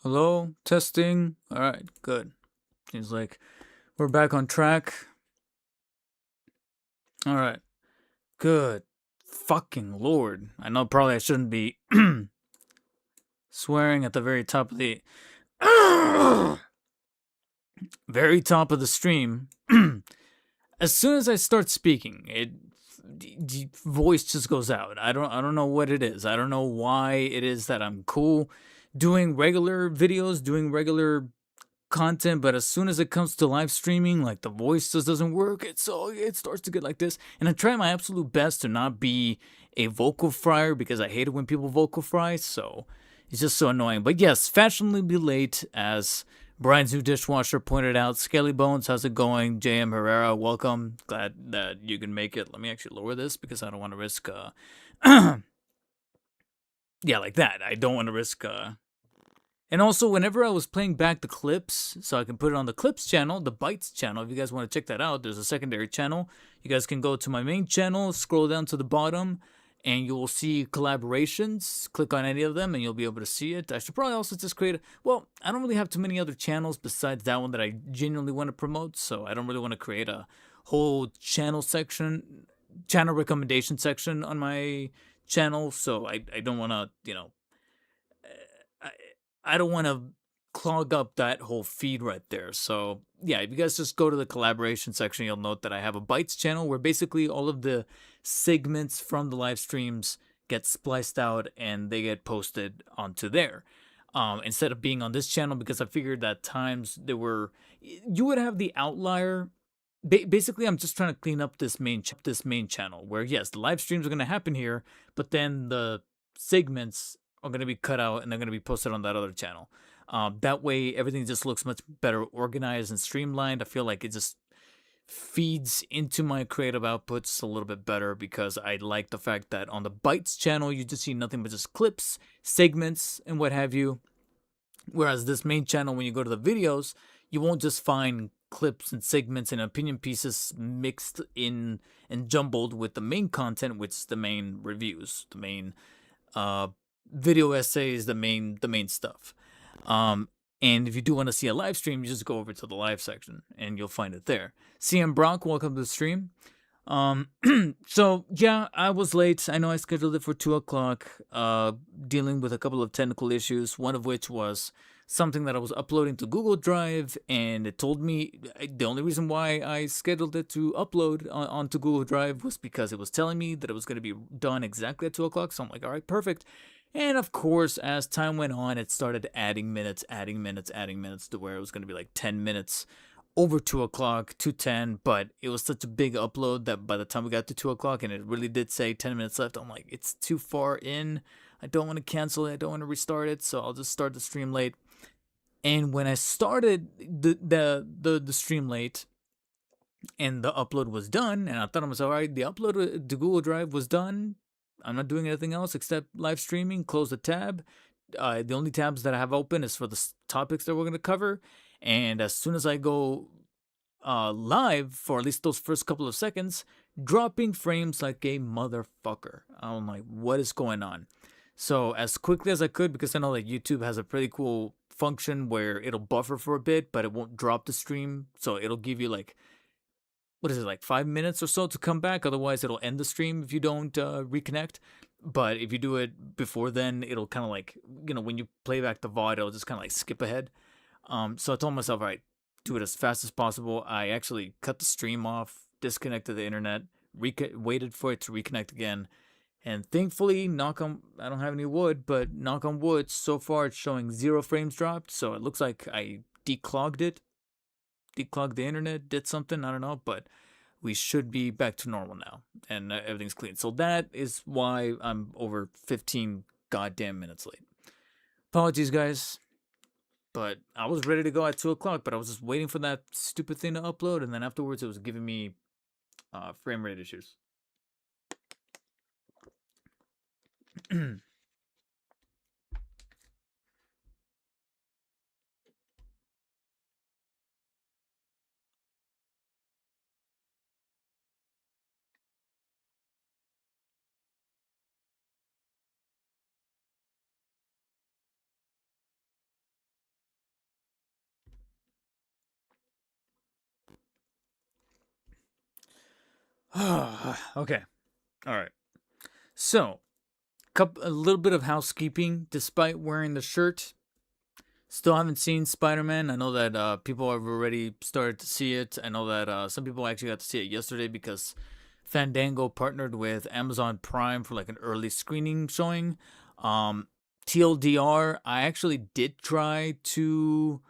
Hello, testing. All right, good. Seems like we're back on track. All right, good. Fucking lord. I know probably I shouldn't be swearing at the very top of the very top of the stream. As soon as I start speaking, the voice just goes out. I don't know what it is. I don't know why it is that I'm cool doing regular videos, doing regular content, but as soon as it comes to live streaming, like the voice just doesn't work. It starts to get like this, and I try my absolute best to not be a vocal fryer because I hate it when people vocal fry. So it's just so annoying. But yes, fashionably late, as Brian's new dishwasher pointed out. Skelly Bones, how's it going? JM Herrera, welcome. Glad that you can make it. Let me actually lower this because I don't want to risk yeah, like that. I don't want to risk and also, whenever I was playing back the clips, so I can put it on the clips channel, the Bytes channel, if you guys want to check that out, there's a secondary channel. You guys can go to my main channel, scroll down to the bottom, and you will see collaborations. Click on any of them, and you'll be able to see it. I should probably also just create well, I don't really have too many other channels besides that one that I genuinely want to promote, so I don't really want to create a whole channel section, channel recommendation section on my channel, so I don't want to, I, I don't want to clog up that whole feed right there. So yeah, if you guys just go to the collaboration section, you'll note that I have a Bytes channel where basically all of the segments from the live streams get spliced out and they get posted onto there. Instead of being on this channel, because I figured that times you would have the outlier. Basically, I'm just trying to clean up this main channel where yes, the live streams are gonna happen here, but then the segments are going to be cut out and they're going to be posted on that other channel. That way, everything just looks much better organized and streamlined. I feel like it just feeds into my creative outputs a little bit better because I like the fact that on the Bytes channel, you just see nothing but just clips, segments, and what have you. Whereas this main channel, when you go to the videos, you won't just find clips and segments and opinion pieces mixed in and jumbled with the main content, which is the main reviews, the main uh, video essays, the main stuff. Um, and if you do want to see a live stream, you just go over to the live section and you'll find it there. CM Brock, welcome to the stream. So yeah, I was late. I know I scheduled it for 2 o'clock. Dealing with a couple of technical issues. One of which was something that I was uploading to Google Drive, and it told me the only reason why I scheduled it to upload onto Google Drive was because it was telling me that it was going to be done exactly at 2 o'clock. So I'm like, all right, perfect. And of course, as time went on, it started adding minutes, adding minutes, adding minutes to where it was going to be like 10 minutes over 2 o'clock, 2:10. But it was such a big upload that by the time we got to 2 o'clock and it really did say 10 minutes left, I'm like, it's too far in. I don't want to cancel it. I don't want to restart it. So I'll just start the stream late. And when I started the stream late and the upload was done, and I thought I was all right, the upload to Google Drive was done. I'm not doing anything else except live streaming. Close the tab. The only tabs that I have open is for the topics that we're going to cover. And as soon as I go live for at least those first couple of seconds, dropping frames like a motherfucker. I'm like, what is going on? So as quickly as I could, because I know that YouTube has a pretty cool function where it'll buffer for a bit, but it won't drop the stream. So it'll give you like, what is it, like 5 minutes or so to come back. Otherwise, it'll end the stream if you don't reconnect. But if you do it before then, it'll kind of like, when you play back the VOD, it'll just kind of like skip ahead. So I told myself, all right, do it as fast as possible. I actually cut the stream off, disconnected the internet, waited for it to reconnect again. And thankfully, I don't have any wood, but knock on wood, so far it's showing 0 frames dropped. So it looks like I declogged the internet, did something, I don't know, but we should be back to normal now and everything's clean. So that is why I'm over 15 goddamn minutes late. Apologies, guys. But I was ready to go at 2 o'clock, but I was just waiting for that stupid thing to upload, and then afterwards it was giving me frame rate issues. Okay. All right. So, a little bit of housekeeping. Despite wearing the shirt, still haven't seen Spider-Man. I know that people have already started to see it. I know that some people actually got to see it yesterday because Fandango partnered with Amazon Prime for like an early screening showing. Um, TLDR, I actually did try to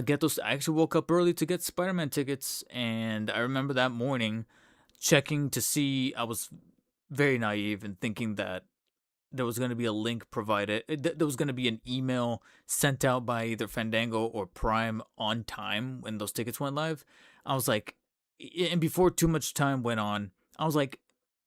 get those. I actually woke up early to get Spider-Man tickets, and I remember that morning checking to see. I was very naive and thinking that there was going to be a link provided. There was going to be an email sent out by either Fandango or Prime on time when those tickets went live. I was like, and before too much time went on, I was like,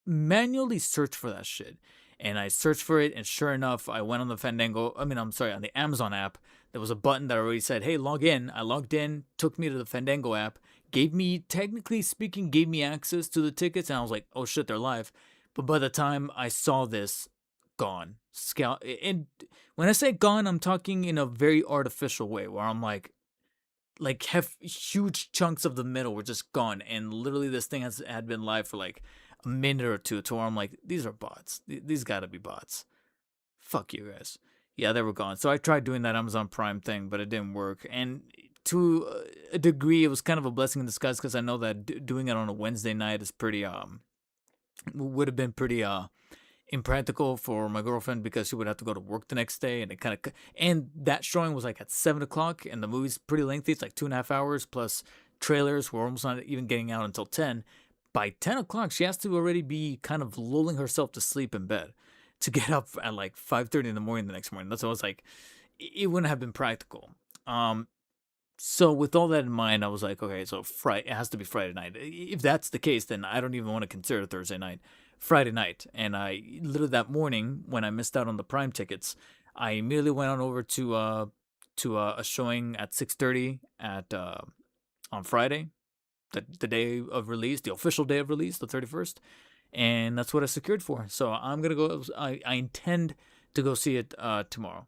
manually search for that shit. And I searched for it, and sure enough, I went on the Fandango. I mean, I'm sorry, on the Amazon app. There was a button that already said, "Hey, log in." I logged in, took me to the Fandango app, gave me, technically speaking, gave me access to the tickets, and I was like, "Oh shit, they're live." But by the time I saw this, gone. Scout, and when I say gone, I'm talking in a very artificial way, where I'm like have huge chunks of the middle were just gone, and literally this thing had been live for like a minute or two, to where I'm like, these are bots. These gotta be bots. Fuck you guys. Yeah, they were gone. So I tried doing that Amazon Prime thing, but it didn't work. And to a degree, it was kind of a blessing in disguise because I know that doing it on a Wednesday night is pretty would have been pretty impractical for my girlfriend because she would have to go to work the next day, and it kind of, and that showing was like at 7 o'clock, and the movie's pretty lengthy. It's like 2.5 hours plus trailers. We're almost not even getting out until 10. By 10 o'clock, she has to already be kind of lulling herself to sleep in bed to get up at like 5:30 in the morning the next morning. That's what I was like. It wouldn't have been practical. So with all that in mind, I was like, okay, so Friday, it has to be Friday night. If that's the case, then I don't even want to consider Thursday night. Friday night. And I literally that morning when I missed out on the Prime tickets, I immediately went on over to a showing at 6:30 at on Friday, the day of release, the official day of release, the 31st, and that's what I secured for. So I'm gonna go. I intend to go see it tomorrow.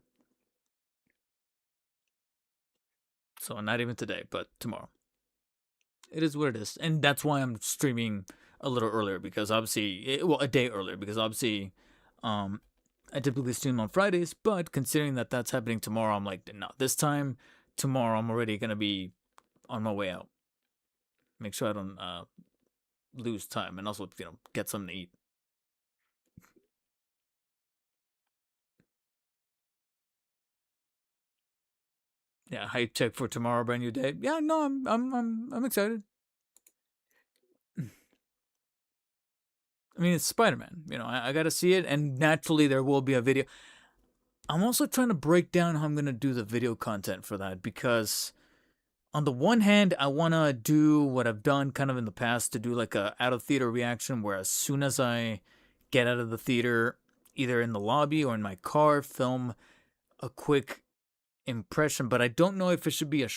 So not even today, but tomorrow. It is what it is, and that's why I'm streaming a little earlier because obviously, well, a day earlier because obviously, um, I typically stream on Fridays, but considering that that's happening tomorrow, I'm like, no, this time tomorrow I'm already gonna be on my way out. Make sure I don't lose time, and also get something to eat. Yeah, hype check for tomorrow, brand new day. Yeah, no, I'm excited. I mean, it's Spider-Man. I got to see it, and naturally there will be a video. I'm also trying to break down how I'm gonna do the video content for that because, on the one hand, I wanna do what I've done kind of in the past to do like a out of theater reaction, where as soon as I get out of the theater, either in the lobby or in my car, film a quick impression. But I don't know if it should be a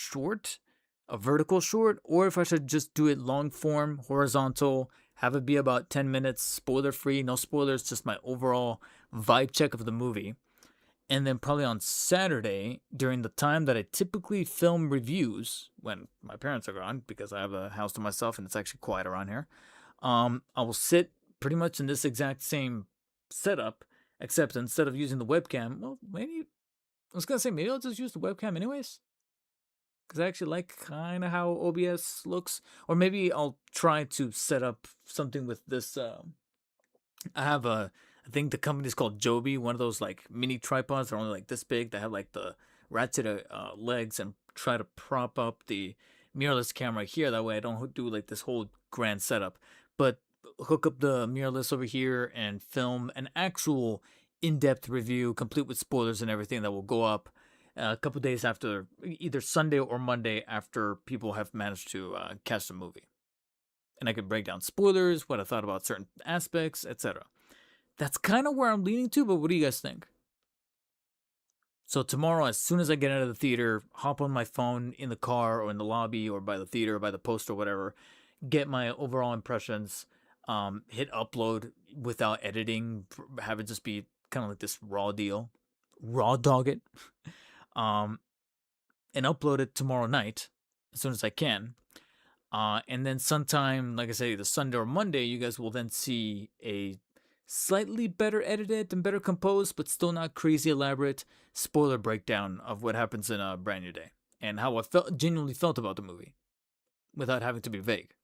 vertical short, or if I should just do it long form, horizontal, have it be about 10 minutes, spoiler free, no spoilers, just my overall vibe check of the movie. And then probably on Saturday, during the time that I typically film reviews when my parents are gone, because I have a house to myself and it's actually quiet around here, I will sit pretty much in this exact same setup, except instead of using the webcam, well, maybe I was gonna say maybe I'll just use the webcam anyways, because I actually like kind of how OBS looks. Or maybe I'll try to set up something with this. I have I think the company's called Joby, one of those like mini tripods. They're only like this big. They have like the ratchet legs, and try to prop up the mirrorless camera here. That way I don't do like this whole grand setup, but hook up the mirrorless over here and film an actual in-depth review, complete with spoilers and everything, that will go up a couple days after, either Sunday or Monday after people have managed to catch the movie. And I could break down spoilers, what I thought about certain aspects, etc. That's kind of where I'm leaning to, but what do you guys think? So tomorrow, as soon as I get out of the theater, hop on my phone in the car or in the lobby or by the theater, or by the post or whatever, get my overall impressions, hit upload without editing, have it just be kind of like this raw deal, raw dog it, um, and upload it tomorrow night as soon as I can. And then sometime, like I say, the Sunday or Monday, you guys will then see a slightly better edited and better composed, but still not crazy elaborate spoiler breakdown of what happens in a Brand New Day and how I genuinely felt about the movie without having to be vague.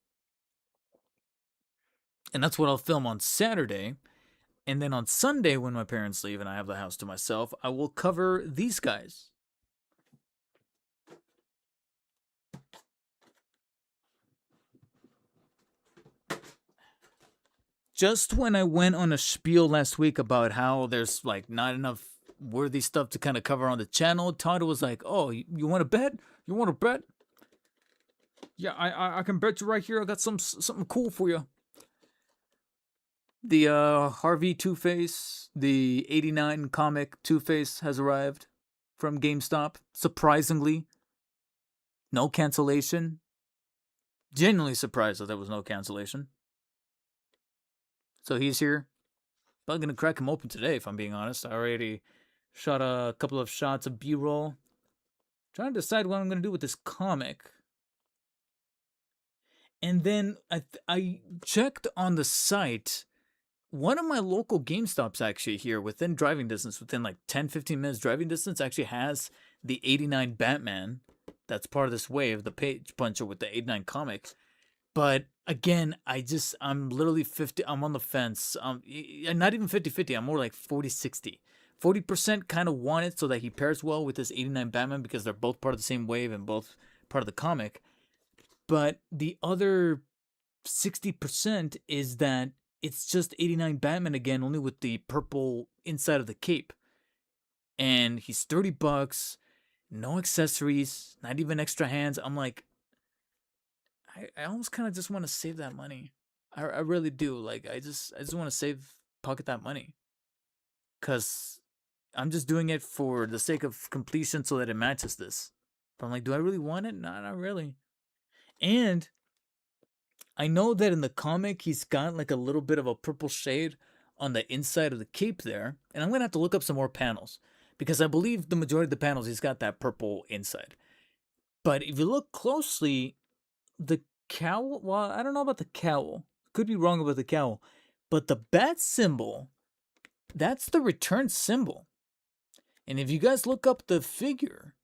And that's what I'll film on Saturday. And then on Sunday, when my parents leave and I have the house to myself, I will cover these guys. Just when I went on a spiel last week about how there's like not enough worthy stuff to kind of cover on the channel, Todd was like, "Oh, you want to bet? You want to bet? Yeah, I can bet you right here. I got something cool for you." The Harvey Two-Face, the '89 comic Two-Face has arrived from GameStop. Surprisingly, no cancellation. Genuinely surprised that there was no cancellation. So he's here. I'm gonna crack him open today, if I'm being honest. I already shot a couple of shots of B-roll. Trying to decide what I'm gonna do with this comic. And then I checked on the site. One of my local GameStops actually here within driving distance, within like 10-15 minutes driving distance, actually has the '89 Batman. That's part of this wave, the page puncher with the '89 comics. But again, I'm literally 50. I'm on the fence. Not even 50-50. I'm more like 40-60. 40% kind of want it so that he pairs well with this '89 Batman because they're both part of the same wave and both part of the comic. But the other 60% is that it's just '89 Batman again, only with the purple inside of the cape. And he's $30, no accessories, not even extra hands. I'm like, I almost kind of just want to save that money. I really do. Like, I just want to pocket that money. Because I'm just doing it for the sake of completion so that it matches this. But I'm like, do I really want it? No, not really. And I know that in the comic, he's got like a little bit of a purple shade on the inside of the cape there. And I'm going to have to look up some more panels. Because I believe the majority of the panels, he's got that purple inside. But if you look closely, the cowl, well, I don't know about the cowl. Could be wrong about the cowl. But the bat symbol, that's the return symbol. And if you guys look up the figure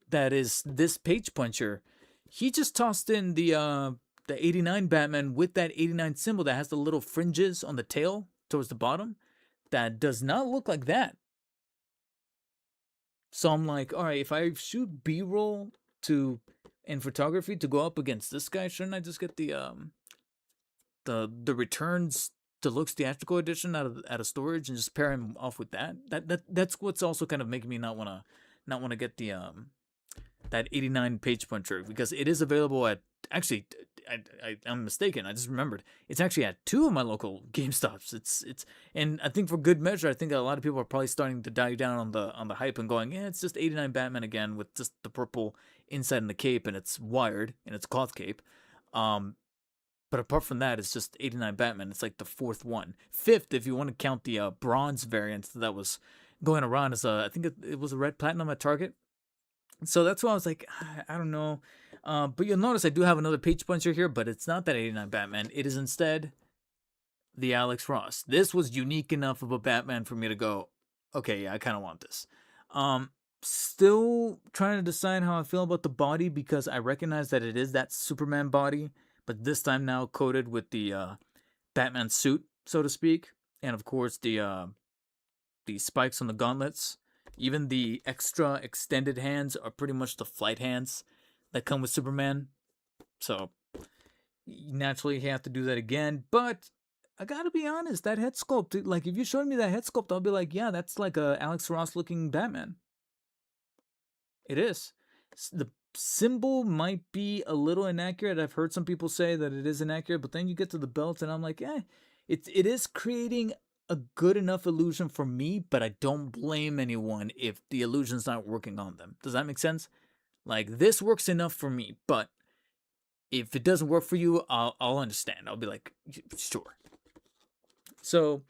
that is this page puncher, he just tossed in the '89 Batman with that '89 symbol that has the little fringes on the tail towards the bottom. That does not look like that. So I'm like, all right, if I shoot B-roll in photography to go up against this guy, shouldn't I just get the Returns Deluxe Theatrical Edition out of storage and just pair him off with that? That's what's also kind of making me not wanna get the that '89 page puncher, because it is available at, actually, I'm mistaken. I just remembered. It's actually at 2 of my local GameStops. It's and I think for good measure, I think a lot of people are probably starting to die down on the hype and going, yeah, it's just '89 Batman again with just the purple inside and the cape, and it's wired and it's cloth cape. But apart from that, it's just '89 Batman. It's like the 4th one, 5th if you want to count the bronze variant that was going around as I think it was a red platinum at Target. So that's why I was like, I don't know. But you'll notice I do have another page puncher here, but it's not that '89 Batman. It is instead the Alex Ross. This was unique enough of a Batman for me to go, okay, yeah, I kind of want this. Still trying to decide how I feel about the body, because I recognize that it is that Superman body, but this time now coated with the Batman suit, so to speak. And of course, the spikes on the gauntlets. Even the extra extended hands are pretty much the flight hands that come with Superman. So, naturally, you have to do that again. But, I gotta be honest, that head sculpt, like, if you showed me that head sculpt, I'll be like, yeah, that's like a Alex Ross looking Batman. It is. The symbol might be a little inaccurate. I've heard some people say that it is inaccurate, but then you get to the belt and I'm like, it is creating a good enough illusion for me, but I don't blame anyone if the illusion's not working on them. Does that make sense? Like, this works enough for me, but if it doesn't work for you, I'll understand. I'll be like, sure. So,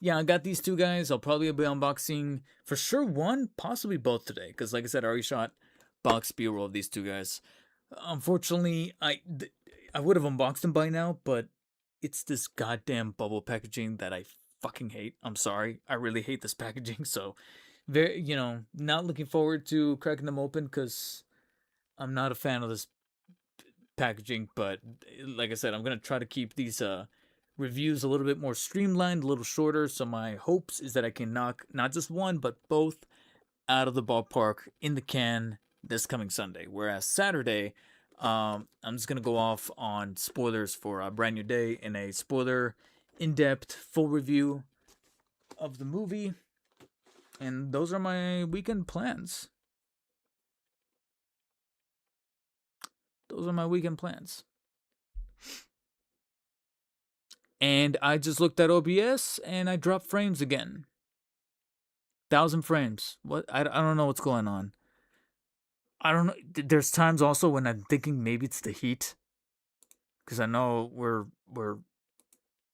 yeah, I got these 2 guys. I'll probably be unboxing for sure one, possibly both today, because like I said, I already shot box B-roll of these 2 guys. Unfortunately, I would have unboxed them by now, but it's this goddamn bubble packaging that I fucking hate. I'm sorry. I really hate this packaging. So, very, not looking forward to cracking them open because I'm not a fan of this packaging. But like I said, I'm going to try to keep these reviews a little bit more streamlined, a little shorter. So, my hopes is that I can knock not just one, but both out of the ballpark in the can this coming Sunday. Whereas Saturday, I'm just gonna go off on spoilers for a Brand New Day in a spoiler, in-depth, full review of the movie. And those are my weekend plans. Those are my weekend plans. And I just looked at OBS and I dropped frames again. 1,000 frames. What? I don't know what's going on. I don't know. There's times also when I'm thinking maybe it's the heat, because I know we're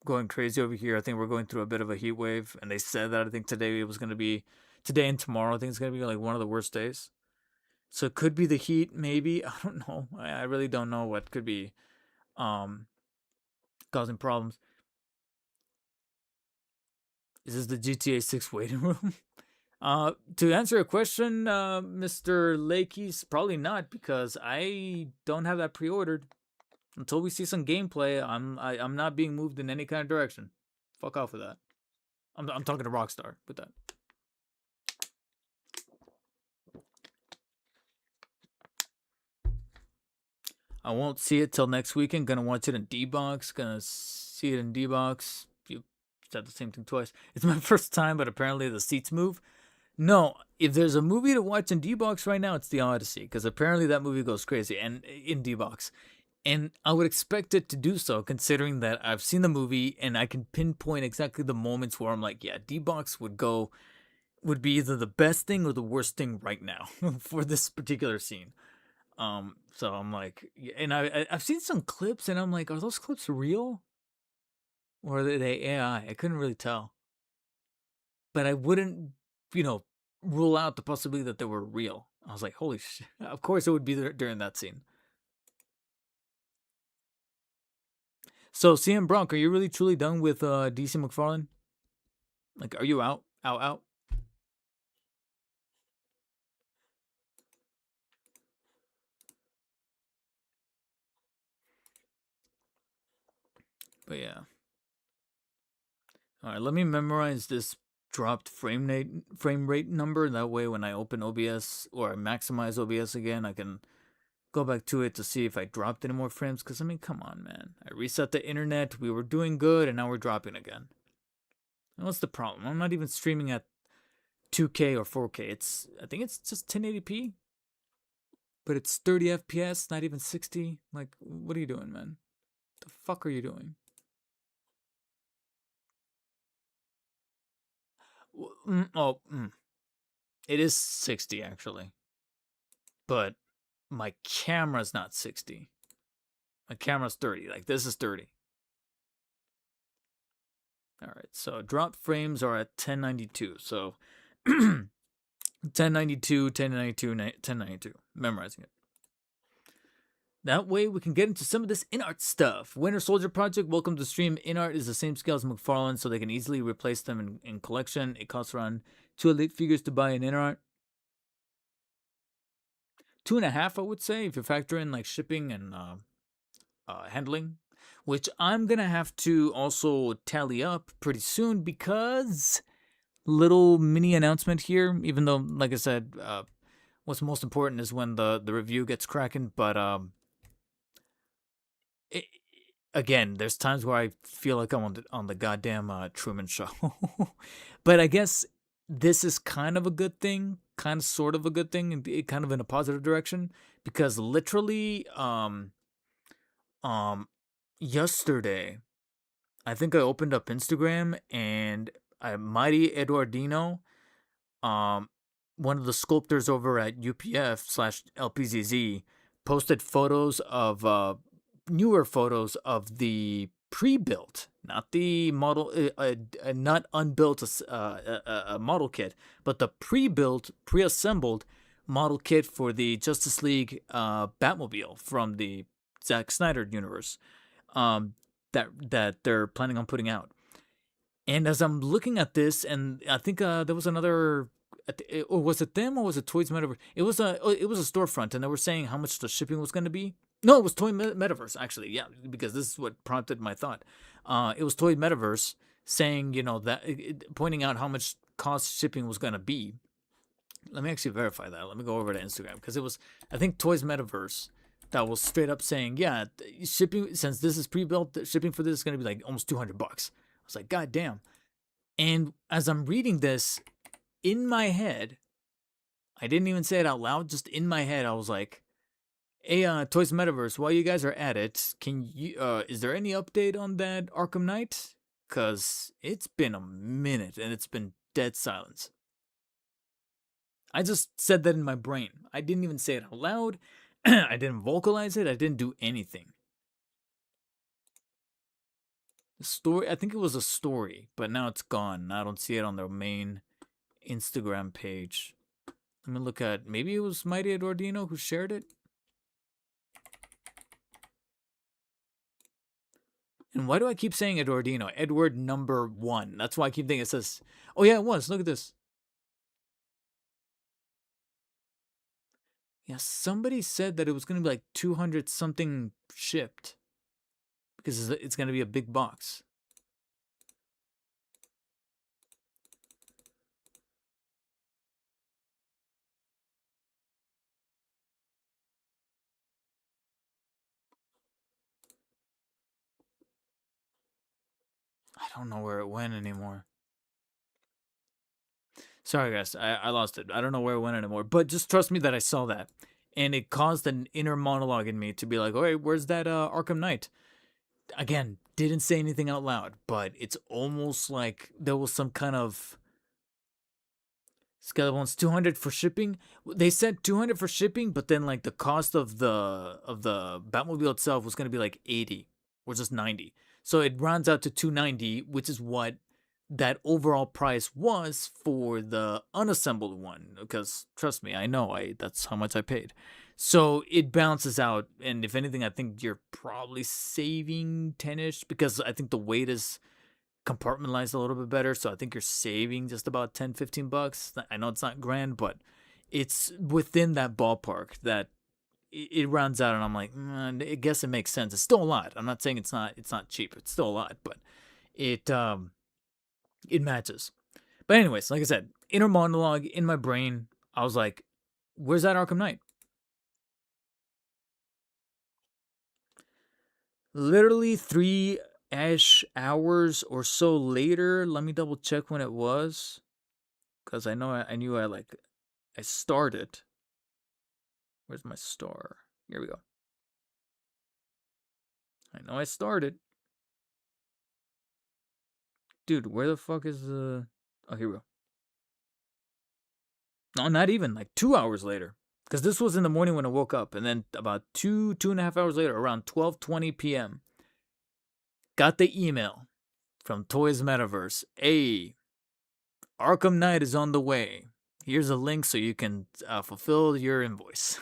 going crazy over here. I think we're going through a bit of a heat wave, and they said that I think today it was going to be today and tomorrow. I think it's going to be like one of the worst days. So it could be the heat, maybe. I don't know. I really don't know what could be causing problems. Is this the GTA 6 waiting room? To answer a question, Mr. Lakey's probably not, because I don't have that pre-ordered. Until we see some gameplay, I'm not being moved in any kind of direction. Fuck off with that. I'm talking to Rockstar with that. I won't see it till next weekend. Gonna watch it in D-Box. Gonna see it in D-Box. You said the same thing twice. It's my first time, but apparently the seats move. No, if there's a movie to watch in D-Box right now, it's The Odyssey, because apparently that movie goes crazy and in D-Box. And I would expect it to do so, considering that I've seen the movie and I can pinpoint exactly the moments where I'm like, yeah, D-Box would be either the best thing or the worst thing right now for this particular scene. So I'm like, and I've seen some clips and I'm like, are those clips real? Or are they AI? I couldn't really tell. But I wouldn't, rule out the possibility that they were real. I was like, holy shit. Of course it would be there during that scene. So, CM Bronk, are you really truly done with DC McFarlane? Like, are you out? Out? But yeah. All right, let me memorize this dropped frame rate number. That way, when I open OBS or I maximize OBS again, I can go back to it to see if I dropped any more frames. Because, I mean, come on, man. I reset the internet. We were doing good, and now we're dropping again. And what's the problem? I'm not even streaming at 2K or 4K. I think it's just 1080p. But it's 30 FPS, not even 60. Like, what are you doing, man? The fuck are you doing? It is 60 actually, but my camera's not 60. My camera's 30. Like, this is 30. All right, so drop frames are at 1092. So 1092, 1092, 1092. Memorizing it. That way we can get into some of this INART stuff. Winter Soldier Project, welcome to stream. INART is the same scale as McFarlane, so they can easily replace them in collection. It costs around 2 elite figures to buy an INART. 2.5, I would say, if you factor in like shipping and handling, which I'm gonna have to also tally up pretty soon, because little mini announcement here, even though, like I said, what's most important is when the review gets cracking. But again, there's times where I feel like I'm on the goddamn Truman Show. But I guess this is kind of a good thing, kind of sort of a good thing, and kind of in a positive direction, because literally yesterday, I think I opened up Instagram and Mighty Eduardino, one of the sculptors over at UPF/LPZZ, posted photos of newer photos of the pre-built, not the model, not unbuilt a model kit, but the pre-built, pre-assembled model kit for the Justice League Batmobile from the Zack Snyder universe, that they're planning on putting out. And as I'm looking at this, and I think there was another, or was it them, or was it Toys Metaverse? It was a storefront, and they were saying how much the shipping was going to be. No, it was Toy Metaverse actually, yeah, because this is what prompted my thought. It was Toy Metaverse saying, that pointing out how much cost shipping was going to be. Let me actually verify that. Let me go over to Instagram, because it was, I think, Toys Metaverse that was straight up saying, yeah, shipping, since this is pre-built, shipping for this is going to be like almost $200. I was like, God damn. And as I'm reading this, in my head, I didn't even say it out loud, just in my head, I was like, hey, Toys Metaverse, while you guys are at it, can you, is there any update on that Arkham Knight? Because it's been a minute, and it's been dead silence. I just said that in my brain. I didn't even say it out loud. I didn't vocalize it. I didn't do anything. The story, I think it was a story, but now it's gone. I don't see it on their main Instagram page. Let me look at, maybe it was Mighty Edwardino who shared it. And why do I keep saying Edwardino? Edward number 1. That's why I keep thinking it says, oh yeah, it was. Look at this. Yeah, somebody said that it was going to be like 200 something shipped, because it's going to be a big box. I don't know where it went anymore. Sorry, guys. I lost it. I don't know where it went anymore. But just trust me that I saw that. And it caused an inner monologue in me to be like, all right, where's that Arkham Knight? Again, didn't say anything out loud, but it's almost like there was some kind of... Scale wants 200 for shipping. They said 200 for shipping, but then like the cost of the Batmobile itself was going to be like 80 or just 90. So it rounds out to 290, which is what that overall price was for the unassembled one. Because trust me, I know that's how much I paid. So it balances out, and if anything, I think you're probably saving 10ish, because I think the weight is compartmentalized a little bit better, so I think you're saving just about 10-15 bucks. I know it's not grand, but it's within that ballpark that it rounds out, and I'm like, I guess it makes sense. It's still a lot. I'm not saying it's not cheap. It's still a lot, but it matches. But anyways, like I said, inner monologue in my brain, I was like, where's that Arkham Knight? Literally 3-ish hours or so later. Let me double check when it was, because I know I knew I started. Where's my star? Here we go. I know I started. Dude, where the fuck is the... Oh, here we go. No, not even. Like 2 hours later. Because this was in the morning when I woke up. And then about 2.5 hours later, around 12:20 p.m., got the email from Toys Metaverse. Hey, Arkham Knight is on the way. Here's a link so you can fulfill your invoice.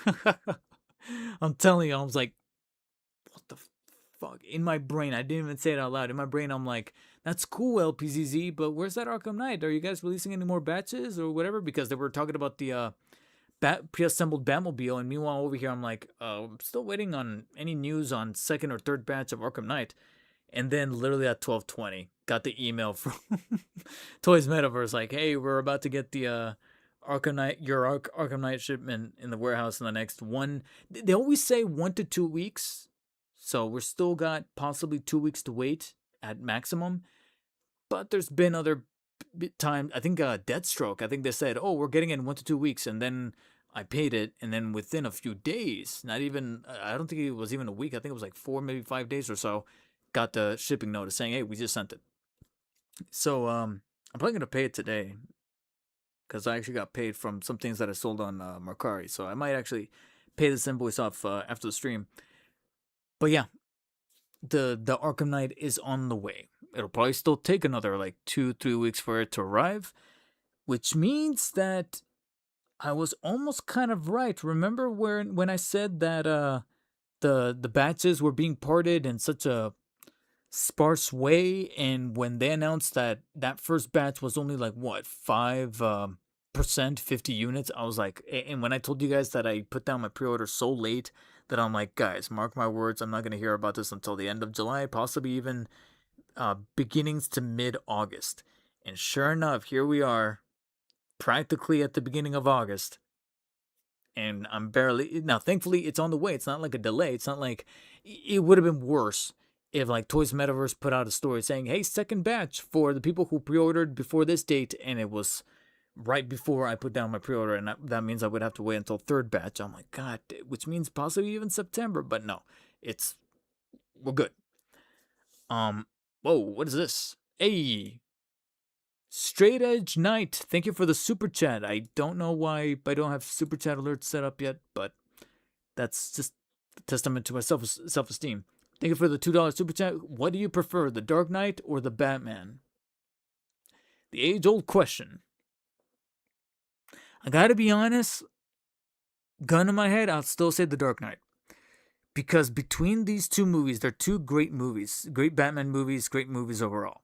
I'm telling you, I was like, what the fuck? In my brain, I didn't even say it out loud. In my brain, I'm like, that's cool, LPZZ, but where's that Arkham Knight? Are you guys releasing any more batches or whatever? Because they were talking about the pre-assembled Batmobile, and meanwhile over here, I'm like, I'm still waiting on any news on second or third batch of Arkham Knight. And then literally at 12:20, got the email from Toys Metaverse like, hey, we're about to get the Arkham Knight, your Arkham Knight shipment in the warehouse in the next one. They always say 1 to 2 weeks. So we're still got possibly 2 weeks to wait at maximum. But there's been other times, I think Deathstroke, I think they said, oh, we're getting it in 1 to 2 weeks. And then I paid it. And then within a few days, not even, I don't think it was even a week. I think it was like 4, maybe 5 days or so. Got the shipping notice saying, hey, we just sent it. So I'm probably going to pay it today, because I actually got paid from some things that I sold on Mercari. So I might actually pay this invoice off after the stream. But yeah, the Arkham Knight is on the way. It'll probably still take another like 2-3 weeks for it to arrive, which means that I was almost kind of right. Remember when I said that the batches were being parted in such a sparse way, and when they announced that that first batch was only like what 5% 50 units, I was like, and when I told you guys that I put down my pre-order so late that I'm like, guys, mark my words, I'm not going to hear about this until the end of July, possibly even beginnings to mid-August. And sure enough, here we are, practically at the beginning of August, and I'm barely now. Thankfully, it's on the way. It's not like a delay. It's not like it would have been worse if like Toys Metaverse put out a story saying, "Hey, second batch for the people who pre-ordered before this date," and it was right before I put down my pre-order, and that means I would have to wait until third batch. I'm like, God, which means possibly even September. But no, we're good. Whoa, what is this? Hey, Straight Edge Knight, thank you for the super chat. I don't know why I don't have super chat alerts set up yet, but that's just a testament to my self-esteem. Thank you for the $2 super chat. What do you prefer, the Dark Knight or the Batman? The age-old question. I gotta be honest, gun in my head, I'll still say the Dark Knight. Because between these two movies, they're two great movies. Great Batman movies, great movies overall.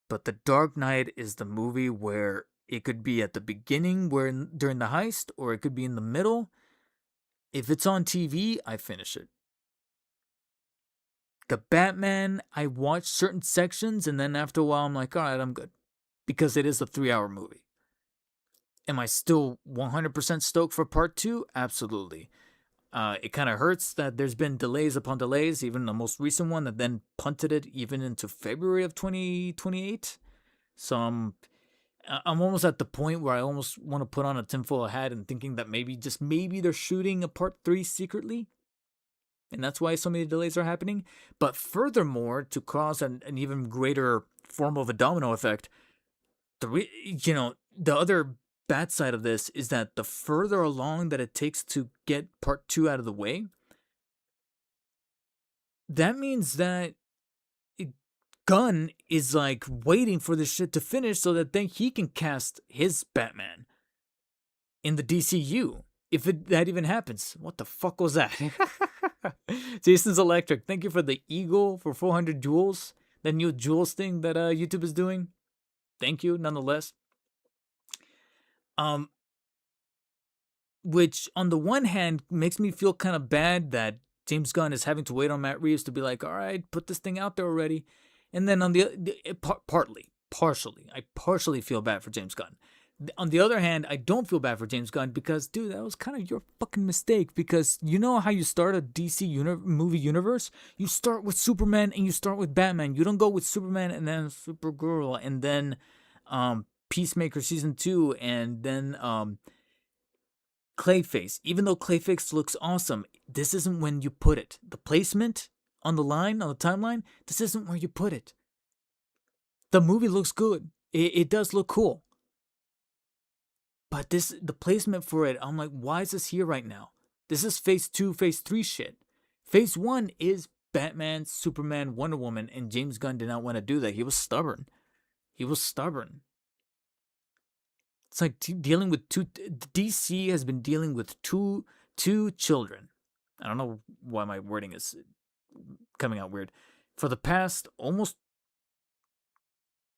But The Dark Knight is the movie where it could be at the beginning during the heist, or it could be in the middle. If it's on TV, I finish it. The Batman, I watch certain sections, and then after a while, I'm like, all right, I'm good. Because it is a 3-hour movie. Am I still 100% stoked for part 2? Absolutely. It kind of hurts that there's been delays upon delays, even the most recent one that then punted it even into February of 2028. So I'm almost at the point where I almost want to put on a tinfoil hat and thinking that maybe they're shooting a part 3 secretly. And that's why so many delays are happening. But furthermore, to cause an even greater form of a domino effect, the other bad side of this is that the further along that it takes to get part 2 out of the way, that means that Gunn is like waiting for this shit to finish so that then he can cast his Batman in the DCU. If that even happens. What the fuck was that? Jason's Electric, thank you for the Eagle for 400 jewels. That new jewels thing that YouTube is doing. Thank you, nonetheless. Which on the one hand makes me feel kind of bad that James Gunn is having to wait on Matt Reeves to be like, all right, put this thing out there already. And then on partially, I partially feel bad for James Gunn. On the other hand, I don't feel bad for James Gunn because, dude, that was kind of your fucking mistake. Because you know how you start a DC movie universe? You start with Superman and you start with Batman. You don't go with Superman and then Supergirl and then Peacemaker Season 2 and then Clayface. Even though Clayface looks awesome, this isn't when you put it. The placement on the timeline, this isn't where you put it. The movie looks good. It does look cool. But the placement for it, I'm like, why is this here right now? This is phase 2, phase 3 shit. Phase 1 is Batman, Superman, Wonder Woman, and James Gunn did not want to do that. He was stubborn. It's like dealing with DC has been dealing with two children. I don't know why my wording is coming out weird. For the past almost,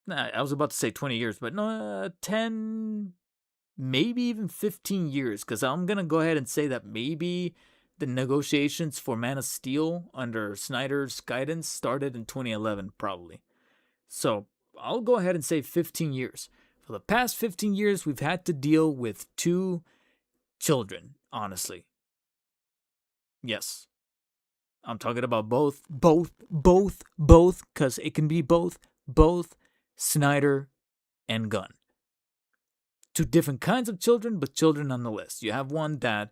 I was about to say 20 years, but no, 10, maybe even 15 years. Because I'm going to go ahead and say that maybe the negotiations for Man of Steel under Snyder's guidance started in 2011, probably. So I'll go ahead and say 15 years. For the past 15 years, we've had to deal with 2 children, honestly. Yes. I'm talking about both, because it can be both Snyder and Gunn. 2 different kinds of children, but children nonetheless. You have one that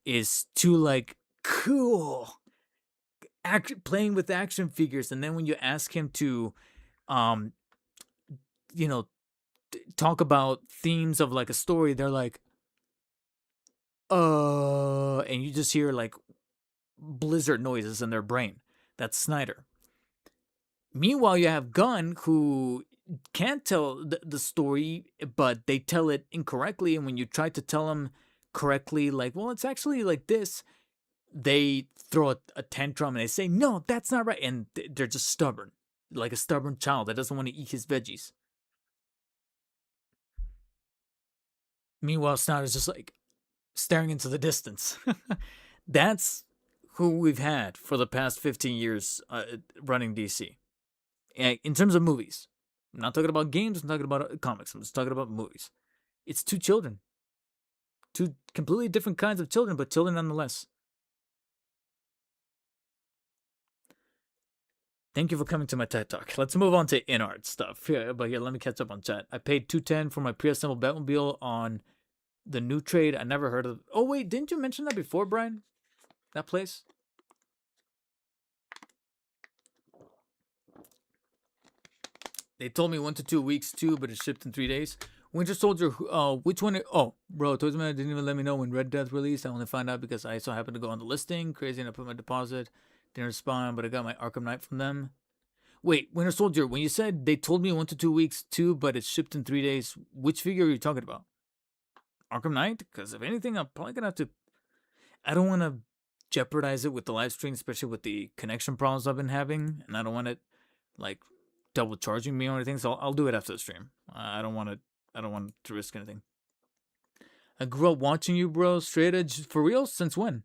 is too, like, cool, playing with action figures, and then when you ask him to, talk about themes of like a story, they're like, and you just hear like blizzard noises in their brain. That's Snyder. Meanwhile, you have Gunn, who can't tell the story, but they tell it incorrectly. And when you try to tell him correctly, like, well, it's actually like this, they throw a tantrum and they say, no, that's not right. And they're just stubborn, like a stubborn child that doesn't want to eat his veggies. Meanwhile, Snyder's just like staring into the distance. That's who we've had for the past 15 years running DC. In terms of movies, I'm not talking about games, I'm talking about comics, I'm just talking about movies. It's two children. Two completely different kinds of children, but children nonetheless. Thank you for coming to my TED Talk. Let's move on to INART stuff. Yeah, but here, let me catch up on chat. I paid $210 for my pre-assembled Batmobile on the new trade. I never heard of. Oh wait, didn't you mention that before, Brian? That place? They told me 1 to 2 weeks too, but it shipped in 3 days. Winter Soldier, which one? Oh, bro, Toys Man didn't even let me know when Red Death released. I only found out because I so happened to go on the listing. Crazy, and I put my deposit. Didn't respond, but I got my Arkham Knight from them. Wait, Winter Soldier, when you said they told me 1 to 2 weeks too, but it shipped in 3 days, which figure are you talking about? Arkham Knight? Because if anything, I'm probably gonna have to. I don't want to jeopardize it with the live stream, especially with the connection problems I've been having, and I don't want it like double charging me or anything. So I'll do it after the stream. I don't want to risk anything. I grew up watching you, bro. Straight edge for real. Since when?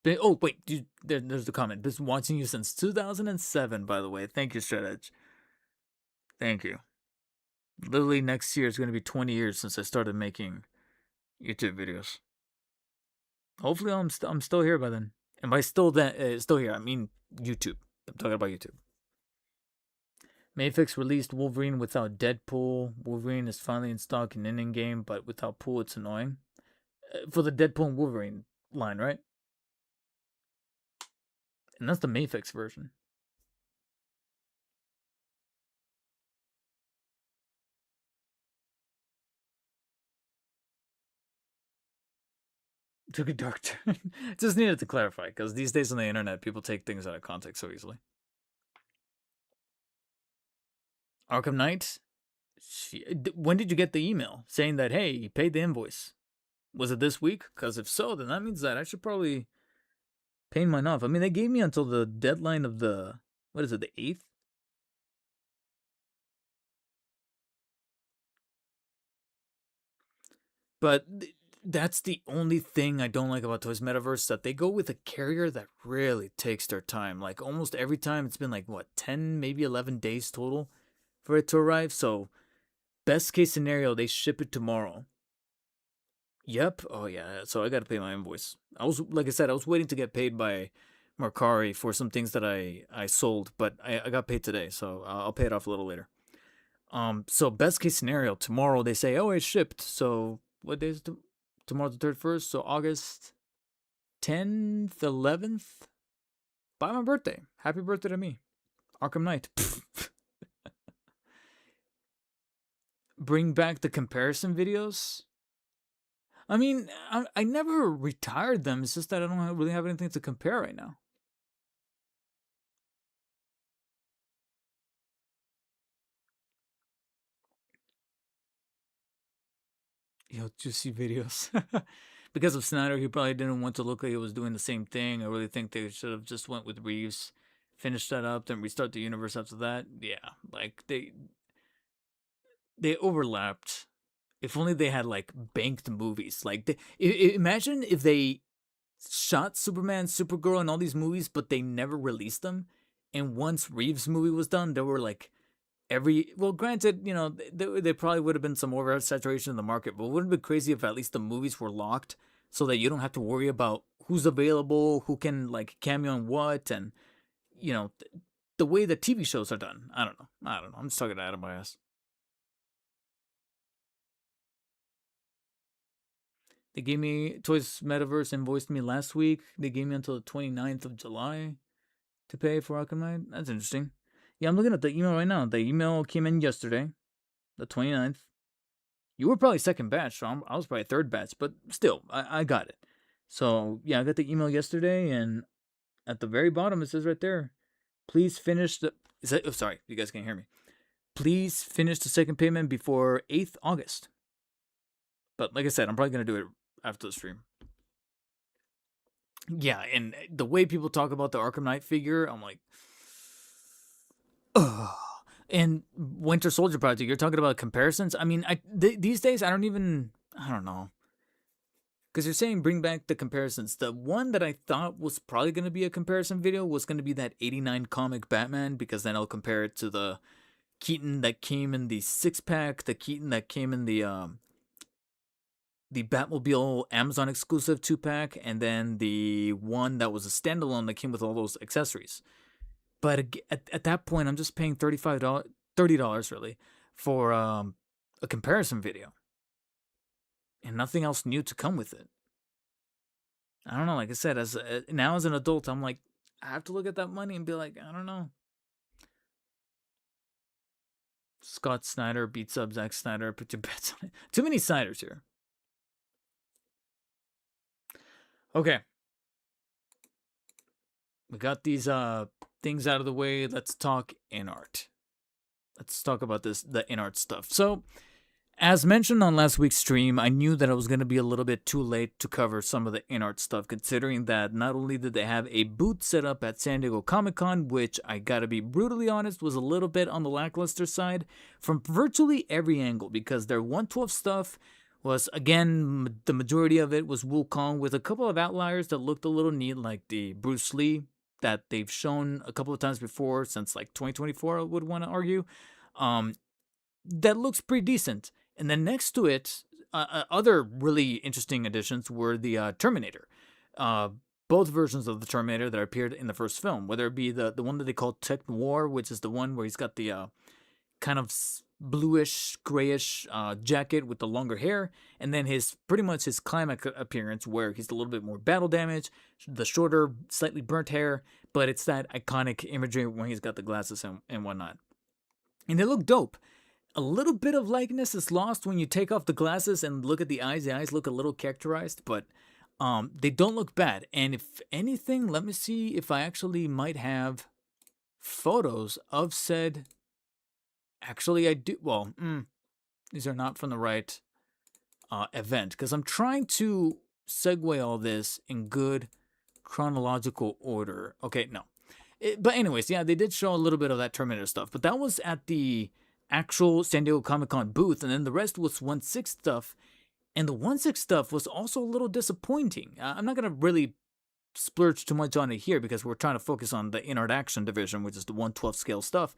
Oh wait, there's the comment. Been watching you since 2007, by the way. Thank you, Straight Edge. Thank you. Literally next year is going to be 20 years since I started making YouTube videos. Hopefully, I'm still here by then. And by still here, I mean YouTube. I'm talking about YouTube. Mafex released Wolverine without Deadpool. Wolverine is finally in stock in in-game, but without Pool, it's annoying. For the Deadpool and Wolverine line, right? And that's the Mafex version. Took a dark turn. Just needed to clarify, because these days on the internet, people take things out of context so easily. Arkham Knight? When did you get the email saying that, hey, you paid the invoice? Was it this week? Because if so, then that means that I should probably pay mine off. I mean, they gave me until the deadline of the, what is it, the 8th? But that's the only thing I don't like about Toys Metaverse, that they go with a carrier that really takes their time. Like almost every time it's been like, what, 10, maybe 11 days total for it to arrive. So best case scenario, they ship it tomorrow. Yep. Oh yeah. So I got to pay my invoice. I was, like I said, I was waiting to get paid by Mercari for some things that I sold, but I got paid today, so I'll pay it off a little later. So best case scenario, tomorrow they say, oh, it shipped. So what day is tomorrow? The 31st. So August 10th, 11th. By my birthday. Happy birthday to me. Arkham Knight. Bring back the comparison videos. I mean, I never retired them. It's just that I don't really have anything to compare right now. Yo, juicy videos. Because of Snyder, he probably didn't want to look like he was doing the same thing. I really think they should have just went with Reeves, finished that up, then restart the universe after that. Yeah, like they overlapped. If only they had like banked movies. Like imagine if they shot Superman, Supergirl, and all these movies, but they never released them. And once Reeves' movie was done, there were like well, granted, you know, there probably would have been some oversaturation in the market, but it wouldn't be crazy if at least the movies were locked so that you don't have to worry about who's available, who can like cameo on what, and you know, the way the TV shows are done. I don't know. I'm just talking out of my ass. They gave me Toys Metaverse invoiced me last week. They gave me until the 29th of July to pay for Arkham Knight. That's interesting. Yeah, I'm looking at the email right now. The email came in yesterday, the 29th. You were probably second batch, so I was probably third batch, but still, I got it. So, yeah, I got the email yesterday, and at the very bottom, it says right there, please finish the... Oh, sorry, you guys can't hear me. Please finish the second payment before 8th August. But like I said, I'm probably going to do it after the stream. Yeah, and the way people talk about the Arkham Knight figure, I'm like, ugh. And Winter Soldier Project, you're talking about comparisons. I mean, these days I don't know, because you're saying bring back the comparisons. The one that I thought was probably going to be a comparison video was going to be that '89 comic Batman, because then I'll compare it to the Keaton that came in the 6-pack, the Keaton that came in the Batmobile Amazon exclusive 2-pack, and then the one that was a standalone that came with all those accessories. But at that point, I'm just paying $30 really for a comparison video, and nothing else new to come with it. I don't know. Like I said, now as an adult, I'm like, I have to look at that money and be like, I don't know. Scott Snyder beats up Zack Snyder. Put your bets on it. Too many Snyders here. Okay. We got these things out of the way. Let's talk INART. Let's talk about the INART stuff. So, as mentioned on last week's stream, I knew that I was going to be a little bit too late to cover some of the INART stuff, considering that not only did they have a booth set up at San Diego Comic-Con, which I gotta be brutally honest, was a little bit on the lackluster side from virtually every angle, because their 112 stuff was, again, the majority of it was Wukong, with a couple of outliers that looked a little neat, like the Bruce Lee that they've shown a couple of times before, since like 2024, I would want to argue. That looks pretty decent. And then next to it, other really interesting additions were the Terminator. Both versions of the Terminator that appeared in the first film, whether it be the one that they call Tech Noir, which is the one where he's got the kind of bluish, grayish jacket with the longer hair, and then pretty much his climax appearance where he's a little bit more battle damage, the shorter, slightly burnt hair, but it's that iconic imagery when he's got the glasses and whatnot. And they look dope. A little bit of likeness is lost when you take off the glasses and look at the eyes. The eyes look a little characterized, but they don't look bad. And if anything, let me see if I actually might have photos of said. Actually, I do. Well, these are not from the right event, because I'm trying to segue all this in good chronological order. Okay, no. But anyways, yeah, they did show a little bit of that Terminator stuff, but that was at the actual San Diego Comic-Con booth, and then the rest was 1/6 stuff, and the 1/6 stuff was also a little disappointing. I'm not going to really splurge too much on it here, because we're trying to focus on the INART Action division, which is the 1/12 scale stuff,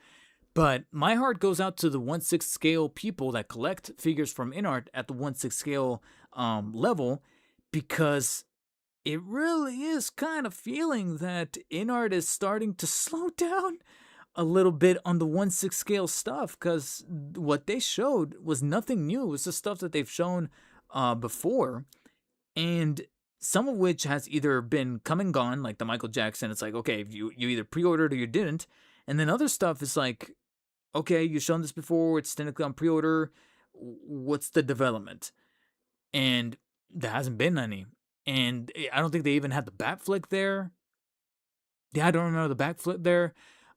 but my heart goes out to the 1/6 scale people that collect figures from INART at the 1/6 scale level, because it really is kind of feeling that INART is starting to slow down a little bit on the 1/6 scale stuff, because what they showed was nothing new. It was the stuff that they've shown before, and some of which has either been come and gone, like the Michael Jackson. It's like, okay, you either pre-ordered or you didn't, and then other stuff is like, okay, you've shown this before, it's technically on pre-order, what's the development? And there hasn't been any. And I don't think they even had the bat flick there. Yeah, I don't remember the bat flick there.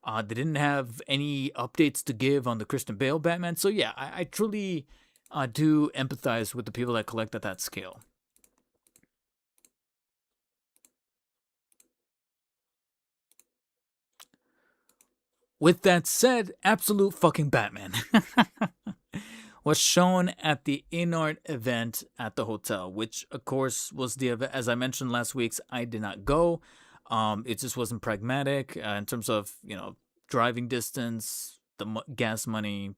They didn't have any updates to give on the Christian Bale Batman. So yeah, I truly do empathize with the people that collect at that scale. With that said, absolute fucking Batman was shown at the INART event at the hotel, which of course was the event, as I mentioned last week's, I did not go. It just wasn't pragmatic in terms of, driving distance, the gas money.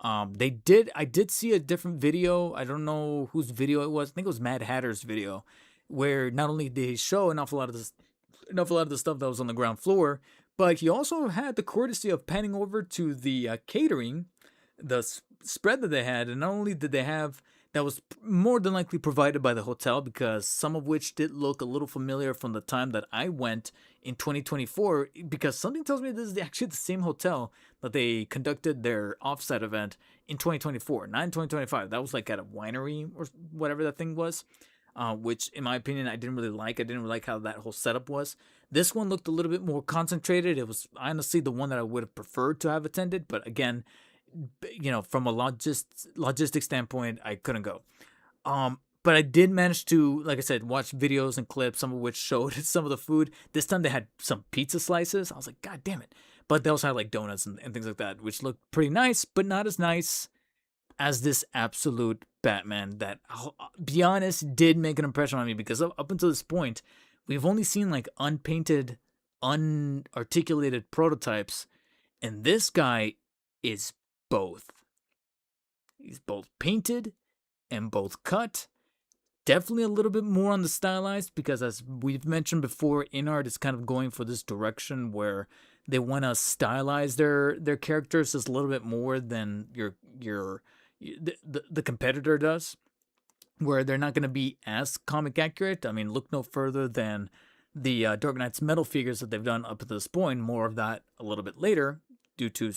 I did see a different video. I don't know whose video it was. I think it was Mad Hatter's video, where not only did he show an awful lot of the stuff that was on the ground floor, but he also had the courtesy of panning over to the catering, the spread that they had, and not only did they have that was more than likely provided by the hotel, because some of which did look a little familiar from the time that I went in 2024, because something tells me this is actually the same hotel that they conducted their offsite event in 2024, not in 2025. That was like at a winery or whatever that thing was, which in my opinion, I didn't really like. I didn't really like how that whole setup was. This one looked a little bit more concentrated. It was honestly the one that I would have preferred to have attended, but again, from a logistics standpoint, I couldn't go. But I did manage to, like I said, watch videos and clips, some of which showed some of the food. This time they had some pizza slices. I was like, God damn it. But they also had like donuts and things like that, which looked pretty nice, but not as nice as this absolute Batman that, I'll be honest, did make an impression on me, because up until this point, we've only seen like unpainted, unarticulated prototypes, and this guy is both. He's both painted and both cut. Definitely a little bit more on the stylized, because as we've mentioned before, INART is kind of going for this direction where they want to stylize their characters just a little bit more than the competitor does, where they're not going to be as comic accurate. I mean, look no further than the Dark Knight's metal figures that they've done up to this point. More of that a little bit later due to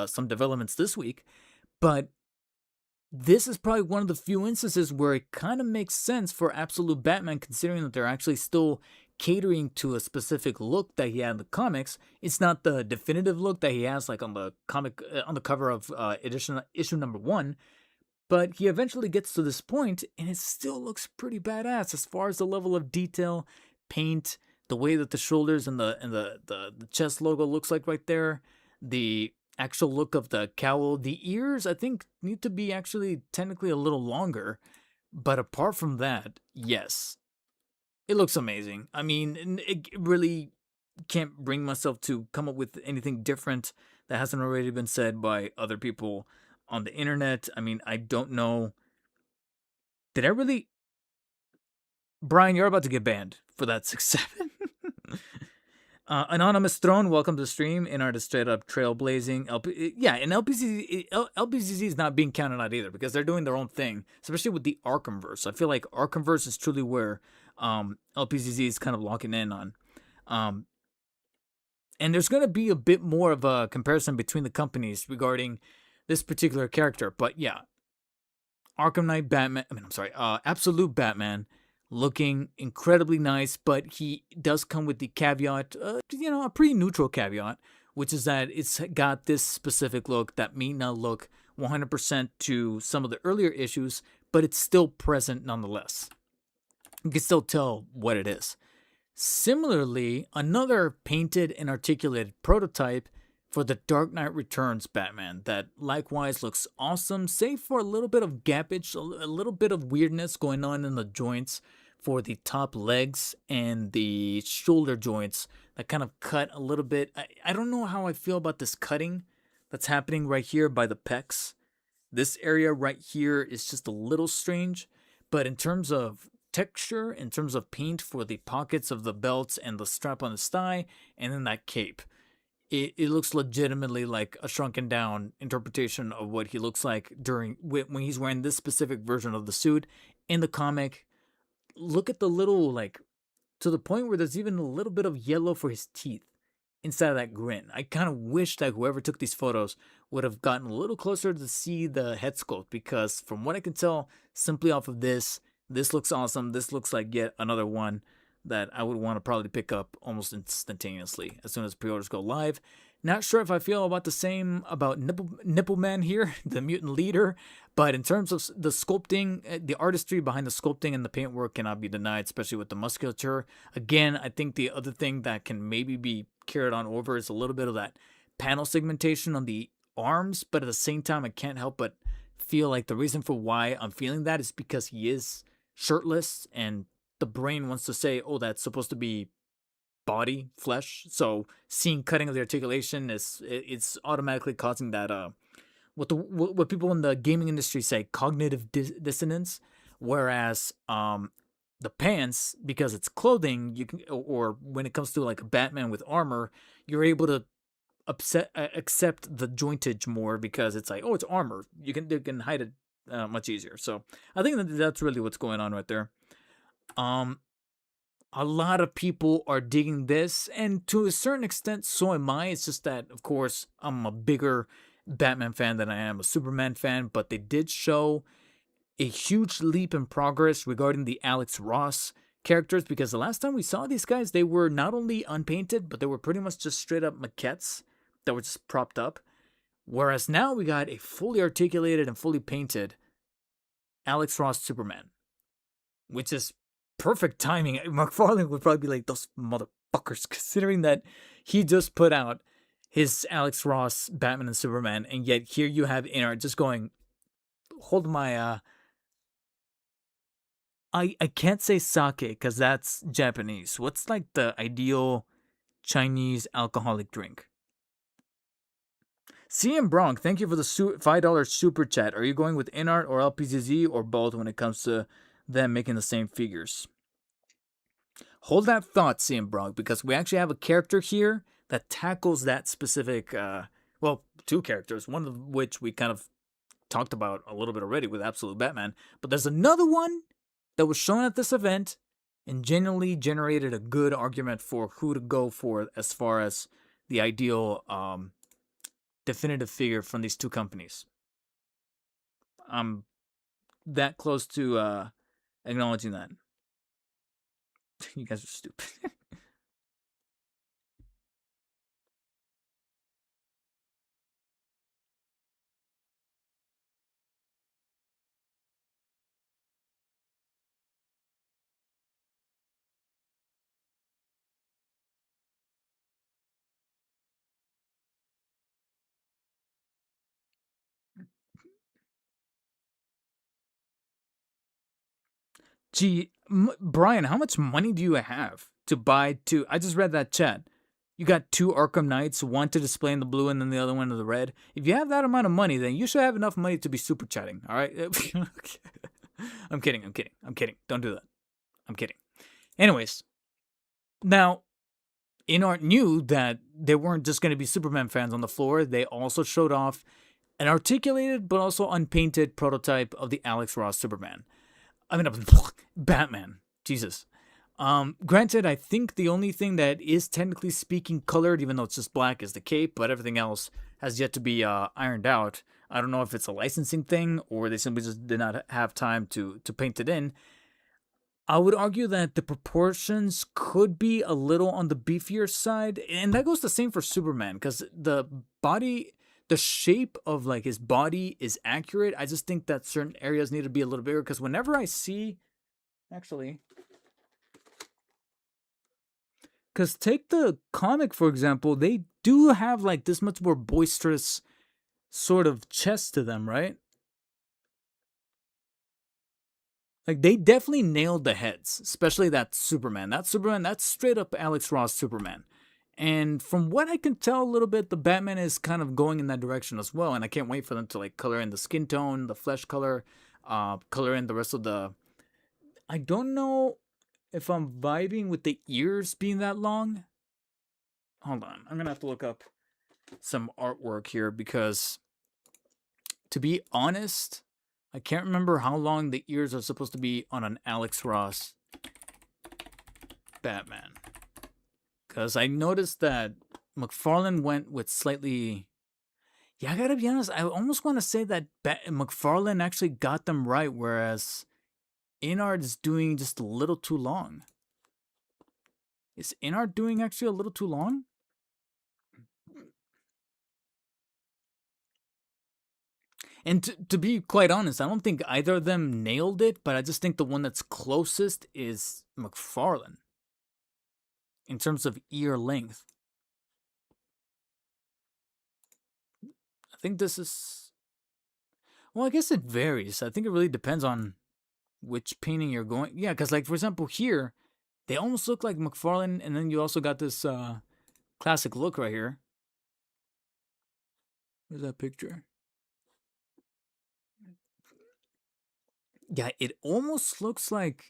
some developments this week. But this is probably one of the few instances where it kind of makes sense for Absolute Batman, considering that they're actually still catering to a specific look that he had in the comics. It's not the definitive look that he has like on the comic on the cover of issue number 1, but he eventually gets to this point and it still looks pretty badass as far as the level of detail, paint, the way that the shoulders and the chest logo looks like right there, the actual look of the cowl. The ears, I think, need to be actually technically a little longer. But apart from that, yes, it looks amazing. I mean, it really can't bring myself to come up with anything different that hasn't already been said by other people on the internet. I mean, I don't know. Did I really... Brian, you're about to get banned for that 6-7. Anonymous Throne, welcome to the stream. INART is straight up trailblazing. And LPCC is not being counted out either, because they're doing their own thing, especially with the Arkhamverse. I feel like Arkhamverse is truly where LPCC is kind of locking in on. And there's going to be a bit more of a comparison between the companies regarding this particular character. But yeah, Absolute Batman, looking incredibly nice, but he does come with the caveat, a pretty neutral caveat, which is that it's got this specific look that may not look 100% to some of the earlier issues, but it's still present nonetheless. You can still tell what it is. Similarly, another painted and articulated prototype for the Dark Knight Returns Batman that likewise looks awesome, save for a little bit of gappage, a little bit of weirdness going on in the joints for the top legs and the shoulder joints that kind of cut a little bit. I don't know how I feel about this cutting that's happening right here by the pecs. This area right here is just a little strange, but in terms of texture, in terms of paint for the pockets of the belts and the strap on his thigh, and then that cape, it looks legitimately like a shrunken down interpretation of what he looks like when he's wearing this specific version of the suit in the comic. Look at the little, to the point where there's even a little bit of yellow for his teeth inside of that grin. I kind of wish that whoever took these photos would have gotten a little closer to see the head sculpt, because from what I can tell, simply off of this looks awesome. This looks like yet another one that I would want to probably pick up almost instantaneously as soon as pre-orders go live. Not sure if I feel about the same about Nipple Man here, the mutant leader, but in terms of the sculpting, the artistry behind the sculpting and the paintwork cannot be denied, especially with the musculature. Again, I think the other thing that can maybe be carried on over is a little bit of that panel segmentation on the arms, but at the same time, I can't help but feel like the reason for why I'm feeling that is because he is shirtless, and the brain wants to say, oh, that's supposed to be body, flesh. So seeing cutting of the articulation it's automatically causing that what people in the gaming industry say cognitive dissonance. Whereas the pants, because it's clothing, you can, or when it comes to like a Batman with armor, you're able to accept the jointage more, because it's like, oh, it's armor. You can hide it much easier. So I think that's really what's going on right there. A lot of people are digging this, and to a certain extent, so am I. It's just that, of course, I'm a bigger Batman fan than I am a Superman fan, but they did show a huge leap in progress regarding the Alex Ross characters, because the last time we saw these guys, they were not only unpainted, but they were pretty much just straight up maquettes that were just propped up. Whereas now we got a fully articulated and fully painted Alex Ross Superman. which is perfect timing. McFarlane would probably be like, those motherfuckers, considering that he just put out his Alex Ross Batman and Superman, and yet here you have INART just going, hold my I can't say sake because that's Japanese. What's like the ideal Chinese alcoholic drink? CM Bronk, thank you for the $5 super chat. Are you going with INART or LPZZ or both when it comes to them making the same figures? Hold that thought, CM Bronk, because we actually have a character here that tackles that specific, well, two characters, one of which we kind of talked about a little bit already with Absolute Batman, but there's another one that was shown at this event and genuinely generated a good argument for who to go for as far as the ideal definitive figure from these two companies. I'm that close to acknowledging that. You guys are stupid. Gee, Brian, how much money do you have to buy two? I just read that chat. You got two Arkham Knights, one to display in the blue and then the other one in the red. If you have that amount of money, then you should have enough money to be super chatting, all right? I'm kidding. Don't do that. I'm kidding. Anyways, now, INART knew that there weren't just going to be Superman fans on the floor. They also showed off an articulated but also unpainted prototype of the Alex Ross Superman. I mean, Batman. Jesus. Granted, I think the only thing that is technically speaking colored, even though it's just black, is the cape, but everything else has yet to be ironed out. I don't know if it's a licensing thing or they simply just did not have time to paint it in. I would argue that the proportions could be a little on the beefier side, and that goes the same for Superman, because the shape of like his body is accurate. I just think that certain areas need to be a little bigger, because whenever I see, actually, because take the comic for example, they do have like this much more boisterous sort of chest to them, right? Like, they definitely nailed the heads, especially that Superman. That Superman, that's straight up Alex Ross Superman. And from what I can tell a little bit, the Batman is kind of going in that direction as well. And I can't wait for them to like color in the skin tone, the flesh color, color in the rest of the. I don't know if I'm vibing with the ears being that long. Hold on, I'm gonna have to look up some artwork here because, to be honest, I can't remember how long the ears are supposed to be on an Alex Ross Batman. Because I noticed that McFarlane went with slightly. Yeah, I gotta be honest, I almost want to say that McFarlane actually got them right, whereas INART is doing just a little too long. Is INART doing actually a little too long? And to be quite honest, I don't think either of them nailed it, but I just think the one that's closest is McFarlane in terms of ear length. I think this is. Well, I guess it varies. I think it really depends on which painting you're going. Yeah, because like for example here, they almost look like McFarlane, and then you also got this classic look right here. Where's that picture? Yeah, it almost looks like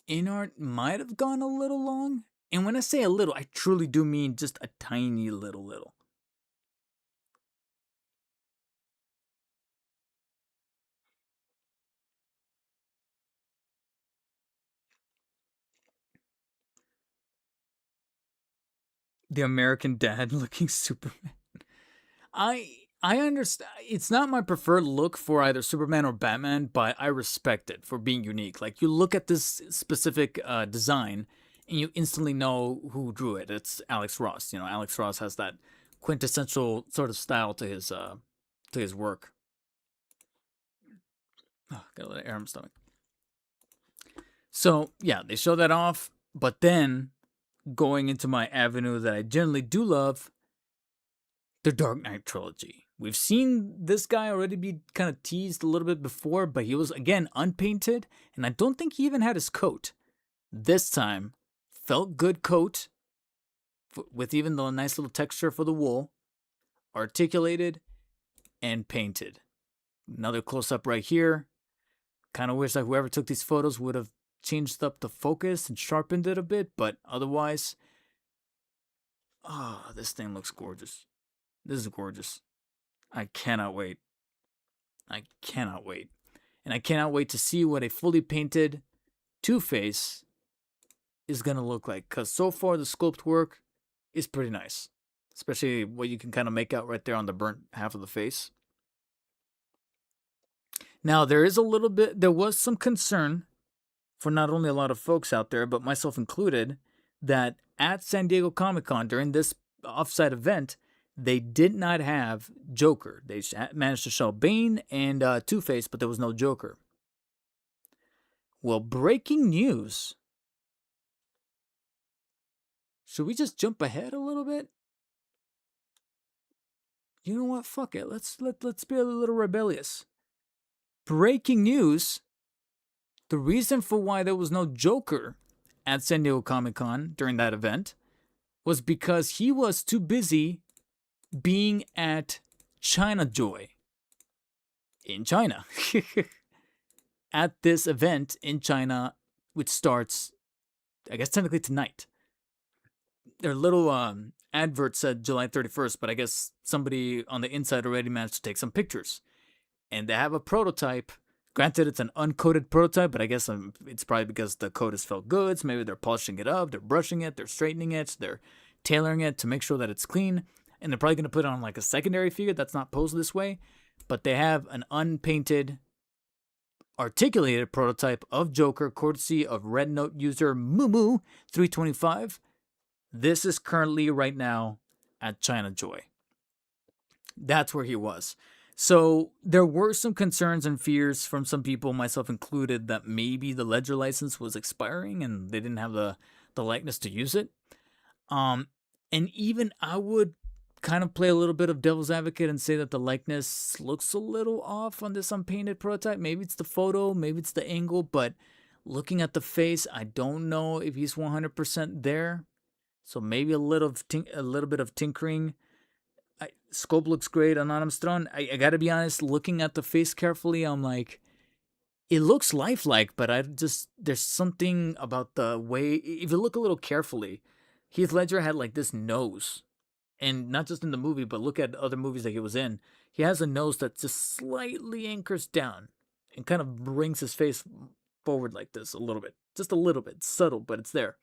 INART might have gone a little long. And when I say a little, I truly do mean just a tiny little. The American Dad looking Superman. I understand. It's not my preferred look for either Superman or Batman, but I respect it for being unique. Like, you look at this specific design, and you instantly know who drew it. It's Alex Ross. You know, Alex Ross has that quintessential sort of style to his work. Oh, gotta let air in my stomach. So yeah, they show that off, but then going into my avenue that I generally do love, the Dark Knight trilogy. We've seen this guy already be kind of teased a little bit before, but he was again unpainted, and I don't think he even had his coat. This time, felt good coat with even the nice little texture for the wool, articulated and painted. Another close up right here. Kind of wish like whoever took these photos would have changed up the focus and sharpened it a bit, but otherwise, this thing looks gorgeous. This is gorgeous. I cannot wait. I cannot wait. And I cannot wait to see what a fully painted Two-Face is going to look like. Because so far the sculpt work is pretty nice. Especially what you can kind of make out right there on the burnt half of the face. Now, there was some concern for not only a lot of folks out there, but myself included, that at San Diego Comic-Con during this offsite event, they did not have Joker. They managed to show Bane and Two-Face, but there was no Joker. Well, breaking news. Should we just jump ahead a little bit? You know what? Fuck it. Let's be a little rebellious. Breaking news. The reason for why there was no Joker at San Diego Comic-Con during that event was because he was too busy being at China Joy in China. At this event in China, which starts, I guess, technically tonight. Their little advert said July 31st, but I guess somebody on the inside already managed to take some pictures. And they have a prototype. Granted, it's an uncoated prototype, but I guess it's probably because the coat has felt good. So maybe they're polishing it up, they're brushing it, they're straightening it, they're tailoring it to make sure that it's clean. And they're probably going to put it on like a secondary figure that's not posed this way. But they have an unpainted, articulated prototype of Joker, courtesy of Red Note user Mumu325. This is currently right now at China Joy. That's where he was. So there were some concerns and fears from some people, myself included, that maybe the Ledger license was expiring and they didn't have the likeness to use it. And even I would kind of play a little bit of devil's advocate and say that the likeness looks a little off on this unpainted prototype. Maybe it's the photo, maybe it's the angle, but looking at the face, I don't know if he's 100% there. So maybe a little bit of tinkering. Scope looks great on Anonymous Throne. I gotta be honest, looking at the face carefully, I'm like, it looks lifelike, but there's something about the way, if you look a little carefully, Heath Ledger had like this nose. And not just in the movie, but look at other movies that he was in. He has a nose that just slightly anchors down and kind of brings his face forward like this a little bit. Just a little bit. Subtle, but it's there.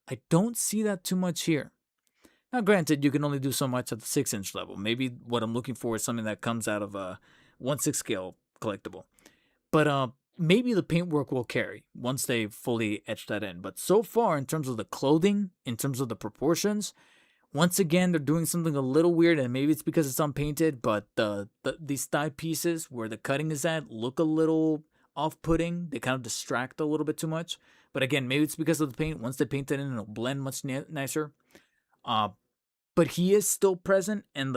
I don't see that too much here. Now, granted, you can only do so much at the 6-inch level. Maybe what I'm looking for is something that comes out of a 1/6 scale collectible. But maybe the paintwork will carry once they fully etch that in. But so far, in terms of the clothing, in terms of the proportions, once again, they're doing something a little weird, and maybe it's because it's unpainted, but these thigh pieces where the cutting is at look a little off-putting. They kind of distract a little bit too much. But again, maybe it's because of the paint. Once they paint it in, it'll blend much nicer. But he is still present, and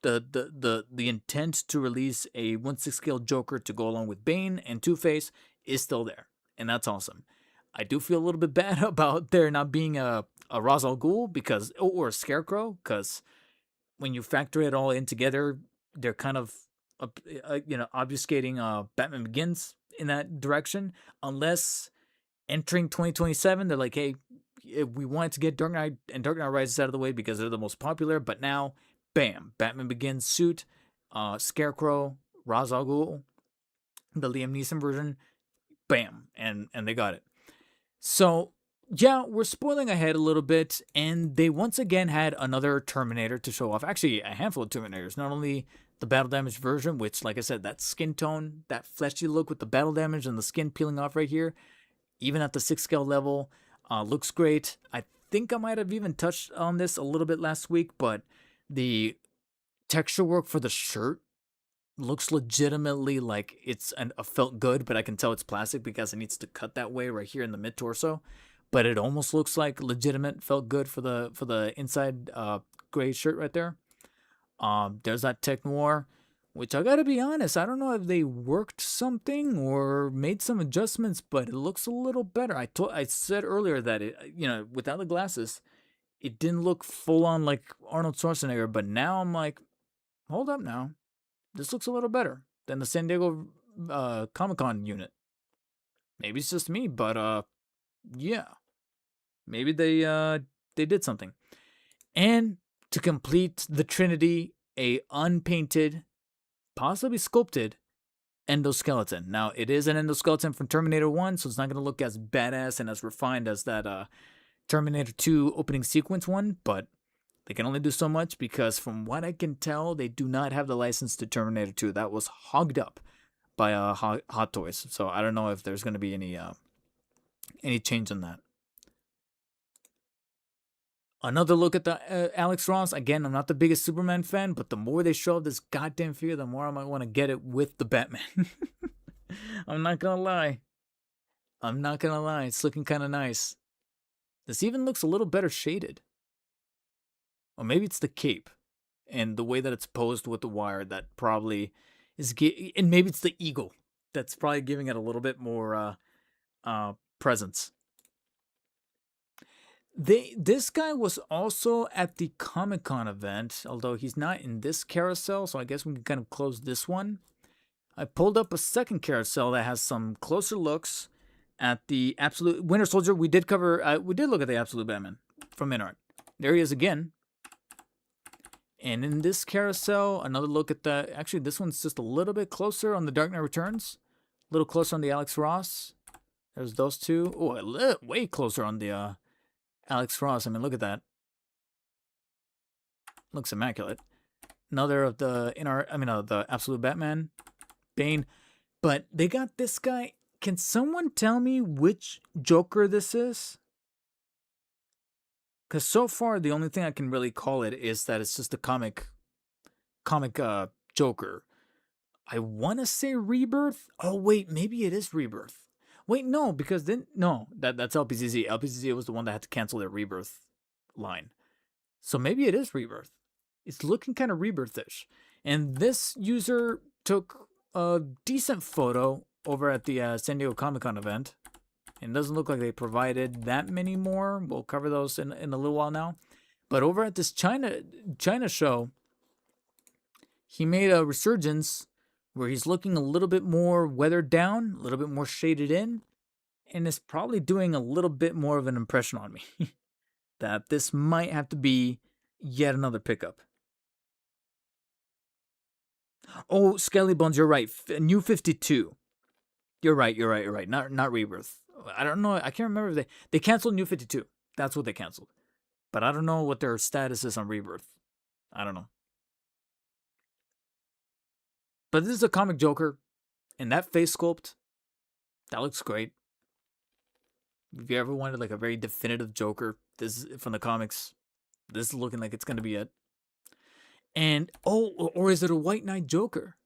the intent to release a 1/6 scale Joker to go along with Bane and Two-Face is still there, and that's awesome. I do feel a little bit bad about there not being a Ra's al Ghul or a Scarecrow, because when you factor it all in together, they're kind of obfuscating Batman Begins in that direction. Unless entering 2027, they're like, hey, we wanted to get Dark Knight and Dark Knight Rises out of the way because they're the most popular, but now, bam, Batman Begins suit, Scarecrow, Ra's al Ghul, the Liam Neeson version, bam, and they got it. So, yeah, we're spoiling ahead a little bit, and they once again had another Terminator to show off. Actually, a handful of Terminators. Not only the battle damage version, which, like I said, that skin tone, that fleshy look with the battle damage and the skin peeling off right here, even at the 6 scale level, looks great. I think I might have even touched on this a little bit last week, but the texture work for the shirt looks legitimately like it's a felt good, but I can tell it's plastic because it needs to cut that way right here in the mid torso. But it almost looks like legitimate felt good for the inside gray shirt right there. There's that Tech Noir, which I gotta be honest, I don't know if they worked something or made some adjustments, but it looks a little better. I said earlier that it, without the glasses, it didn't look full on like Arnold Schwarzenegger, but now I'm like, hold up now, this looks a little better than the San Diego Comic-Con unit. Maybe it's just me, but yeah, maybe they did something. And to complete the Trinity, a unpainted, possibly sculpted endoskeleton. Now, it is an endoskeleton from Terminator 1, so it's not going to look as badass and as refined as that Terminator 2 opening sequence one, but they can only do so much because from what I can tell, they do not have the license to Terminator 2. That was hogged up by Hot Toys, so I don't know if there's going to be any change on that. Another look at the Alex Ross. Again, I'm not the biggest Superman fan, but the more they show this goddamn figure, the more I might want to get it with the Batman. I'm not gonna lie. It's looking kind of nice. This even looks a little better shaded. Or maybe it's the cape and the way that it's posed with the wire that probably is... And maybe it's the eagle that's probably giving it a little bit more presence. This guy was also at the Comic-Con event, although he's not in this carousel, so I guess we can kind of close this one. I pulled up a second carousel that has some closer looks at the Absolute Winter Soldier. We did look at the Absolute Batman from INART. There he is again. And in this carousel, another look at actually this one's just a little bit closer on the Dark Knight Returns. A little closer on the Alex Ross. There's those two. Oh, way closer on the Alex Ross. I mean, look at that. Looks immaculate. Another of the the Absolute Batman, Bane. But they got this guy. Can someone tell me which Joker this is? Because so far, the only thing I can really call it is that it's just a comic Joker. I want to say Rebirth. Oh, wait, maybe it is Rebirth. Wait, no, because then... No, that's LPCC. LPCC was the one that had to cancel their Rebirth line. So maybe it is Rebirth. It's looking kind of Rebirth-ish. And this user took a decent photo over at the San Diego Comic-Con event. And it doesn't look like they provided that many more. We'll cover those in a little while now. But over at this China show, he made a resurgence where he's looking a little bit more weathered down, a little bit more shaded in, and is probably doing a little bit more of an impression on me. That this might have to be yet another pickup. Oh, Skelly Bones, you're right. New 52. You're right. Not Rebirth. I don't know. I can't remember if they canceled New 52. That's what they canceled. But I don't know what their status is on Rebirth. I don't know. But this is a comic Joker. And that face sculpt, that looks great. If you ever wanted like a very definitive Joker, this is from the comics. This is looking like it's going to be it. And, or is it a White Knight Joker?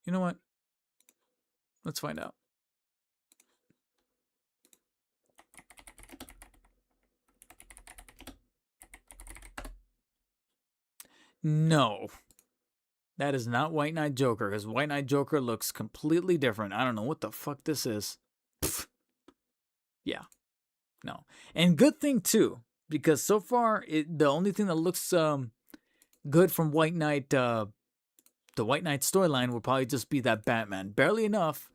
You know what? Let's find out. No. That is not White Knight Joker, because White Knight Joker looks completely different. I don't know what the fuck this is. Pfft. Yeah. No. And good thing, too, because so far, the only thing that looks good from White Knight, the White Knight storyline will probably just be that Batman. Barely enough.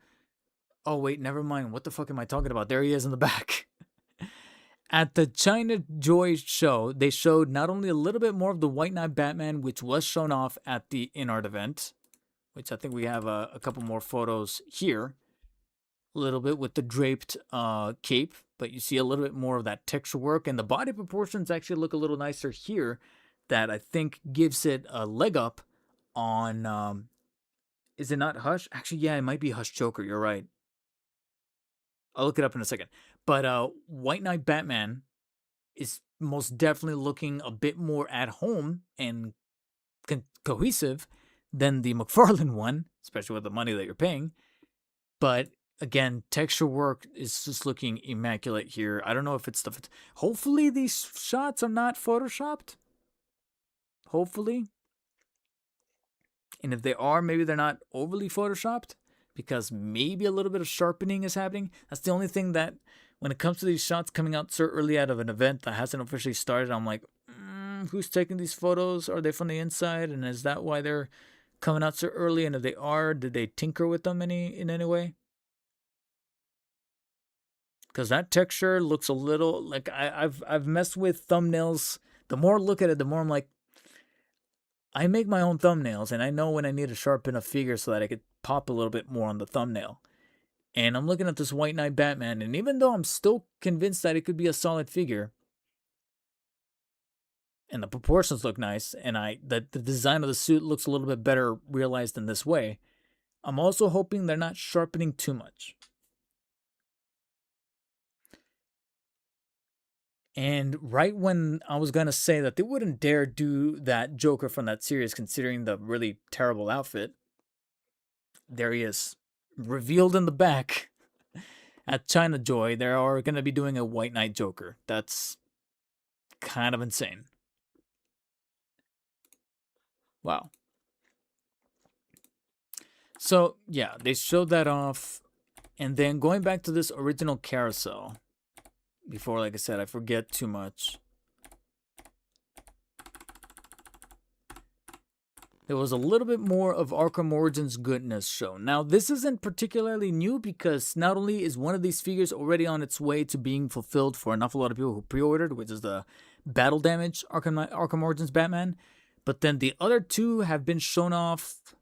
Oh, wait, never mind. What the fuck am I talking about? There he is in the back. At the China Joy show, they showed not only a little bit more of the White Knight Batman, which was shown off at the INART event, which I think we have a couple more photos here. A little bit with the draped cape, but you see a little bit more of that texture work, and the body proportions actually look a little nicer here. That I think gives it a leg up on, is it not Hush? Actually, yeah, it might be Hush Joker, you're right. I'll look it up in a second. But White Knight Batman is most definitely looking a bit more at home and cohesive than the McFarlane one, especially with the money that you're paying. But again, texture work is just looking immaculate here. I don't know if it's the... Hopefully these shots are not photoshopped. Hopefully. And if they are, maybe they're not overly photoshopped, because maybe a little bit of sharpening is happening. That's the only thing that, when it comes to these shots coming out so early out of an event that hasn't officially started, I'm like, who's taking these photos? Are they from the inside? And is that why they're coming out so early? And if they are, did they tinker with them in any way? Because that texture looks a little like I've messed with thumbnails. The more I look at it, the more I'm like, I make my own thumbnails, and I know when I need to sharpen a figure so that I could pop a little bit more on the thumbnail. And I'm looking at this White Knight Batman, and even though I'm still convinced that it could be a solid figure, and the proportions look nice, and the design of the suit looks a little bit better realized in this way, I'm also hoping they're not sharpening too much. And right when I was going to say that they wouldn't dare do that Joker from that series, considering the really terrible outfit, there he is, revealed in the back at China Joy. They are going to be doing a White Knight Joker. That's kind of insane. Wow. So, yeah, they showed that off. And then going back to this original carousel, before, like I said, I forget too much. There was a little bit more of Arkham Origins goodness shown. Now, this isn't particularly new, because not only is one of these figures already on its way to being fulfilled for an awful lot of people who pre-ordered, which is the Battle Damage Arkham Origins Batman, but then the other two have been shown off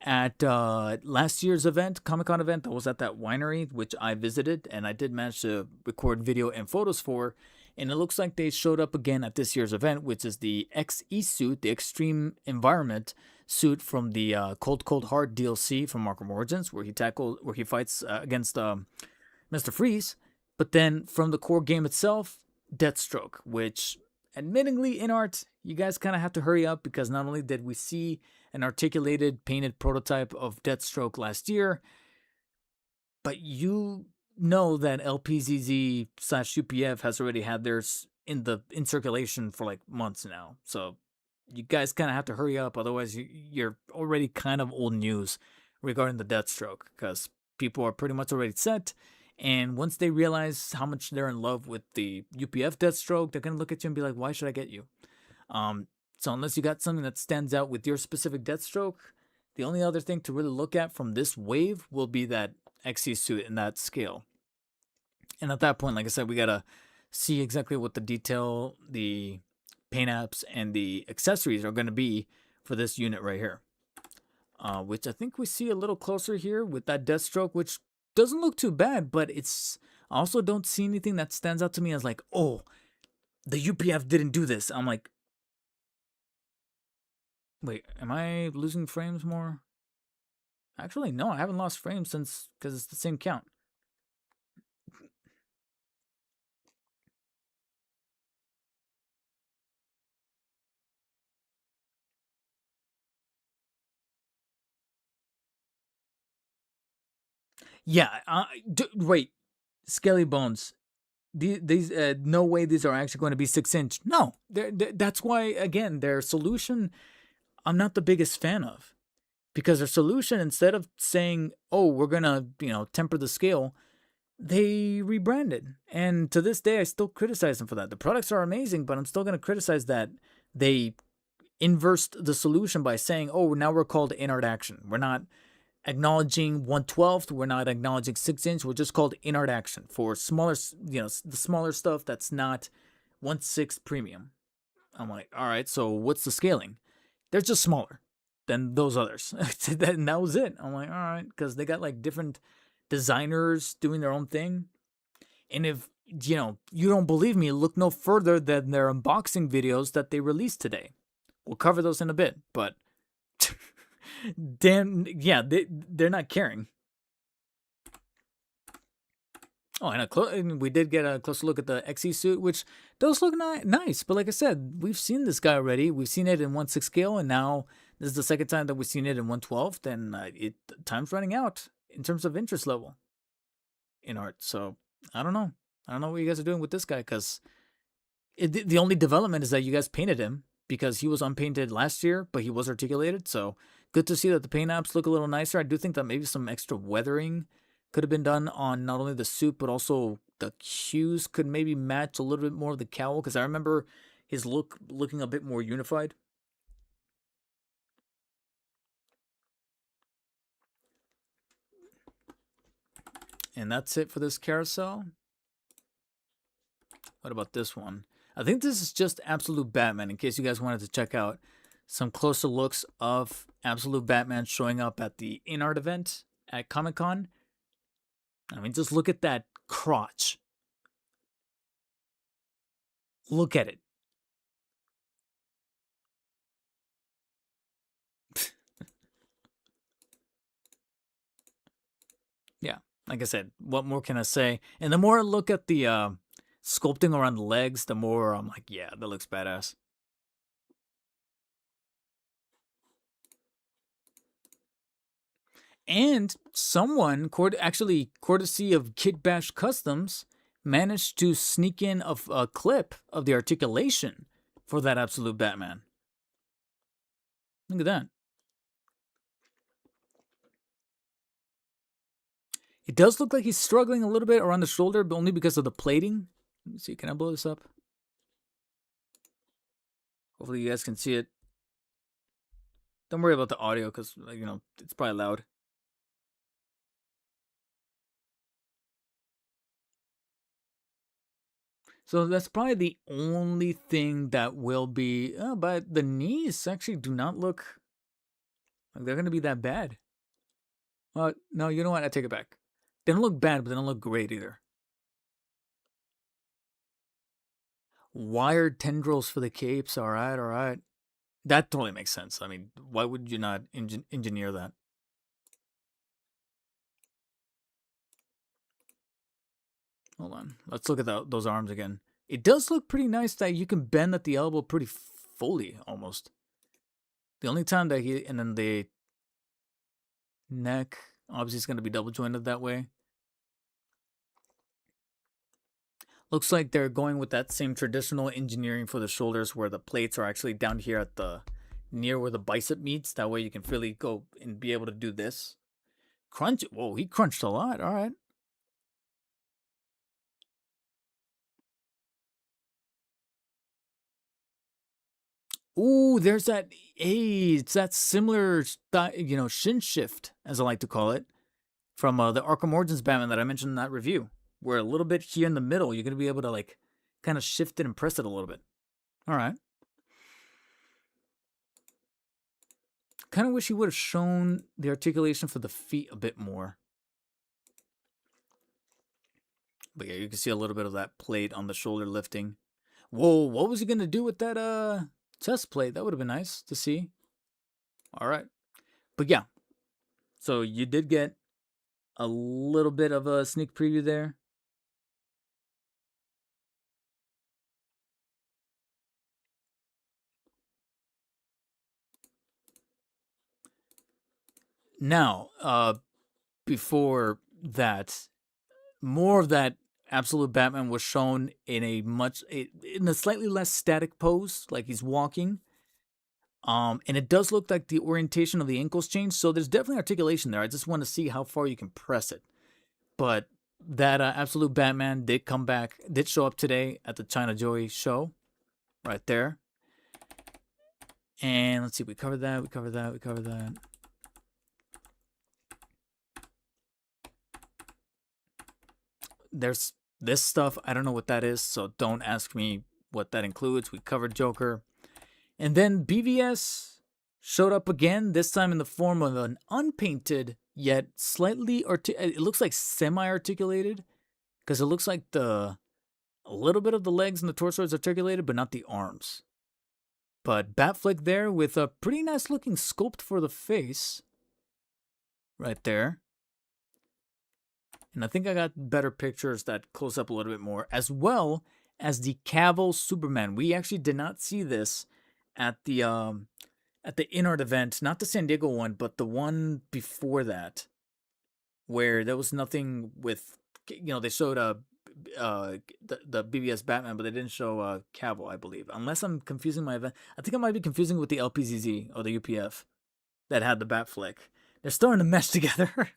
at last year's event, Comic-Con event that was at that winery, which I visited, and I did manage to record video and photos for, and it looks like they showed up again at this year's event, which is the XE suit, the Extreme Environment suit from the Cold Cold Heart DLC from Arkham Origins, where he fights against Mr. Freeze, but then from the core game itself, Deathstroke, which, admittingly, INART, you guys kind of have to hurry up, because not only did we see an articulated, painted prototype of Deathstroke last year, but you know that LPZZ/UPF has already had theirs in circulation for like months now. So you guys kind of have to hurry up, otherwise you're already kind of old news regarding the Deathstroke, because people are pretty much already set. And once they realize how much they're in love with the UPF Deathstroke, they're going to look at you and be like, why should I get you? So unless you got something that stands out with your specific Deathstroke, the only other thing to really look at from this wave will be that XC suit in that scale. And at that point, like I said, we got to see exactly what the detail, the paint apps, and the accessories are going to be for this unit right here. Which I think we see a little closer here with that Deathstroke, which doesn't look too bad, but it's... I also don't see anything that stands out to me as like, oh, the UPF didn't do this. I'm like, wait, am I losing frames more? Actually, no, I haven't lost frames since, because it's the same count. Yeah, wait, Skelly Bones. These no way these are actually going to be 6-inch. No, that's why, again, their solution I'm not the biggest fan of, because their solution, instead of saying, oh, we're gonna temper the scale, they rebranded. And to this day, I still criticize them for that. The products are amazing, but I'm still gonna criticize that they inversed the solution by saying, oh, now we're called INART Action. We're not acknowledging 1/12. We're not acknowledging 6-inch. We're just called INART Action for smaller, the smaller stuff that's not 1/6 premium. I'm like, all right, so what's the scaling? They're just smaller than those others. And that was it. I'm like, all right, because they got like different designers doing their own thing. And if you don't believe me, look no further than their unboxing videos that they released today. We'll cover those in a bit, but damn, yeah, they're not caring. Oh, and we did get a closer look at the XE suit, which does look nice. But like I said, we've seen this guy already. We've seen it in 1/6 scale, and now this is the second time that we've seen it in 112, then time's running out in terms of interest level in art. So I don't know. I don't know what you guys are doing with this guy, because the only development is that you guys painted him, because he was unpainted last year, but he was articulated. So good to see that the paint apps look a little nicer. I do think that maybe some extra weathering could have been done on not only the suit, but also the hues could maybe match a little bit more of the cowl, because I remember his looking a bit more unified. And that's it for this carousel. What about this one? I think this is just Absolute Batman, in case you guys wanted to check out some closer looks of Absolute Batman showing up at the INART event at Comic-Con. I mean, just look at that crotch. Look at it. Yeah, like I said, what more can I say? And the more I look at the sculpting around the legs, the more I'm like, yeah, that looks badass. And someone, actually courtesy of Kid Bash Customs, managed to sneak in a clip of the articulation for that Absolute Batman. Look at that. It does look like he's struggling a little bit around the shoulder, but only because of the plating. Let me see, can I blow this up? Hopefully you guys can see it. Don't worry about the audio, because, you know, it's probably loud. So that's probably the only thing that will be, but the knees actually do not look like they're going to be that bad. No, you know what? I take it back. They don't look bad, but they don't look great either. Wired tendrils for the capes. All right, all right. That totally makes sense. I mean, why would you not engineer that? Hold on. Let's look at those arms again. It does look pretty nice that you can bend at the elbow pretty fully, almost. The only time that and then the neck, obviously it's going to be double jointed that way. Looks like they're going with that same traditional engineering for the shoulders, where the plates are actually down here at the near where the bicep meets. That way you can really go and be able to do this. Crunch. Whoa, he crunched a lot. All right. Ooh, there's that. Hey, it's that similar, shin shift, as I like to call it, from the Arkham Origins Batman that I mentioned in that review, where a little bit here in the middle, you're going to be able to, like, kind of shift it and press it a little bit. All right. Kind of wish he would have shown the articulation for the feet a bit more. But yeah, you can see a little bit of that plate on the shoulder lifting. Whoa, what was he going to do with that chest plate? That would have been nice to see. All right. But yeah, so you did get a little bit of a sneak preview there. Now, before that, more of that Absolute Batman was shown in a slightly less static pose, like he's walking. And it does look like the orientation of the ankles changed, so there's definitely articulation there. I just want to see how far you can press it. But that Absolute Batman did show up today at the China Joy show, right there. And let's see, we covered that. There's this stuff, I don't know what that is, so don't ask me what that includes. We covered Joker. And then BVS showed up again, this time in the form of an unpainted, yet slightly, it looks like semi-articulated, because it looks like a little bit of the legs and the torso is articulated, but not the arms. But Batfleck there with a pretty nice looking sculpt for the face. Right there. And I think I got better pictures that close up a little bit more, as well as the Cavill Superman. We actually did not see this at the at the INART event, not the San Diego one, but the one before that, where there was nothing with, they showed the BBS Batman, but they didn't show Cavill, I believe. Unless I'm confusing my event. I think I might be confusing with the LPZZ or the UPF that had the Bat flick. They're starting to mesh together.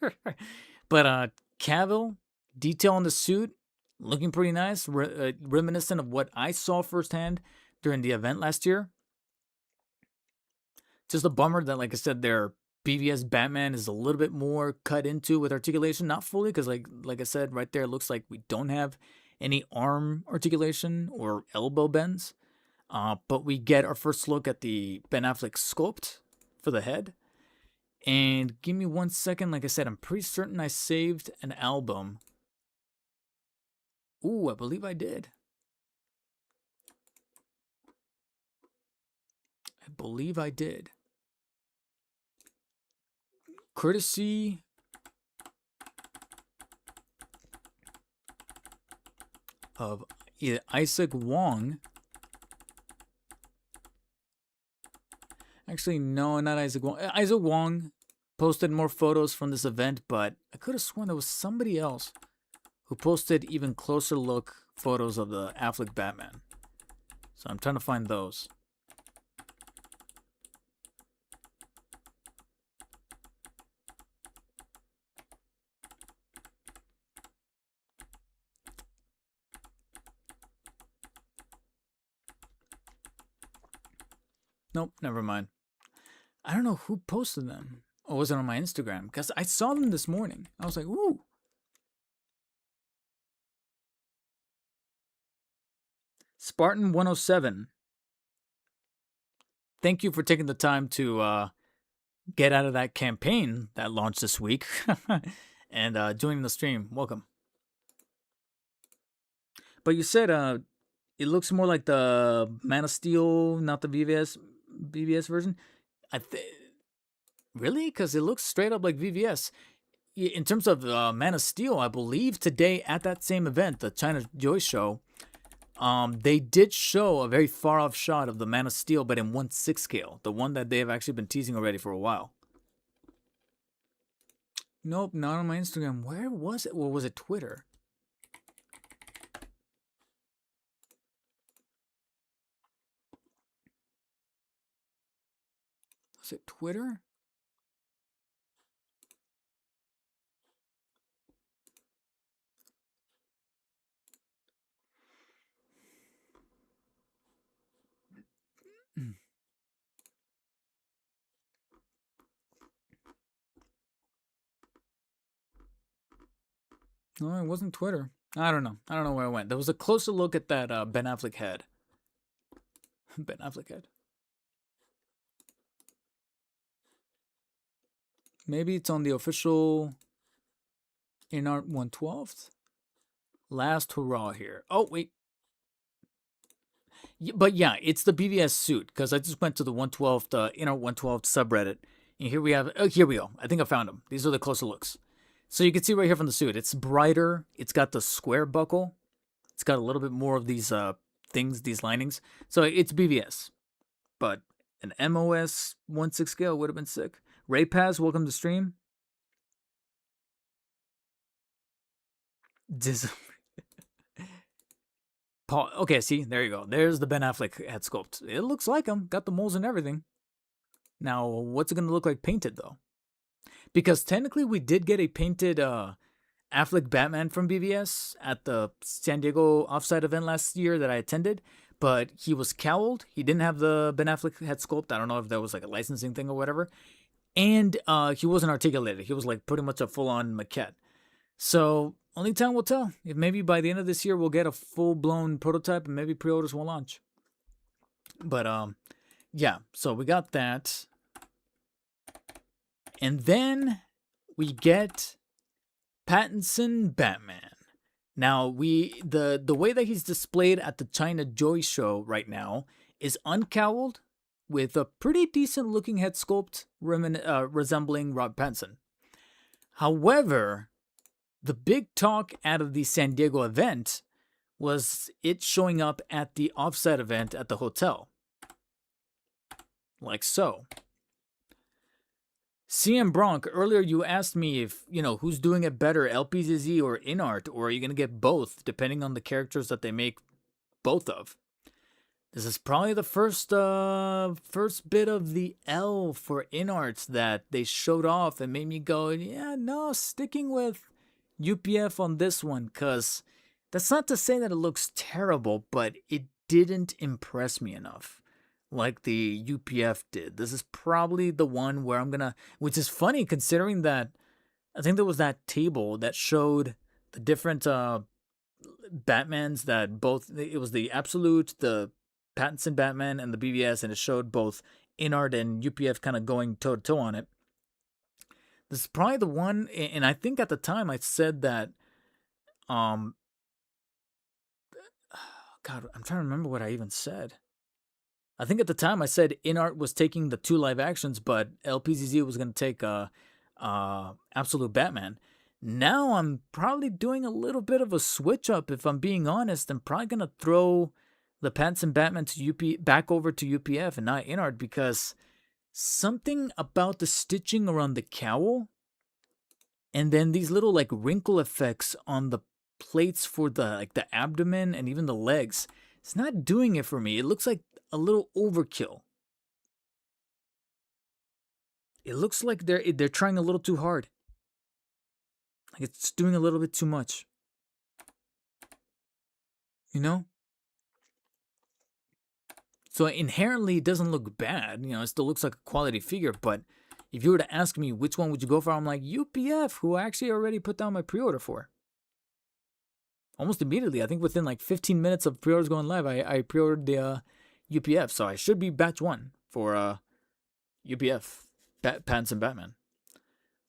But Cavill, detail on the suit, looking pretty nice, reminiscent of what I saw firsthand during the event last year. Just a bummer that, like I said, their BVS Batman is a little bit more cut into with articulation, not fully, because like I said, right there, it looks like we don't have any arm articulation or elbow bends. But we get our first look at the Ben Affleck sculpt for the head. And give me 1 second. Like I said, I'm pretty certain I saved an album. Ooh, I believe I did. I believe I did. Courtesy of Isaac Wong. Actually, no, not Isaac Wong. Isaac Wong posted more photos from this event, but I could have sworn there was somebody else who posted even closer look photos of the Affleck Batman. So I'm trying to find those. Nope, never mind. I don't know who posted them. Or was it on my Instagram? Because I saw them this morning. I was like, ooh. Spartan 107. Thank you for taking the time to get out of that campaign that launched this week and joining the stream. Welcome. But you said it looks more like the Man of Steel, not the BVS version. Really? Because it looks straight up like VVS. In terms of Man of Steel, I believe today at that same event, the China Joy Show, they did show a very far off shot of the Man of Steel, but in 1/6 scale, the one that they have actually been teasing already for a while. Nope, not on my Instagram. Where was it? Or was it Twitter? Was it Twitter? No, it wasn't Twitter. I don't know. I don't know where I went. There was a closer look at that Ben Affleck head. Ben Affleck head. Maybe it's on the official INART 112th. Last hurrah here. Oh, wait. But yeah, it's the BVS suit because I just went to the 112th, INART 112th subreddit. And here we have, oh, here we go. I think I found them. These are the closer looks. So you can see right here from the suit, it's brighter. It's got the square buckle. It's got a little bit more of these things, these linings. So it's BVS. But an MOS 1/6 scale would have been sick. Ray Paz, welcome to stream. Paul, okay, see, there you go. There's the Ben Affleck head sculpt. It looks like him. Got the moles and everything. Now, what's it going to look like painted, though? Because technically, we did get a painted Affleck Batman from BVS at the San Diego offsite event last year that I attended. But he was cowled. He didn't have the Ben Affleck head sculpt. I don't know if that was like a licensing thing or whatever. And he wasn't articulated. He was like pretty much a full-on maquette. So only time will tell. If maybe by the end of this year we'll get a full-blown prototype and maybe pre-orders will launch. But yeah, so we got that. And then we get Pattinson Batman. Now the way that he's displayed at the China Joy Show right now is uncowled with a pretty decent looking head sculpt resembling Rob Pattinson. However, the big talk out of the San Diego event was it showing up at the offsite event at the hotel. like so. CM Bronk, earlier you asked me if, who's doing it better, LPZZ or INART, or are you going to get both, depending on the characters that they make both of? This is probably the first bit of the L for INART that they showed off and made me go, yeah, no, sticking with UPF on this one, because that's not to say that it looks terrible, but it didn't impress me enough like the UPF did. This is probably the one where I'm gonna, which is funny considering that I think there was that table that showed the different Batmans that both, it was the Absolute, the Pattinson Batman, and the BVS, and it showed both INART and UPF kind of going toe to toe on it. This is probably the one, and I think at the time I said that, God, I'm trying to remember what I even said. I think at the time I said INART was taking the 2 live actions, but LPZZ was going to take Absolute Batman. Now I'm probably doing a little bit of a switch up. If I'm being honest, I'm probably going to throw the Pattinson Batman to back over to UPF and not INART, because something about the stitching around the cowl and then these little like wrinkle effects on the plates for the abdomen and even the legs, it's not doing it for me. It looks like a little overkill. It looks like they're trying a little too hard. Like it's doing a little bit too much. So inherently it doesn't look bad. It still looks like a quality figure, but if you were to ask me which one would you go for, I'm like UPF, who I actually already put down my pre-order for. Almost immediately. I think within like 15 minutes of pre-orders going live, I pre-ordered the UPF. So I should be batch 1 for UPF, Pattinson Batman.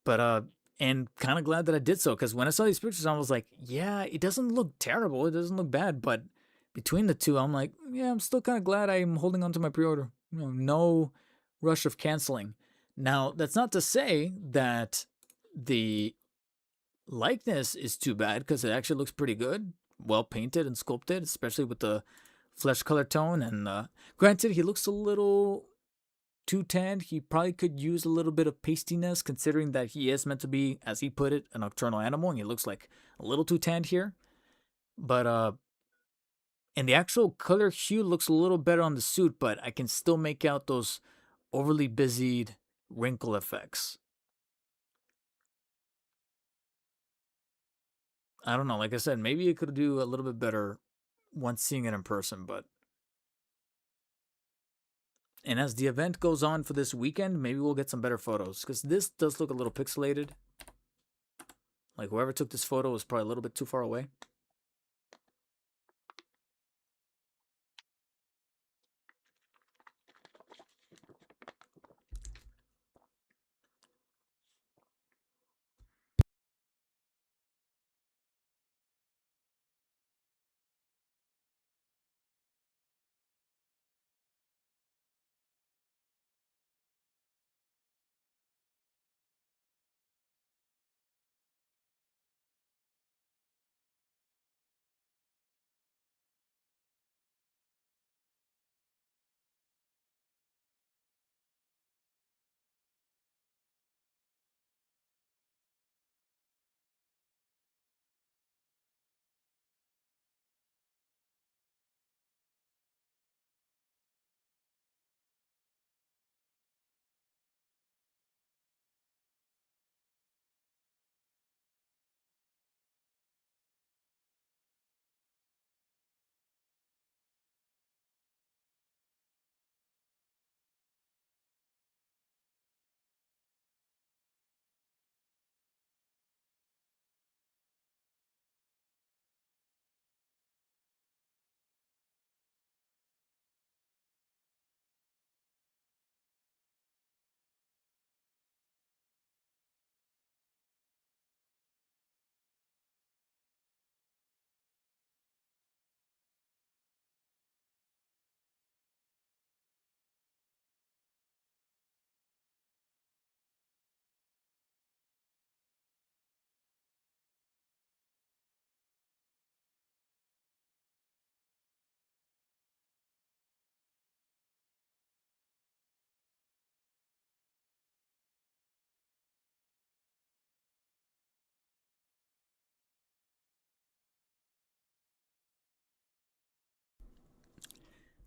But and kind of glad that I did so, because when I saw these pictures, I was like, yeah, it doesn't look terrible. It doesn't look bad. But between the two, I'm like, yeah, I'm still kind of glad I'm holding on to my pre-order. No rush of canceling. Now, that's not to say that the likeness is too bad, because it actually looks pretty good. Well painted and sculpted, especially with the flesh color tone. And granted, he looks a little too tanned. He probably could use a little bit of pastiness, considering that he is meant to be, as he put it, a nocturnal animal, and he looks like a little too tanned here. But and the actual color hue looks a little better on the suit, but I can still make out those overly busied wrinkle effects. I don't know. Like I said, maybe it could do a little bit better once seeing it in person, but. And as the event goes on for this weekend, maybe we'll get some better photos, because this does look a little pixelated. Like whoever took this photo was probably a little bit too far away.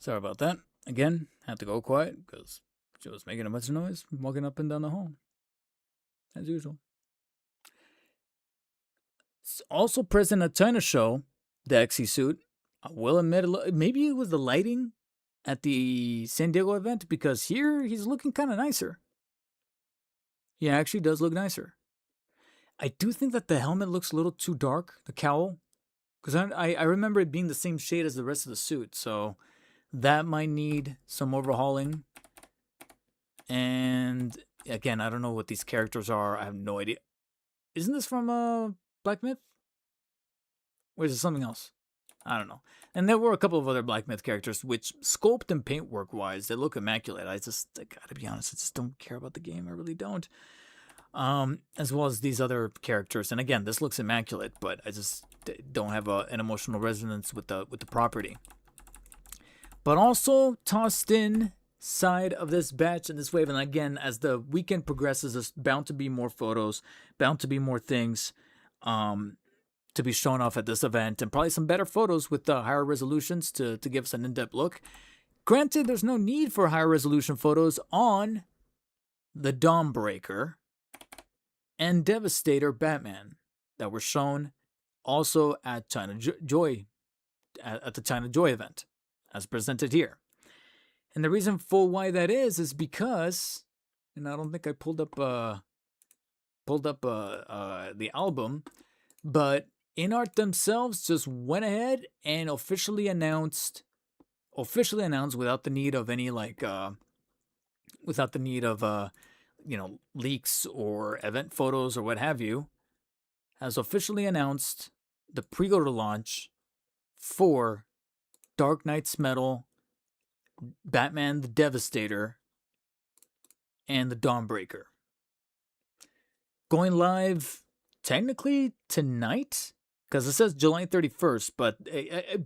Sorry about that. Again, had to go quiet because she was making a bunch of noise walking up and down the hall. As usual. It's also present at China Show, the XE suit. I will admit, maybe it was the lighting at the San Diego event, because here he's looking kind of nicer. He actually does look nicer. I do think that the helmet looks a little too dark, the cowl, because I remember it being the same shade as the rest of the suit, so that might need some overhauling. And again, I don't know what these characters are. I have no idea. Isn't this from Black Myth? Or is it something else? I don't know. And there were a couple of other Black Myth characters, which sculpt and paintwork wise, they look immaculate. I gotta be honest, I just don't care about the game. I really don't. As well as these other characters. And again, this looks immaculate, but I just don't have an emotional resonance with the property. But also tossed in side of this batch and this wave, and again, as the weekend progresses, there's bound to be more photos, bound to be more things to be shown off at this event, and probably some better photos with higher resolutions to give us an in-depth look. Granted, there's no need for higher resolution photos on the Dawnbreaker and Devastator Batman that were shown also at China Joy, at the China Joy event, as presented here. And the reason for why that is because, and I don't think I pulled up the album, but INART themselves just went ahead and officially announced without the need of any leaks or event photos or what have you, has officially announced the pre-order launch for Dark Knight's Metal, Batman the Devastator, and the Dawnbreaker. Going live technically tonight, because it says July 31st, but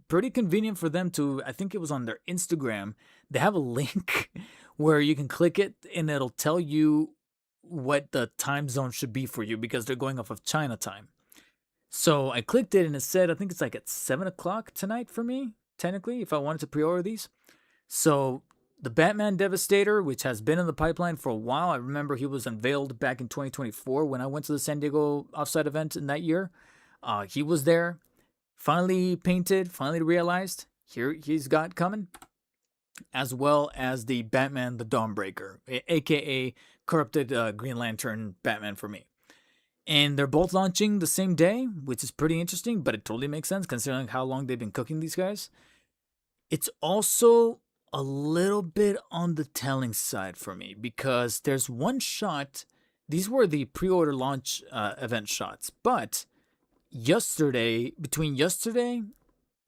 pretty convenient for them to, I think it was on their Instagram, they have a link where you can click it and it'll tell you what the time zone should be for you, because they're going off of China time. So I clicked it and it said, I think it's like at 7 o'clock tonight for me, technically, if I wanted to pre-order these. So the Batman Devastator, which has been in the pipeline for a while, I remember he was unveiled back in 2024 when I went to the San Diego offsite event in that year. He was there, finally painted, finally realized. Here he's got coming, as well as the Batman the Dawnbreaker, aka corrupted Green Lantern Batman for me. And they're both launching the same day, which is pretty interesting, but it totally makes sense considering how long they've been cooking these guys. It's also a little bit on the telling side for me, because there's one shot. These were the pre-order launch event shots, but between yesterday,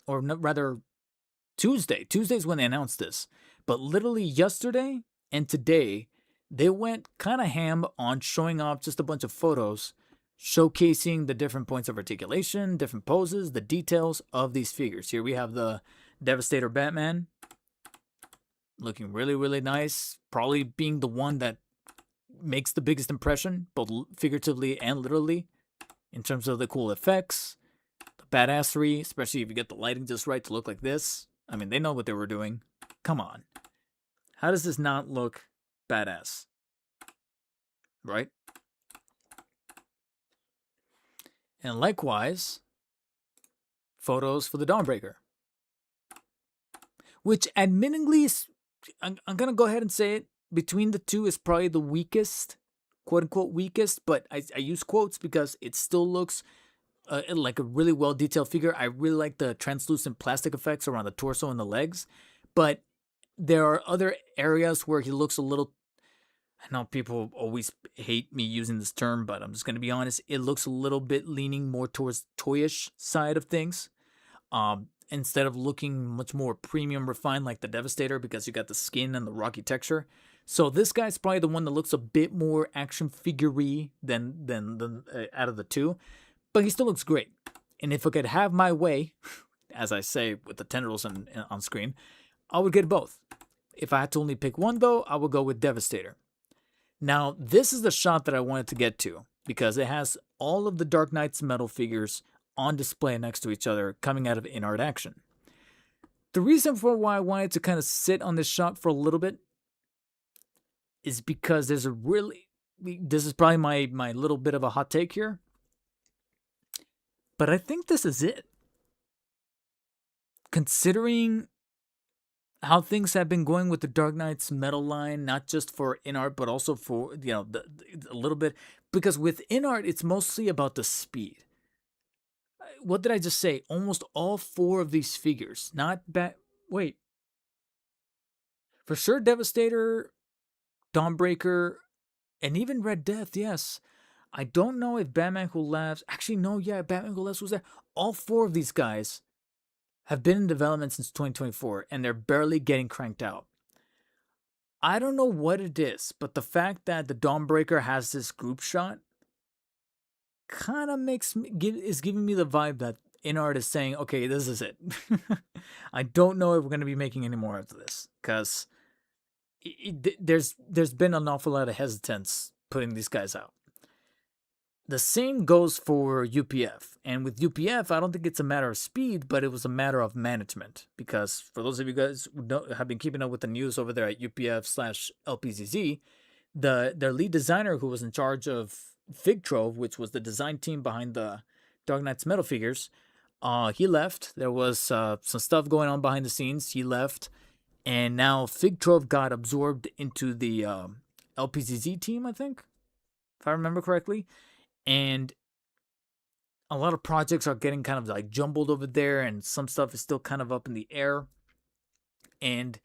or rather Tuesday's when they announced this, but literally yesterday and today, they went kind of ham on showing off just a bunch of photos, showcasing the different points of articulation, different poses, the details of these figures. Here we have the Devastator Batman, looking really, really nice, probably being the one that makes the biggest impression, both figuratively and literally, in terms of the cool effects, the badassery, especially if you get the lighting just right to look like this. I mean, they know what they were doing. Come on. How does this not look badass? Right? And likewise, photos for the Dawnbreaker, which admittedly is, I'm going to go ahead and say it, between the two is probably the weakest, quote-unquote weakest, but I use quotes because it still looks like a really well-detailed figure. I really like the translucent plastic effects around the torso and the legs, but there are other areas where he looks a little, I know people always hate me using this term, but I'm just going to be honest, it looks a little bit leaning more towards toyish side of things, instead of looking much more premium refined like the Devastator, because you got the skin and the rocky texture. So this guy's probably the one that looks a bit more action figure-y than out of the two, but he still looks great. And if I could have my way, as I say with the tendrils on screen, I would get both. If I had to only pick one though, I would go with Devastator. Now, this is the shot that I wanted to get to, because it has all of the Dark Knight's Metal figures on display next to each other coming out of INART Action. The reason for why I wanted to kind of sit on this shot for a little bit is because there's a really, this is probably my little bit of a hot take here, but I think this is it. Considering how things have been going with the Dark Knight's metal line, not just for INART, but also for, a little bit, because with INART, it's mostly about the speed. What did I just say? Almost all 4 of these figures, not bad. Wait. For sure, Devastator, Dawnbreaker, and even Red Death, yes. I don't know if Batman Who Laughs... Actually, no, yeah, Batman Who Laughs was there. All 4 of these guys have been in development since 2024, and they're barely getting cranked out. I don't know what it is, but the fact that the Dawnbreaker has this group shot kind of is giving me the vibe that INART is saying, okay, this is it. I don't know if we're going to be making any more of this, because there's been an awful lot of hesitance putting these guys out. The same goes for UPF. And with UPF, I don't think it's a matter of speed, but it was a matter of management. Because for those of you guys who have been keeping up with the news over there at UPF/LPZZ, their lead designer who was in charge of Fig Trove, which was the design team behind the Dark Knight's metal figures, he left. There was some stuff going on behind the scenes. He left. And now Fig Trove got absorbed into the LPZZ team, I think, if I remember correctly. And a lot of projects are getting kind of like jumbled over there, and some stuff is still kind of up in the air. And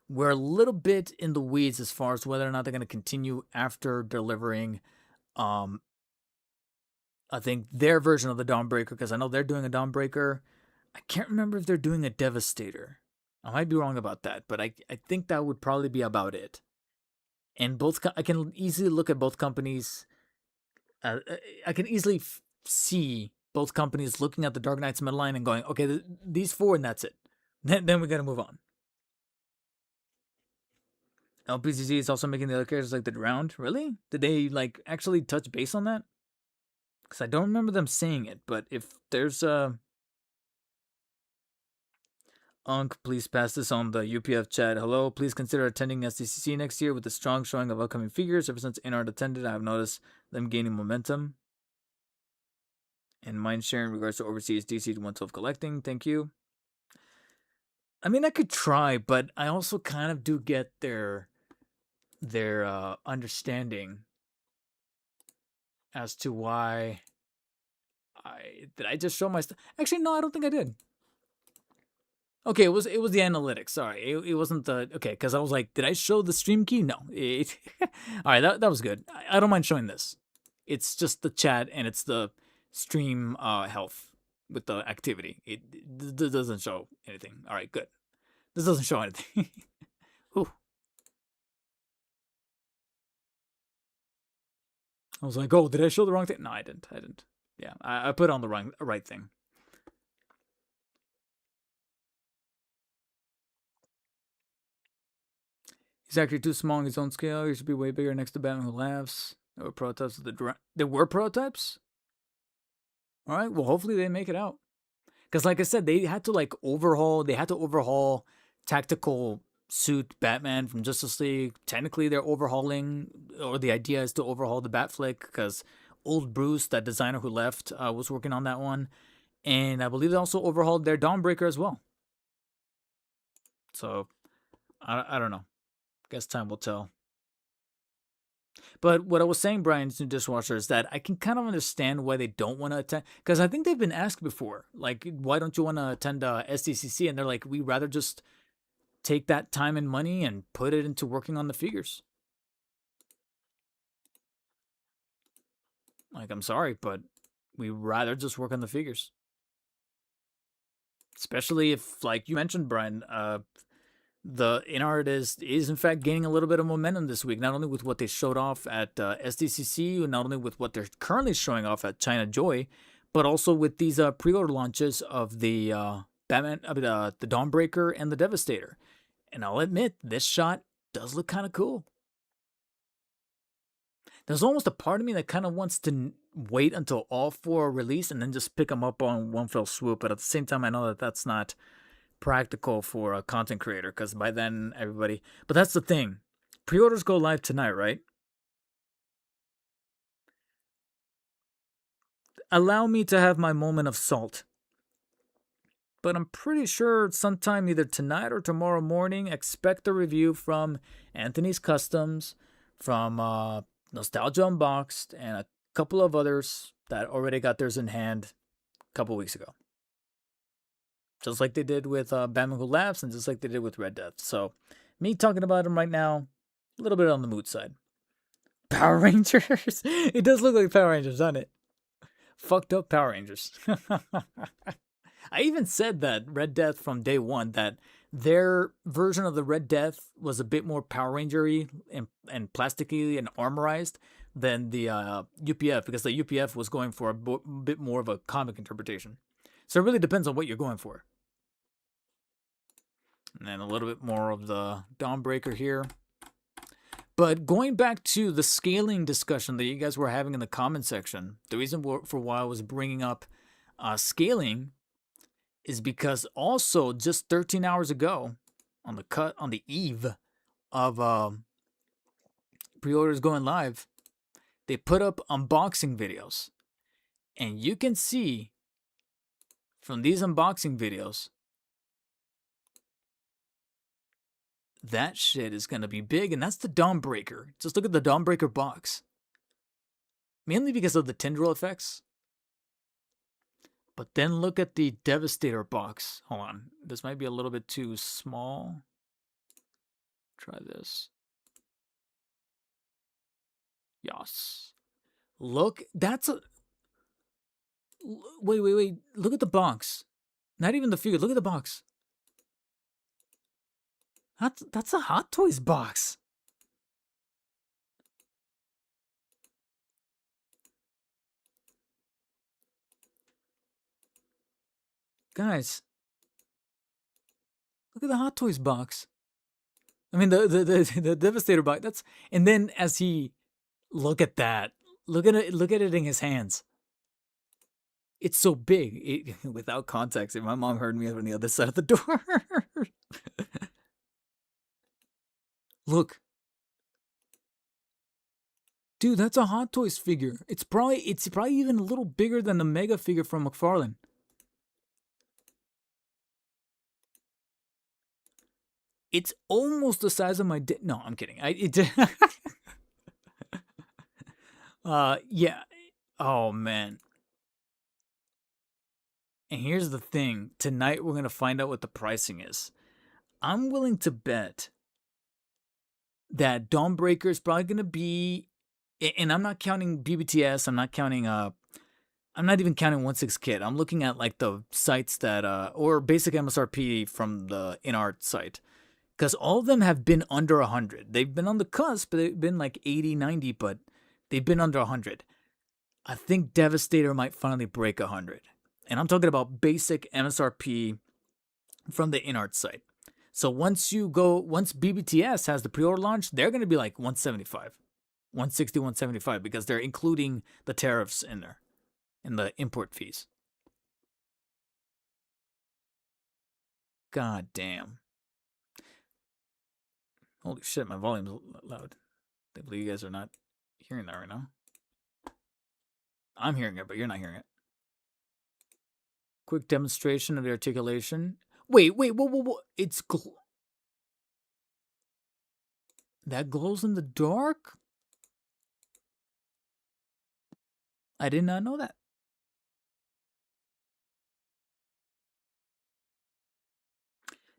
we're a little bit in the weeds as far as whether or not they're going to continue after delivering, I think, their version of the Dawnbreaker, because I know they're doing a Dawnbreaker. I can't remember if they're doing a Devastator. I might be wrong about that, but I think that would probably be about it. And I can easily look at both companies. I can easily see both companies looking at the Dark Knight's metal line and going, okay, these 4 and that's it. Then we got to move on. LPCC is also making the other characters like the Drowned. Really? Did they like actually touch base on that? Because I don't remember them saying it, but if there's please pass this on the UPF chat. Hello, please consider attending SDCC next year with a strong showing of upcoming figures. Ever since INART attended, I have noticed them gaining momentum and mind share in regards to overseas DC 112 collecting. Thank you. I mean, I could try, but I also kind of do get their understanding as to why did I just show my stuff. Actually, no, I don't think I did. Okay, it was the analytics. Sorry, it wasn't the okay. Because I was like, did I show the stream key? No. All right, that was good. I don't mind showing this. It's just the chat and it's the stream health with the activity. It doesn't show anything. All right, good. This doesn't show anything. Ooh. I was like, oh, did I show the wrong thing? No, I didn't. Yeah, I put on the right thing. He's actually too small on his own scale. He should be way bigger next to Batman Who Laughs. There were prototypes of there were prototypes? All right, well, hopefully they make it out. Because like I said, they had to overhaul Tactical Suit Batman from Justice League. Technically, they're overhauling, or the idea is to overhaul the Batflick, because old Bruce, that designer who left, was working on that one. And I believe they also overhauled their Dawnbreaker as well. So, I don't know. Guess time will tell. But what I was saying, Brian's new dishwasher, is that I can kind of understand why they don't want to attend. Because I think they've been asked before, like, why don't you want to attend SDCC? And they're like, we'd rather just take that time and money and put it into working on the figures. Like, I'm sorry, but we'd rather just work on the figures. Especially if, like you mentioned, Brian, the INART is in fact gaining a little bit of momentum this week, not only with what they showed off at SDCC, not only with what they're currently showing off at China Joy, but also with these pre-order launches of the Batman, the Dawnbreaker and the Devastator. And I'll admit, this shot does look kind of cool. There's almost a part of me that kind of wants to wait until all 4 are released and then just pick them up on one fell swoop. But at the same time, I know that that's not practical for a content creator, because by then everybody. But that's the thing. Pre-orders go live tonight, right? Allow me to have my moment of salt. But I'm pretty sure sometime either tonight or tomorrow morning, expect a review from Anthony's Customs, from Nostalgia Unboxed, and a couple of others that already got theirs in hand a couple weeks ago. Just like they did with Bamako Labs and just like they did with Red Death. So, me talking about them right now, a little bit on the mood side. Power Rangers? It does look like Power Rangers, doesn't it? Fucked up Power Rangers. I even said that Red Death from day one, that their version of the Red Death was a bit more Power Ranger-y and plasticky and armorized than the UPF, because the UPF was going for a bit more of a comic interpretation. So it really depends on what you're going for. And then a little bit more of the Dawnbreaker here. But going back to the scaling discussion that you guys were having in the comment section, the reason for why I was bringing up scaling is because also just 13 hours ago, on the eve of pre-orders going live, they put up unboxing videos, and you can see from these unboxing videos that shit is gonna be big, and that's the Dawnbreaker. Just look at the Dawnbreaker box, mainly because of the tendril effects. But then look at the Devastator box. Hold on. This might be a little bit too small. Try this. Yes. Look, that's a... Wait. Look at the box. Not even the figure. Look at the box. That's a Hot Toys box. Guys, look at the Hot Toys box. I mean, the Devastator box. That's, and then as he, look at that. Look at it in his hands. It's so big. Without context, if my mom heard me on the other side of the door. Look. Dude, that's a Hot Toys figure. It's probably even a little bigger than the Mega figure from McFarlane. It's almost the size of my dick. No, I'm kidding. Yeah. Oh, man. And here's the thing. Tonight, we're going to find out what the pricing is. I'm willing to bet that Dawnbreaker is probably going to be... And I'm not counting BBTS. I'm not counting... I'm not even counting 1/6 Kit. I'm looking at, like, the sites that... or basic MSRP from the INART site. Because all of them have been under 100. They've been on the cusp, but they've been like 80, 90, but they've been under 100. I think Devastator might finally break 100. And I'm talking about basic MSRP from the INART site. So once BBTS has the pre-order launch, they're going to be like 175, 160, 175, because they're including the tariffs in there and the import fees. God damn. Holy shit, my volume's loud. I believe you guys are not hearing that right now. I'm hearing it, but you're not hearing it. Quick demonstration of the articulation. Wait, whoa. It's that glows in the dark? I did not know that.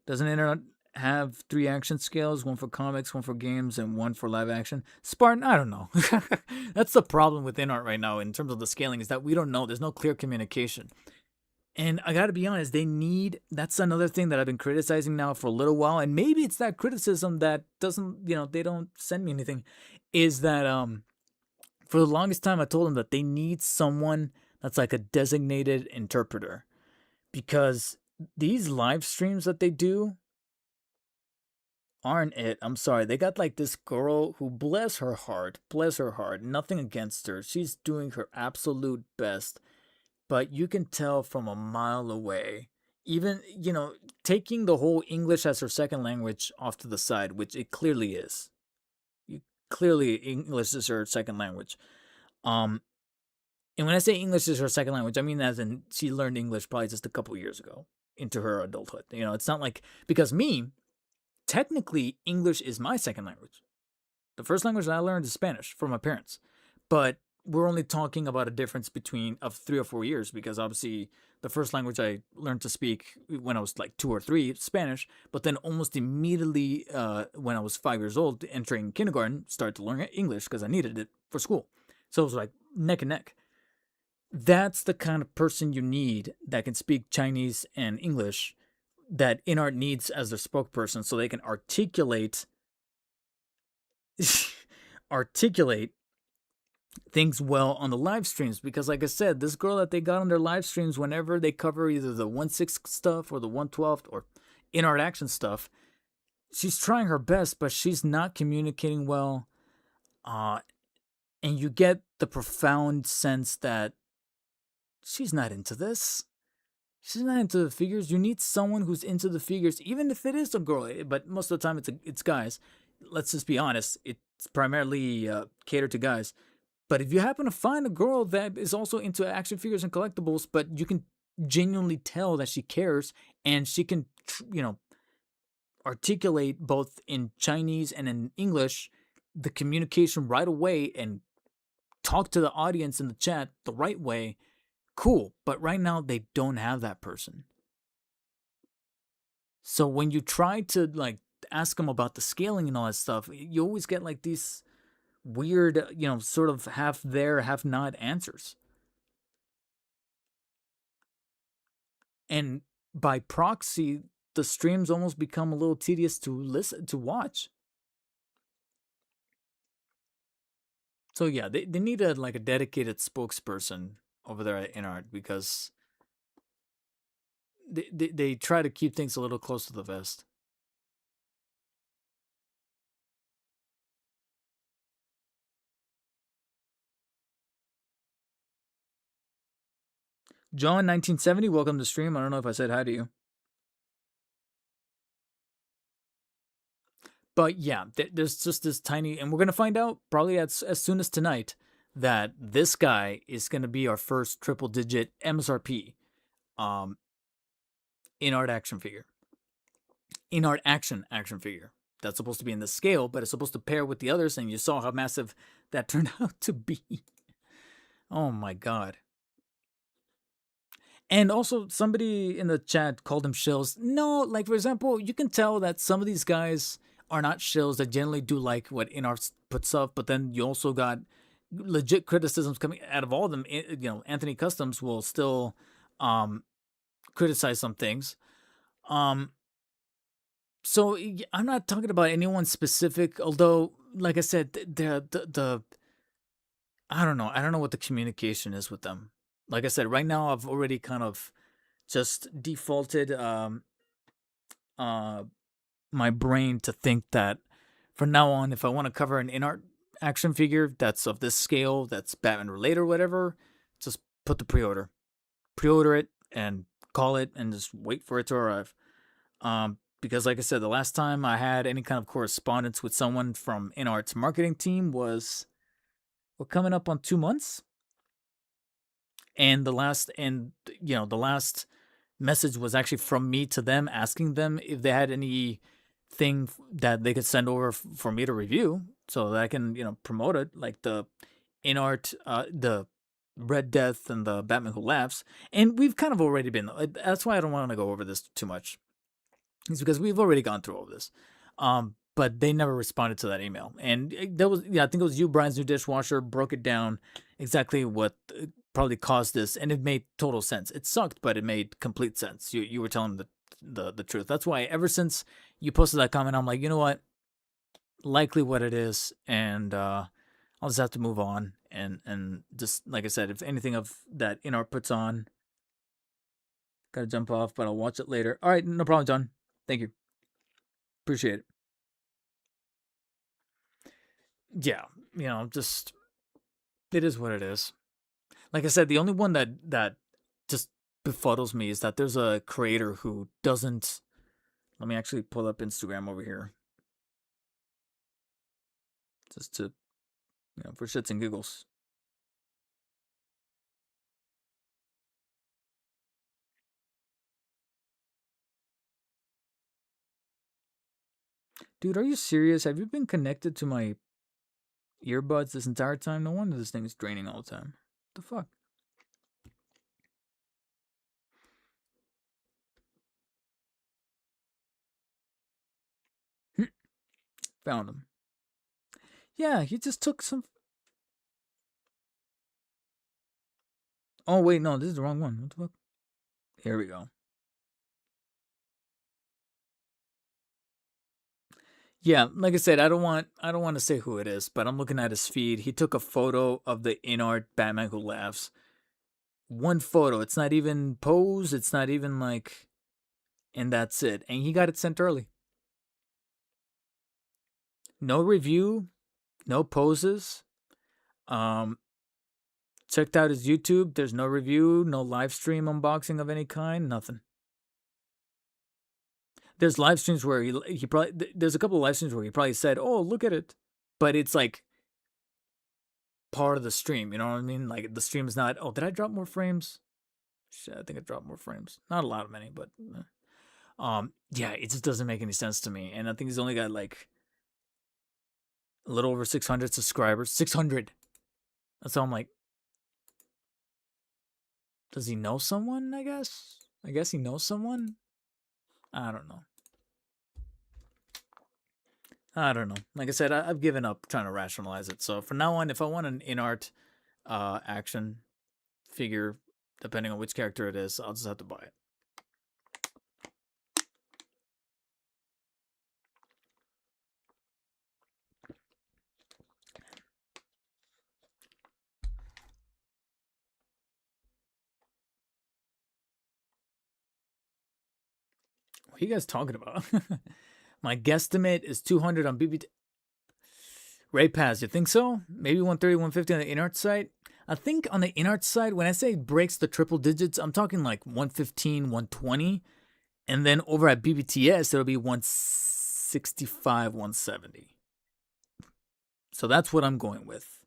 Doesn't internet have 3 action scales, 1 for comics, 1 for games, and 1 for live action? Spartan, I don't know. That's the problem with INART right now in terms of the scaling, is that we don't know. There's no clear communication. And I gotta be honest, that's another thing that I've been criticizing now for a little while, and maybe it's that criticism that doesn't, they don't send me anything, is that for the longest time I told them that they need someone that's like a designated interpreter. Because these live streams that they do aren't it. I'm sorry. They got like this girl who, bless her heart, nothing against her. She's doing her absolute best. But you can tell from a mile away, even, taking the whole English as her second language off to the side, which it clearly is. Clearly, English is her second language. Um, and when I say English is her second language, I mean as in she learned English probably just a couple years ago into her adulthood. It's not like, because me, technically, English is my second language. The first language that I learned is Spanish from my parents, but we're only talking about a difference between of 3 or 4 years, because obviously the first language I learned to speak when I was like 2 or 3, Spanish, but then almost immediately when I was 5 years old, entering kindergarten, started to learn English because I needed it for school. So it was like neck and neck. That's the kind of person you need that can speak Chinese and English, that INART needs as their spokesperson, so they can articulate articulate things well on the live streams. Because like I said, this girl that they got on their live streams, whenever they cover either the 1/6 stuff or the 1/12 or INART action stuff, she's trying her best, but she's not communicating well. And you get the profound sense that she's not into this. She's not into the figures. You need someone who's into the figures, even if it is a girl. But most of the time, it's guys. Let's just be honest. It's primarily catered to guys. But if you happen to find a girl that is also into action figures and collectibles, but you can genuinely tell that she cares, and she can, articulate both in Chinese and in English the communication right away, and talk to the audience in the chat the right way, cool. But right now, they don't have that person. So when you try to like ask them about the scaling and all that stuff, you always get like these weird, sort of half there, half not answers. And by proxy, the streams almost become a little tedious to watch. So yeah, they need a dedicated spokesperson over there at INART, because they try to keep things a little close to the vest. John 1970, welcome to stream. I don't know if I said hi to you. But yeah, there's just this tiny, and we're gonna find out probably as soon as tonight, that this guy is gonna be our first triple-digit MSRP INART action figure. INART action figure. That's supposed to be in the scale, but it's supposed to pair with the others, and you saw how massive that turned out to be. Oh my god. And also, somebody in the chat called them shills. No, like, for example, you can tell that some of these guys are not shills, that generally do like what INART puts up, but then you also got legit criticisms coming out of all of them. Anthony Customs will still criticize some things. So I'm not talking about anyone specific, although, like I said, the I don't know what the communication is with them. Like I said, right now I've already kind of just defaulted my brain to think that from now on, if I want to cover an INART action figure that's of this scale, that's Batman related or whatever, just put the pre-order it, and call it, and just wait for it to arrive. Because like I said, the last time I had any kind of correspondence with someone from INART's marketing team was, we're coming up on 2 months. And the last message was actually from me to them, asking them if they had anything that they could send over for me to review, so that I can, promote it, like the INART, the Red Death and the Batman Who Laughs. And we've kind of already been, that's why I don't want to go over this too much. It's because we've already gone through all of this. But they never responded to that email. And that was, I think it was you, Brian's New Dishwasher, broke it down exactly what probably caused this, and it made total sense. It sucked, but it made complete sense. You were telling the truth. That's why ever since you posted that comment, I'm like, you know what? Likely what it is, and I'll just have to move on. And just like I said, if anything of that INART puts on, gotta jump off, but I'll watch it later. All right, no problem, John. Thank you. Appreciate it. Yeah, just, it is what it is. Like I said, the only one that just befuddles me is that there's a creator who doesn't. Let me actually pull up Instagram over here, just to, for shits and giggles. Dude, are you serious? Have you been connected to my earbuds this entire time? No wonder this thing is draining all the time. What the fuck? Found him. Yeah, he just took some. Oh wait, no, this is the wrong one. What the fuck? Here we go. Yeah, like I said, I don't want to say who it is, but I'm looking at his feed. He took a photo of the INART Batman Who Laughs. One photo. It's not even pose. It's not even like, and that's it. And he got it sent early. No review, no poses. Checked out his YouTube. There's no review, no live stream unboxing of any kind, nothing. There's live streams where he probably, there's a couple of live streams where he probably said, "Oh, look at it," but it's like part of the stream. You know what I mean? Like the stream is not. Oh, did I drop more frames? Shit, I think I dropped more frames. Not a lot of many, but yeah, it just doesn't make any sense to me. And I think he's only got like a little over 600 subscribers. 600. That's how I'm like, does he know someone? I guess he knows someone. I don't know. Like I said, I've given up trying to rationalize it. So from now on, if I want an INART action figure, depending on which character it is, I'll just have to buy it. What are you guys talking about? My guesstimate is 200 on BBT. Ray Paz, you think so? Maybe 130, 150 on the INART site? I think on the INART side, when I say breaks the triple digits, I'm talking like 115, 120. And then over at BBTS, it'll be 165, 170. So that's what I'm going with.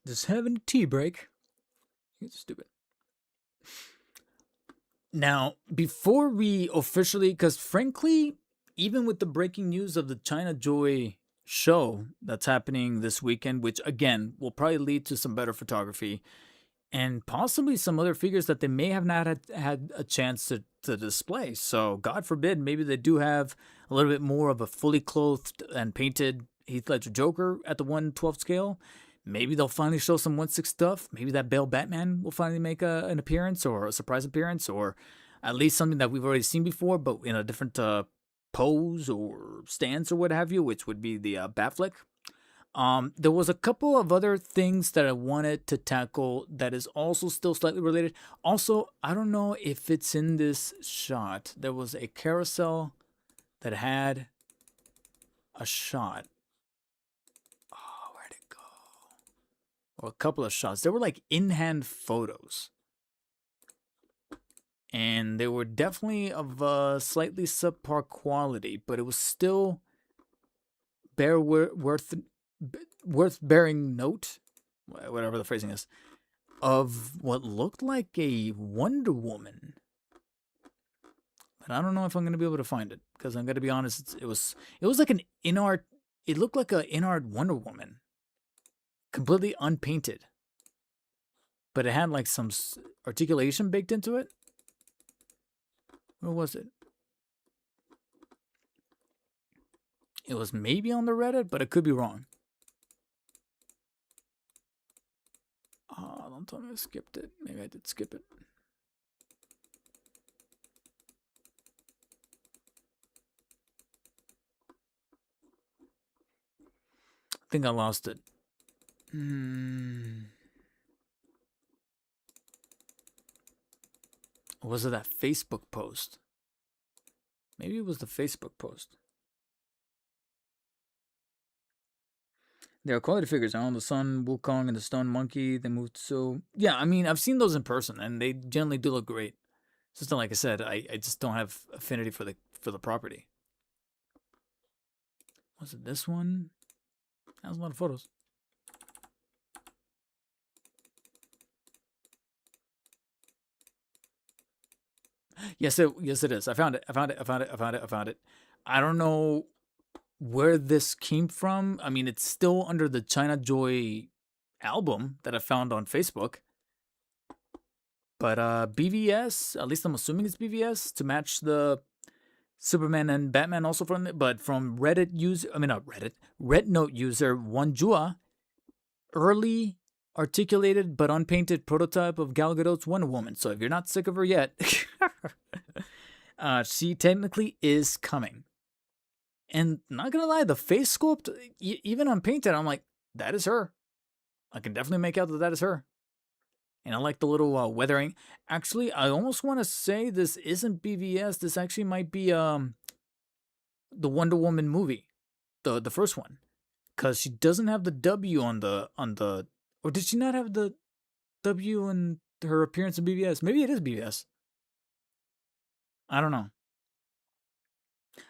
Just having a tea break. It's stupid. Now, before we officially, because frankly, even with the breaking news of the China Joy show that's happening this weekend, which again will probably lead to some better photography and possibly some other figures that they may have not had a chance to display. So, God forbid, maybe they do have a little bit more of a fully clothed and painted Heath Ledger Joker at the 1/12 scale. Maybe they'll finally show some 1/6 stuff. Maybe that Bale Batman will finally make an appearance or a surprise appearance, or at least something that we've already seen before, but in a different pose or stance or what have you, which would be the Batfleck. There was a couple of other things that I wanted to tackle that is also still slightly related. Also, I don't know if it's in this shot. There was a carousel that had a shot. Oh, where'd it go? Or a couple of shots. They were like in-hand photos. And they were definitely of a slightly subpar quality, but it was still worth bearing note, whatever the phrasing is, of what looked like a Wonder Woman. But I don't know if I'm going to be able to find it, because I'm going to be honest, it was like an INART, it looked like an INART Wonder Woman. Completely unpainted. but it had like some articulation baked into it. Where was it? It was maybe on the Reddit, but it could be wrong. Oh, don't tell me I skipped it. Maybe I did skip it. I think I lost it. Or was it that Facebook post? Maybe it was the Facebook post. There are quality figures. I own the Sun Wukong and the Stone Monkey. They moved so... Yeah, I mean, I've seen those in person, and they generally do look great. It's just like I said, I just don't have affinity for the property. Was it this one? That was a lot of photos. Yes, it is. I found it. I found it. I don't know where this came from. I mean, it's still under the China Joy album that I found on Facebook. But BVS, at least I'm assuming it's BVS to match the Superman and Batman also from it, but from Reddit user, I mean not Reddit, RedNote user Wanjua, early articulated but unpainted prototype of Gal Gadot's Wonder Woman. So if you're not sick of her yet, she technically is coming. And not gonna lie, the face sculpt, even unpainted, I'm like, that is her. I can definitely make out that is her. And I like the little weathering. Actually, I almost want to say this isn't BVS. This actually might be the Wonder Woman movie, the first one, because she doesn't have the W on the or did she not have the W in her appearance in BVS? Maybe it is BVS. I don't know.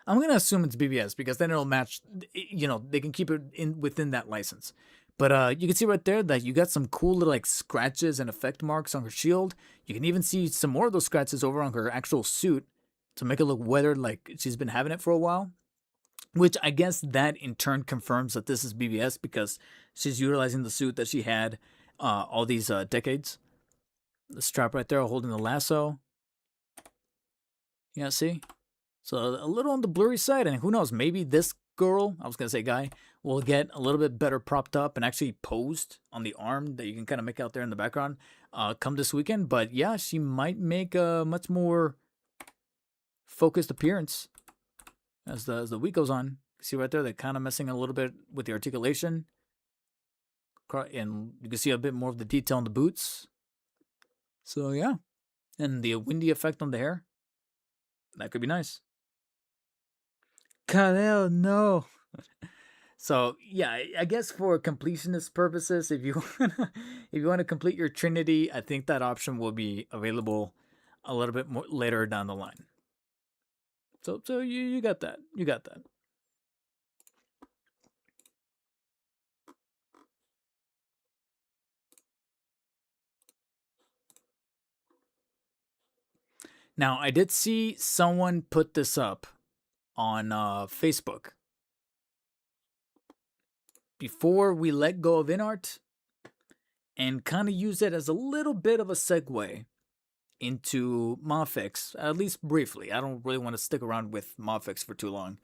I'm gonna assume it's BVS because then it'll match. You know, they can keep it within that license. But you can see right there that you got some cool little like scratches and effect marks on her shield. You can even see some more of those scratches over on her actual suit to make it look weathered, like she's been having it for a while. Which I guess that in turn confirms that this is BVS because she's utilizing the suit that she had all these decades. The strap right there holding the lasso. Yeah, see? So a little on the blurry side, and who knows, maybe this girl, I was going to say guy, will get a little bit better propped up and actually posed on the arm that you can kind of make out there in the background come this weekend. But yeah, she might make a much more focused appearance as the week goes on. See right there, they're kind of messing a little bit with the articulation. And you can see a bit more of the detail in the boots. So yeah, and the windy effect on the hair. That could be nice. Khalil, no. So yeah, I guess for completionist purposes, if you want to complete your Trinity, I think that option will be available a little bit more later down the line. So you got that. You got that. Now, I did see someone put this up on Facebook. Before we let go of INART and kind of use it as a little bit of a segue into Mafex, at least briefly. I don't really want to stick around with Mafex for too long.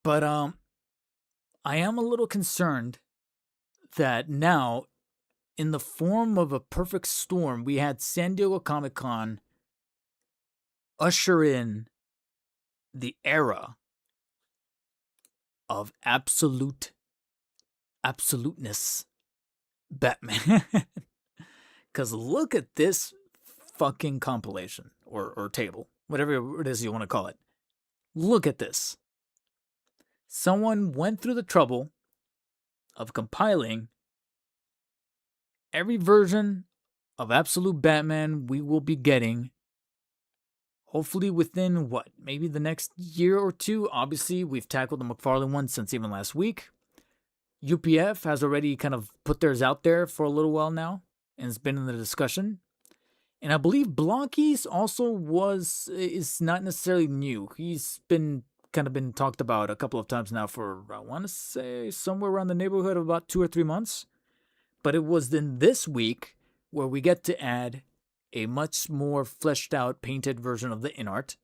But I am a little concerned that now, in the form of a perfect storm, we had San Diego Comic-Con usher in the era of absoluteness Batman. Because look at this fucking compilation or table, whatever it is you want to call it. Look at this. Someone went through the trouble of compiling every version of Absolute Batman we will be getting. Hopefully within, what, maybe the next year or two. Obviously, we've tackled the McFarlane one since even last week. UPF has already kind of put theirs out there for a little while now, and it's been in the discussion. And I believe Blockies also is not necessarily new. He's been talked about a couple of times now for, I want to say, somewhere around the neighborhood of about 2 or 3 months. But it was in this week where we get to add a much more fleshed out, painted version of the INART.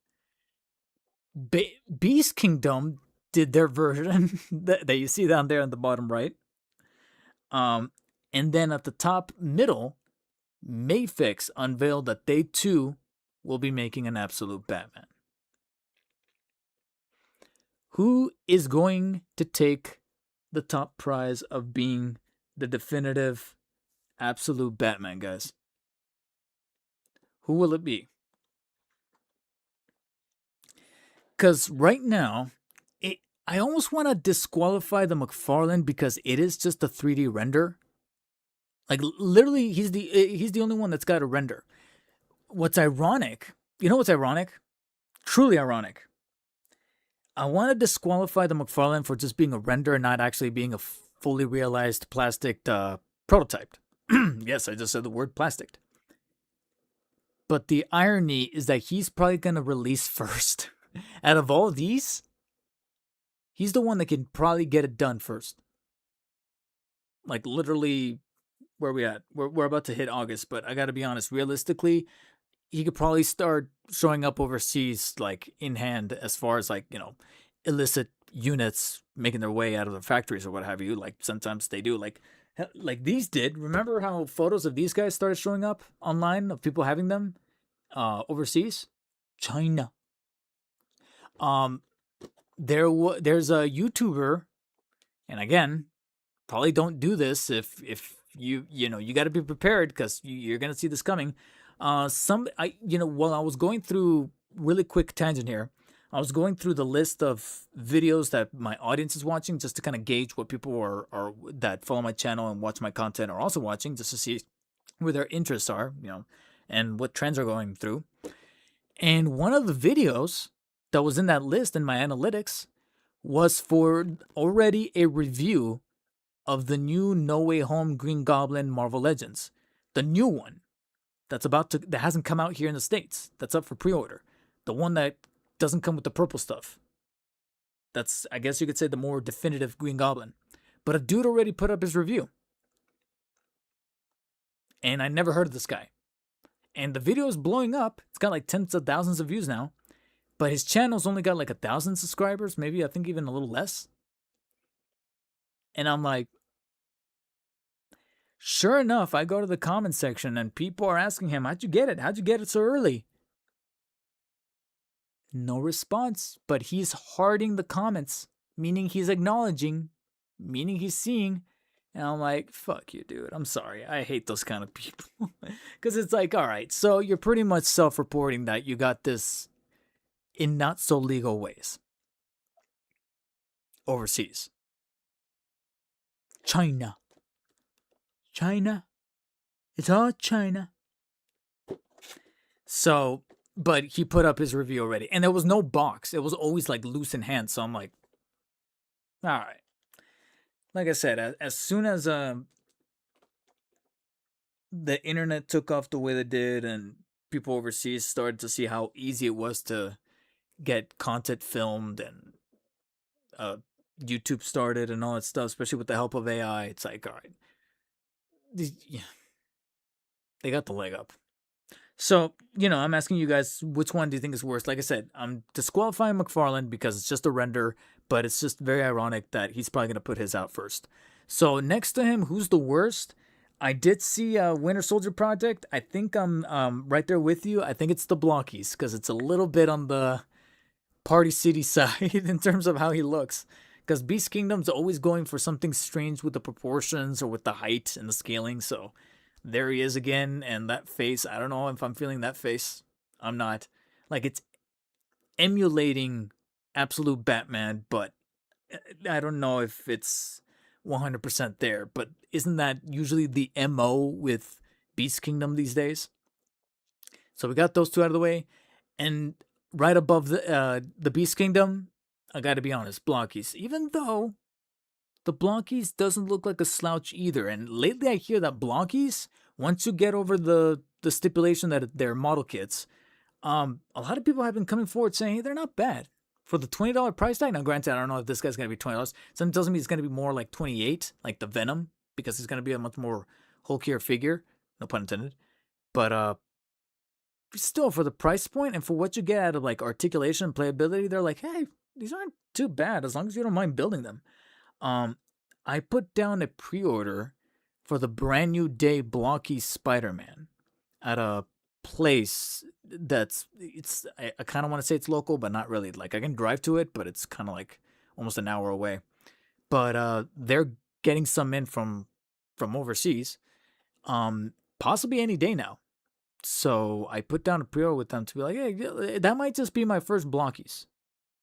Beast Kingdom did their version that you see down there on the bottom right. And then at the top middle, Mafex unveiled that they too will be making an Absolute Batman. Who is going to take the top prize of being the definitive Absolute Batman, guys? Who will it be? Because right now, I almost want to disqualify the McFarlane because it is just a 3D render. Like, literally, he's the only one that's got a render. What's ironic, you know what's ironic? Truly ironic. I want to disqualify the McFarlane for just being a render and not actually being a fully realized plastic prototyped. Yes, I just said the word plastic. But the irony is that he's probably going to release first. Out of all these, he's the one that can probably get it done first. Like, literally, where are we at? We're about to hit August, but I got to be honest, realistically, he could probably start showing up overseas, like, in hand, as far as, like, you know, illicit units making their way out of the factories or what have you. Like, sometimes they do. Like these did. Remember how photos of these guys started showing up online of people having them overseas? China. There's a YouTuber, and again, probably don't do this if you know, you got to be prepared because you're gonna see this coming. While I was going through, really quick tangent here, I was going through the list of videos that my audience is watching just to kind of gauge what people are that follow my channel and watch my content are also watching, just to see where their interests are, you know, and what trends are going through. And one of the videos that was in that list in my analytics was for already a review of the new No Way Home Green Goblin Marvel Legends, the new one that hasn't come out here in the States, that's up for pre-order, the one that doesn't come with the purple stuff. That's, I guess you could say, the more definitive Green Goblin. But a dude already put up his review, and I never heard of this guy. And the video is blowing up. It's got like tens of thousands of views now. But his channel's only got like 1,000 subscribers, maybe, I think even a little less. And I'm like, sure enough, I go to the comment section and people are asking him, how'd you get it? How'd you get it so early? No response, but he's hearting the comments, meaning he's acknowledging, meaning he's seeing. And I'm like, fuck you, dude. I'm sorry. I hate those kind of people. Because it's like, all right, so you're pretty much self-reporting that you got this in not so legal ways overseas. China. It's all China. So, but he put up his review already. And there was no box. It was always like loose in hand. So I'm like, all right. Like I said, as soon as the internet took off the way they did and people overseas started to see how easy it was to get content filmed and YouTube started and all that stuff, especially with the help of AI, it's like, all right, they got the leg up. So, you know, I'm asking you guys, which one do you think is worse? Like I said, I'm disqualifying McFarlane because it's just a render, but it's just very ironic that he's probably going to put his out first. So next to him, who's the worst? I did see Winter Soldier Project. I think I'm right there with you. I think it's the Blockies because it's a little bit on the Party City side in terms of how he looks. Because Beast Kingdom's always going for something strange with the proportions or with the height and the scaling. So there he is again. And that face, I don't know if I'm feeling that face. I'm not. Like, it's emulating Absolute Batman, but I don't know if it's 100% there. But isn't that usually the MO with Beast Kingdom these days? So we got those two out of the way. And right above the Beast Kingdom, I gotta be honest, Blockies. Even though the Blockies doesn't look like a slouch either. And lately I hear that Blockies, once you get over the stipulation that they're model kits, a lot of people have been coming forward saying, hey, they're not bad. For the $20 price tag, now granted, I don't know if this guy's gonna be $20. Something tells me it's gonna be more like $28, like the Venom, because it's gonna be a much more hulkier figure. no pun intended. But still, for the price point and for what you get out of like articulation and playability, they're like, hey, these aren't too bad as long as you don't mind building them. I put down a pre-order for the brand new day blocky Spider-Man at a place that's I kind of want to say it's local, but not really. Like I can drive to it, but it's kind of like almost an hour away. But they're getting some in from overseas, possibly any day now. So I put down a pre-order with them to be like, hey, that might just be my first blockies.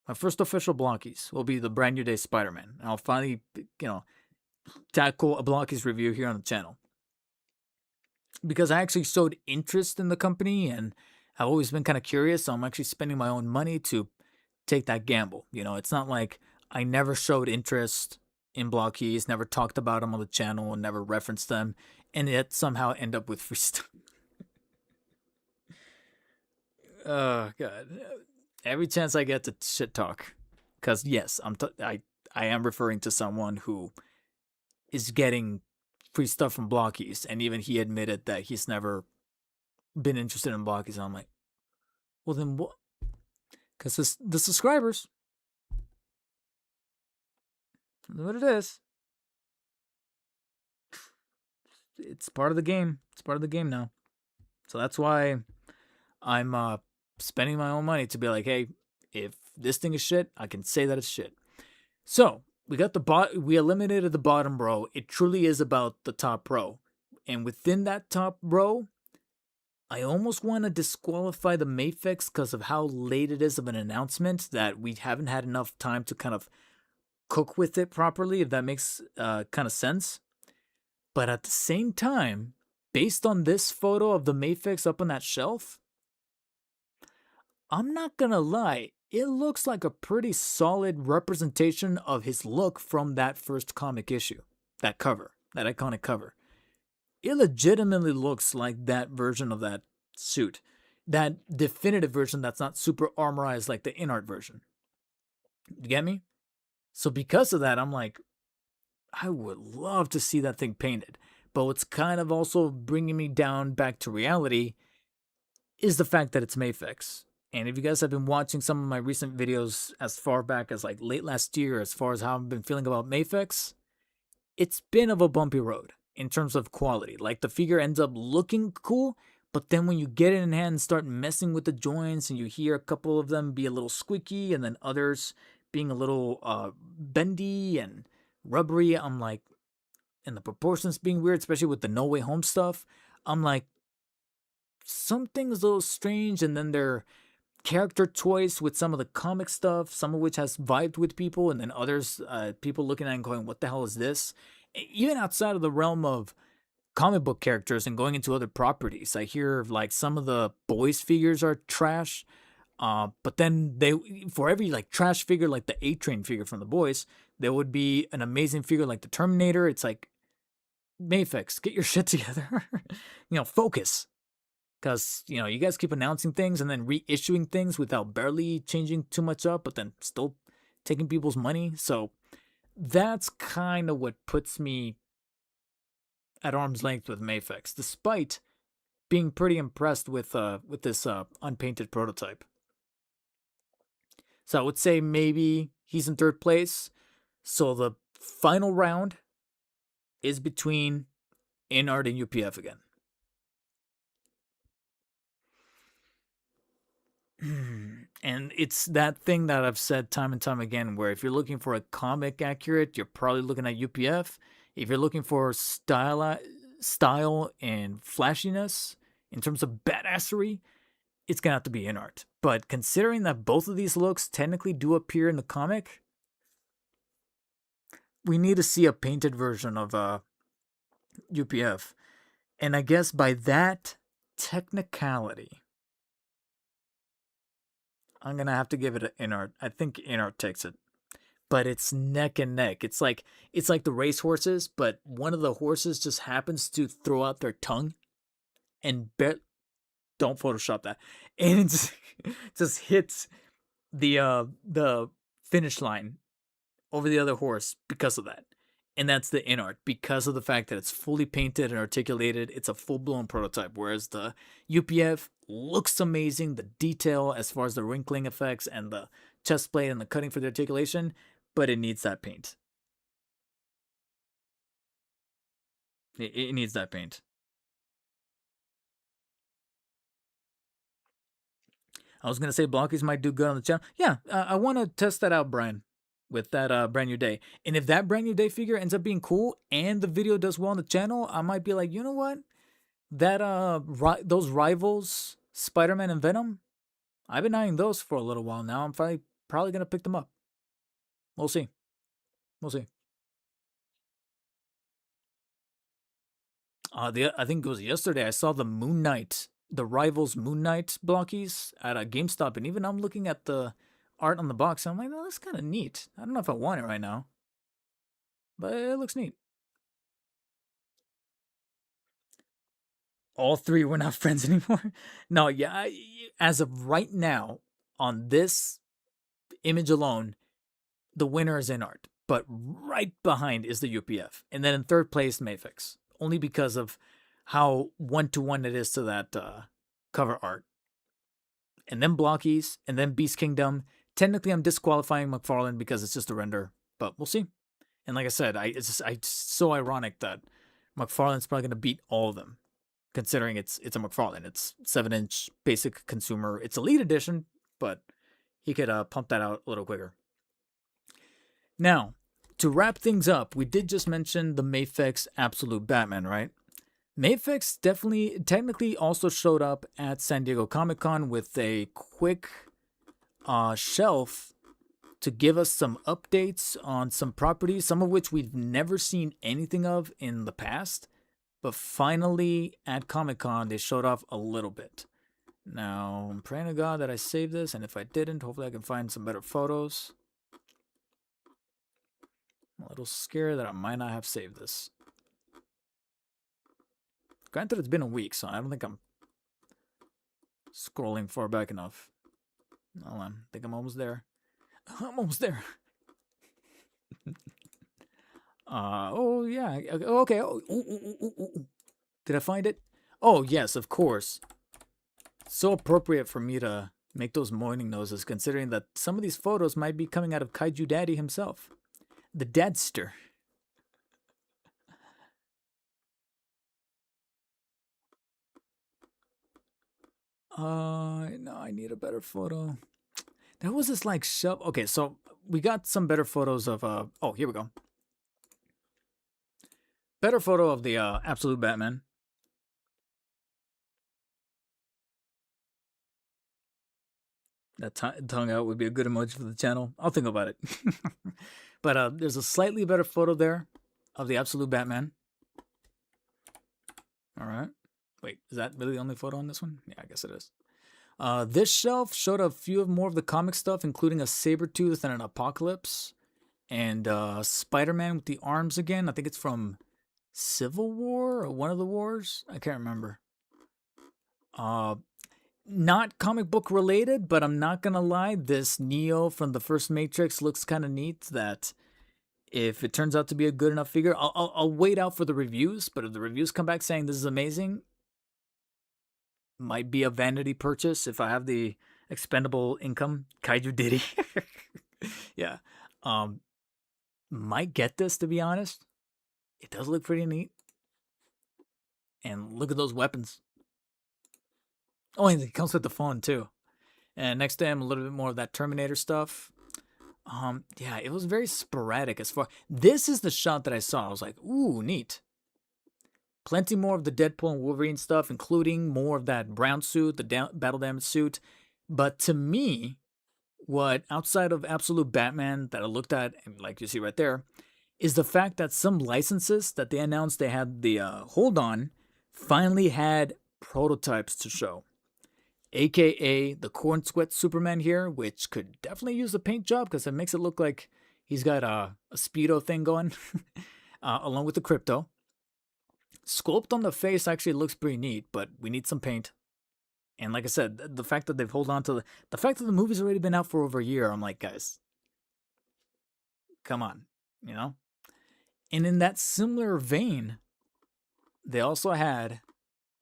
My first official blockies will be the brand new day Spider-Man. And I'll finally, tackle a blockies review here on the channel. Because I actually showed interest in the company and I've always been kind of curious. So I'm actually spending my own money to take that gamble. It's not like I never showed interest in blockies, never talked about them on the channel, and never referenced them, and yet somehow end up with free stuff. Oh god! Every chance I get to shit talk, because yes, I am referring to someone who is getting free stuff from blockies, and even he admitted that he's never been interested in blockies. And I'm like, well then what? Because the subscribers, what it is. It's part of the game. It's part of the game now. So that's why I'm spending my own money to be like, hey, if this thing is shit, I can say that it's shit. So we eliminated the bottom row. It truly is about the top row. And within that top row, I almost want to disqualify the Mafex because of how late it is of an announcement that we haven't had enough time to kind of cook with it properly, if that makes kind of sense. But at the same time, based on this photo of the Mafex up on that shelf, I'm not gonna lie, it looks like a pretty solid representation of his look from that first comic issue. That cover, that iconic cover. It legitimately looks like that version of that suit. That definitive version that's not super armorized like the INART version. You get me? So because of that, I'm like, I would love to see that thing painted. But what's kind of also bringing me down back to reality is the fact that it's Mafex. And if you guys have been watching some of my recent videos as far back as like late last year, as far as how I've been feeling about Mafex, it's been of a bumpy road in terms of quality. Like the figure ends up looking cool, but then when you get it in hand and start messing with the joints and you hear a couple of them be a little squeaky and then others being a little bendy and rubbery, I'm like, and the proportions being weird, especially with the No Way Home stuff, I'm like, something's a little strange. And then their character choice with some of the comic stuff, some of which has vibed with people, and then others, people looking at it and going, what the hell is this? Even outside of the realm of comic book characters and going into other properties, I hear like some of the boys figures are trash. But then for every like trash figure, like the A-Train figure from the boys, there would be an amazing figure like the Terminator. It's like, Mafex, get your shit together. Focus. Because, you guys keep announcing things and then reissuing things without barely changing too much up, but then still taking people's money. So that's kind of what puts me at arm's length with Mafex, despite being pretty impressed with this unpainted prototype. So I would say maybe he's in third place. So the final round is between INART and UPF again. And it's that thing that I've said time and time again, where if you're looking for a comic accurate, you're probably looking at UPF. If you're looking for style and flashiness in terms of badassery, it's gonna have to be INART. But considering that both of these looks technically do appear in the comic, we need to see a painted version of UPF. And I guess by that technicality, I'm gonna have to give it an INART. I think INART takes it, but it's neck and neck. It's like the race horses, but one of the horses just happens to throw out their tongue, and don't Photoshop that, and it just hits the finish line over the other horse because of that. And that's the INART because of the fact that it's fully painted and articulated. It's a full-blown prototype, whereas the UPF looks amazing. The detail as far as the wrinkling effects and the chest plate and the cutting for the articulation, but it needs that paint. It needs that paint. I was gonna say blockies might do good on the channel. Yeah, I want to test that out, Brian, with that brand new day. And if that brand new day figure ends up being cool and the video does well on the channel, I might be like, you know what? That those rivals, Spider-Man and Venom, I've been eyeing those for a little while now. I'm probably gonna pick them up. We'll see. We'll see. I think it was yesterday. I saw the Moon Knight, the Rivals Moon Knight blockies at a GameStop, and even I'm looking at the art on the box. And I'm like, oh, that's kind of neat. I don't know if I want it right now, but it looks neat. All three were not friends anymore. No, yeah. As of right now, on this image alone, the winner is INART, but right behind is the UPF, and then in third place, Mafex, only because of how 1-to-1 it is to that cover art. And then Blockies, and then Beast Kingdom. Technically, I'm disqualifying McFarlane because it's just a render, but we'll see. And like I said, it's so ironic that McFarlane's probably going to beat all of them, considering it's a McFarlane. It's 7-inch basic consumer. It's Elite Edition, but he could pump that out a little quicker. Now, to wrap things up, we did just mention the Mafex Absolute Batman, right? Mafex technically also showed up at San Diego Comic-Con with a quick shelf to give us some updates on some properties, some of which we've never seen anything of in the past. But finally, at Comic-Con, they showed off a little bit. Now, I'm praying to God that I saved this, and if I didn't, hopefully I can find some better photos. I'm a little scared that I might not have saved this. Granted, it's been a week, so I don't think I'm scrolling far back enough. Hold on, I think I'm almost there. I'm almost there. Oh yeah, okay. Oh, did I find it? Oh yes, of course. So appropriate for me to make those morning noses, considering that some of these photos might be coming out of Kaiju Daddy himself, the Dadster. No, I need a better photo. There was this like shove. Okay, so we got some better photos of oh, here we go. Better photo of the Absolute Batman. That tongue out would be a good emoji for the channel. I'll think about it. But there's a slightly better photo there of the Absolute Batman. All right. Wait, is that really the only photo on this one? Yeah, I guess it is. This shelf showed a few more of the comic stuff, including a Sabretooth and an Apocalypse. And Spider-Man with the arms again. I think it's from Civil War or one of the wars. I can't remember. Not comic book related, but I'm not gonna lie, this Neo from the first Matrix looks kind of neat. That if it turns out to be a good enough figure, I'll wait out for the reviews. But if the reviews come back saying this is amazing, might be a vanity purchase if I have the expendable income. Kaiju Diddy. Yeah. Might get this, to be honest. It does look pretty neat. And look at those weapons. Oh, and it comes with the phone too. And next to him, a little bit more of that Terminator stuff. Yeah, it was very sporadic as far. This is the shot that I saw. I was like, ooh, neat. Plenty more of the Deadpool and Wolverine stuff, including more of that brown suit, the battle damage suit. But to me, what outside of Absolute Batman that I looked at, and like you see right there, is the fact that some licenses that they announced they had the hold on finally had prototypes to show. AKA the Corn Sweat Superman here, which could definitely use a paint job because it makes it look like he's got a Speedo thing going, along with the Crypto. Sculpt on the face actually looks pretty neat, but we need some paint. And like I said, the fact that they've held on to the fact that the movie's already been out for over a year, I'm like, guys, come on, you know? And in that similar vein, they also had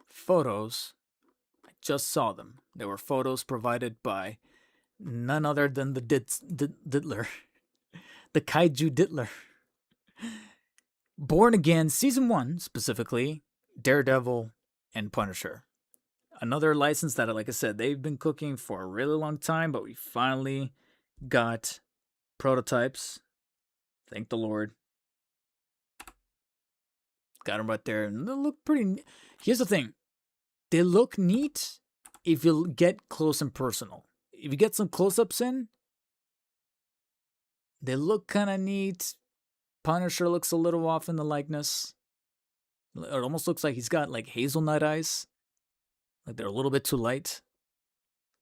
photos. I just saw them. They were photos provided by none other than the Diddler, the Kaiju Diddler. Born Again Season 1, specifically, Daredevil, and Punisher. Another license that, like I said, they've been cooking for a really long time, but we finally got prototypes. Thank the Lord. Got them right there, and they look pretty. Here's the thing, they look neat if you get close and personal. If you get some close-ups in, they look kind of neat. Punisher looks a little off in the likeness. It almost looks like he's got like hazelnut eyes. Like they're a little bit too light.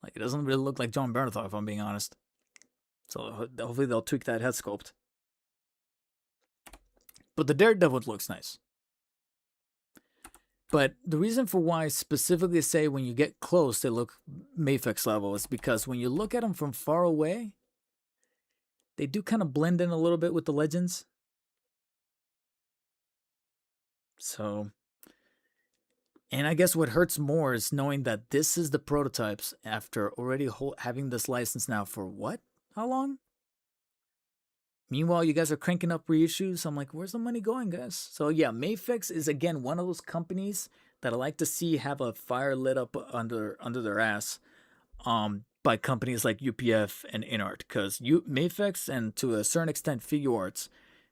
Like it doesn't really look like John Bernthal, if I'm being honest. So hopefully they'll tweak that head sculpt. But the Daredevil looks nice. But the reason for why I specifically say when you get close they look Mafex level is because when you look at them from far away, they do kind of blend in a little bit with the Legends. So, and I guess what hurts more is knowing that this is the prototypes after already having this license now for what? How long? Meanwhile, you guys are cranking up reissues. I'm like, where's the money going, guys? So yeah, Mafex is again one of those companies that I like to see have a fire lit up under their ass, by companies like UPF and INART, because Mafex and to a certain extent Figuarts,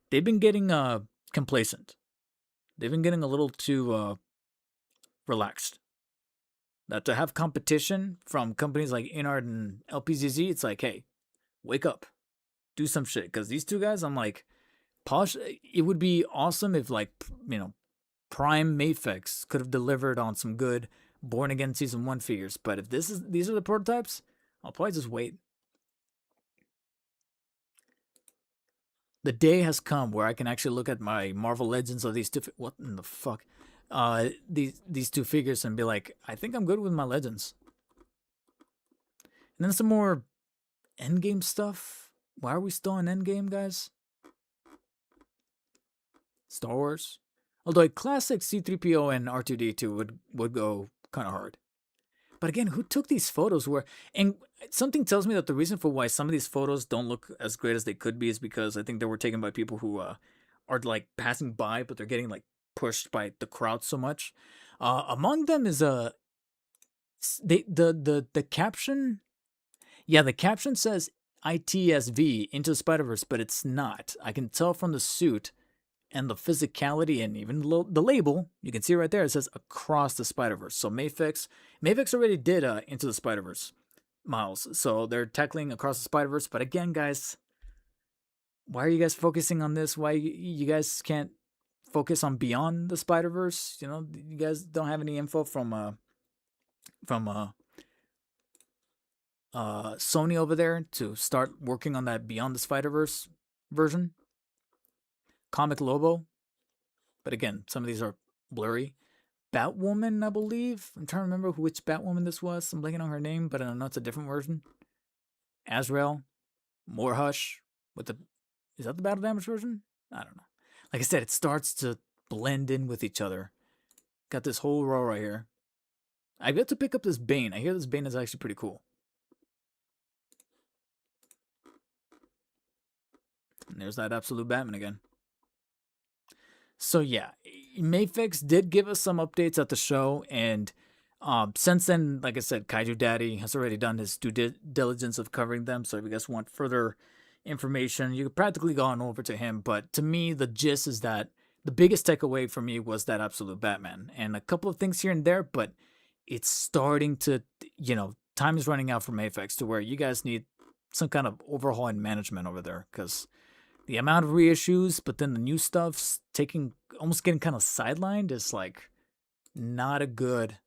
they've been getting complacent. They've been getting a little too relaxed. That to have competition from companies like INART and LPZZ, it's like, hey, wake up. Do some shit, because these two guys, I'm like, Posh. It would be awesome if, like, you know, Prime Mafex could have delivered on some good Born Again Season 1 figures. But if these are the prototypes, I'll probably just wait. The day has come where I can actually look at my Marvel Legends of these two. What in the fuck? These two figures and be like, I think I'm good with my Legends. And then some more Endgame stuff. Why are we still on Endgame, guys? Star Wars? Although a classic C-3PO and R2-D2 would go kind of hard. But again, who took these photos? And something tells me that the reason for why some of these photos don't look as great as they could be is because I think they were taken by people who are like passing by, but they're getting like pushed by the crowd so much. Among them is the caption. Yeah, the caption says ITSV Into the Spider-Verse, but it's not. I can tell from the suit and the physicality and even the label. You can see right there, it says Across the Spider-Verse. So Mafex already did Into the Spider-Verse, Miles. So they're tackling Across the Spider-Verse. But again, guys, why are you guys focusing on this? Why you guys can't focus on Beyond the Spider-Verse? You know, you guys don't have any info from Sony over there to start working on that Beyond the Spider-Verse version. Comic Lobo. But again, some of these are blurry. Batwoman, I believe. I'm trying to remember which Batwoman this was. I'm blanking on her name, but I don't know it's a different version. Azrael. More Hush. Is that the Battle Damage version? I don't know. Like I said, it starts to blend in with each other. Got this whole row right here. I've got to pick up this Bane. I hear this Bane is actually pretty cool. And there's that Absolute Batman again. So yeah, Mafex did give us some updates at the show, and since then, like I said, Kaiju Daddy has already done his due diligence of covering them. So if you guys want further information, you could practically go on over to him. But to me, the gist is that the biggest takeaway for me was that Absolute Batman, and a couple of things here and there, but it's starting to, time is running out for Mafex to where you guys need some kind of overhaul and management over there, because the amount of reissues, but then the new stuff's almost getting kind of sidelined is like not a good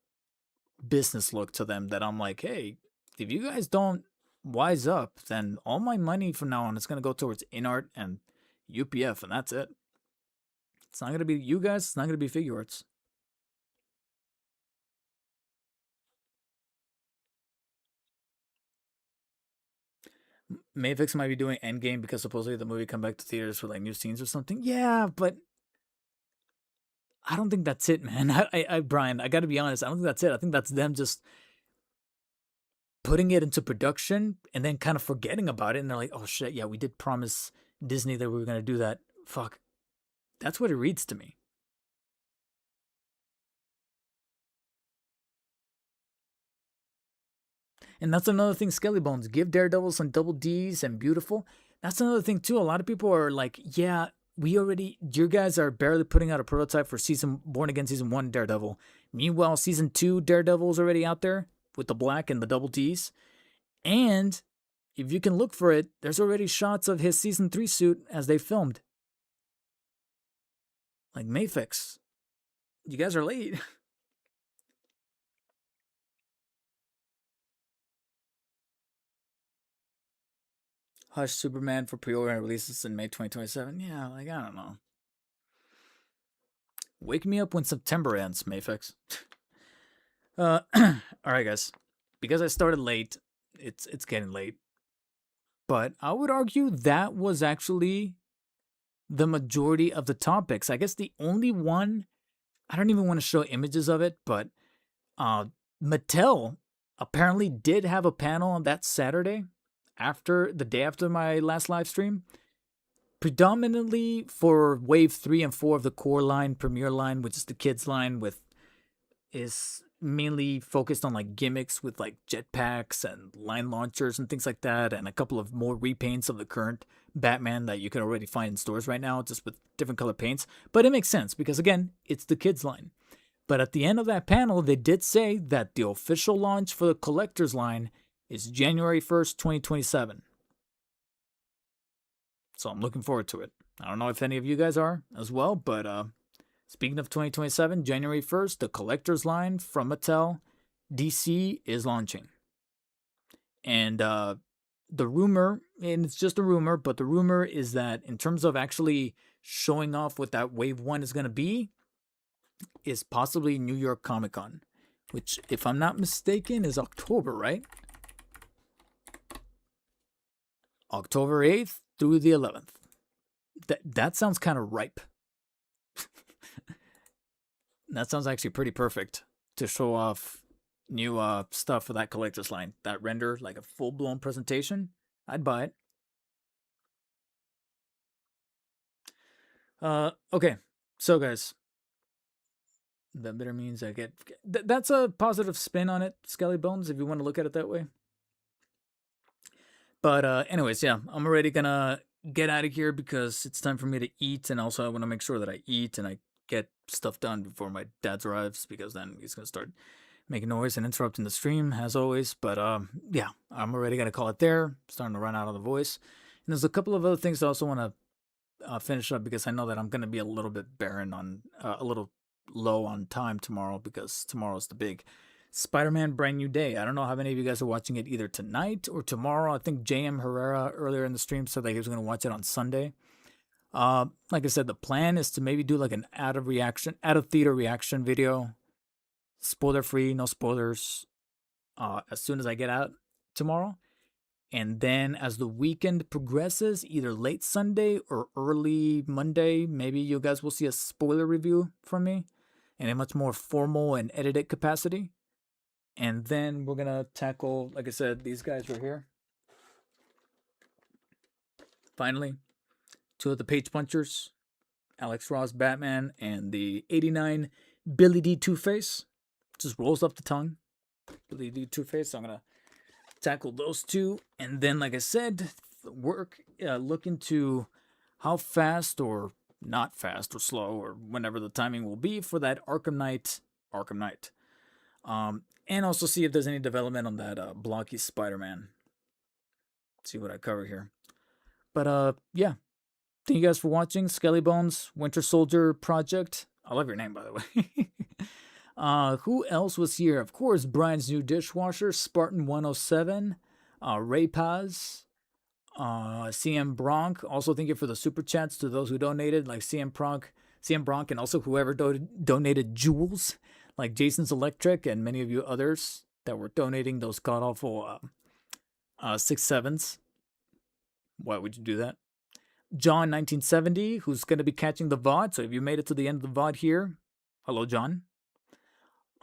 business look to them. That I'm like, hey, if you guys don't wise up, then all my money from now on is going to go towards INART and UPF, and that's it. It's not going to be you guys. It's not going to be Figuarts. Mafex might be doing Endgame because supposedly the movie come back to theaters for like new scenes or something. Yeah, but I don't think that's it, man. Brian, I got to be honest. I don't think that's it. I think that's them just putting it into production and then kind of forgetting about it. And they're like, oh shit, yeah, we did promise Disney that we were going to do that. Fuck. That's what it reads to me. And that's another thing, Skelly Bones. Give Daredevil some double D's and beautiful. That's another thing, too. A lot of people are like, yeah, you guys are barely putting out a prototype for Born Again Season 1 Daredevil. Meanwhile, Season 2 Daredevil is already out there with the black and the double D's. And if you can look for it, there's already shots of his Season 3 suit as they filmed. Like, Mafex, you guys are late. Hush Superman for pre-order releases in May 2027. Yeah, like, I don't know. Wake me up when September ends, Mafex. All right, guys. Because I started late, it's getting late. But I would argue that was actually the majority of the topics. I guess the only one, I don't even want to show images of it, but Mattel apparently did have a panel on that Saturday, the day after my last live stream, predominantly for wave 3 and 4 of the core line, premier line, which is the kids line, is mainly focused on like gimmicks with like jetpacks and line launchers and things like that, and a couple of more repaints of the current Batman that you can already find in stores right now, just with different color paints. But it makes sense because, again, it's the kids line. But at the end of that panel, they did say that the official launch for the collector's line is January 1st, 2027. So I'm looking forward to it. I don't know if any of you guys are as well, but speaking of 2027, January 1st, the collector's line from Mattel DC is launching. And the rumor, and it's just a rumor, but the rumor is that in terms of actually showing off what that Wave 1 is going to be, is possibly New York Comic Con, which, if I'm not mistaken, is October, right? October 8th through the 11th. That sounds kind of ripe. That sounds actually pretty perfect to show off new stuff for that collector's line. That render, like a full-blown presentation, I'd buy it. Okay, so guys, that better means I get... That's a positive spin on it, Skelly Bones, if you want to look at it that way. But anyways, yeah, I'm already gonna get out of here because it's time for me to eat, and also I want to make sure that I eat and I get stuff done before my dad arrives, because then he's gonna start making noise and interrupting the stream as always. But yeah, I'm already gonna call it there. Starting to run out of the voice, and there's a couple of other things I also want to finish up, because I know that I'm gonna be a little bit barren on a little low on time tomorrow, because tomorrow's the big Spider-Man Brand New Day. I don't know how many of you guys are watching it either tonight or tomorrow. I think JM Herrera earlier in the stream said that he was going to watch it on Sunday. Like I said, the plan is to maybe do like an out of theater reaction video, spoiler free, no spoilers, as soon as I get out tomorrow. And then as the weekend progresses, either late Sunday or early Monday, maybe you guys will see a spoiler review from me in a much more formal and edited capacity. And then we're going to tackle, like I said, these guys right here. Finally, two of the page punchers, Alex Ross Batman and the 89 Billy D Two-Face. Just rolls up the tongue. Billy D Two-Face. So I'm going to tackle those two. And then, like I said, look into how fast or not fast or slow or whenever the timing will be for that Arkham Knight. And also see if there's any development on that blocky Spider-Man. See what I cover here. But yeah, thank you guys for watching. Skelly Bones, Winter Soldier Project. I love your name, by the way. Who else was here? Of course, Brian's New Dishwasher, Spartan 107, Ray Paz, CM Bronk. Also, thank you for the super chats to those who donated, like CM Bronk, and also whoever donated jewels, like Jason's Electric and many of you others that were donating those god-awful 6/7s. Why would you do that? John 1970, who's going to be catching the VOD. So if you made it to the end of the VOD here, hello, John.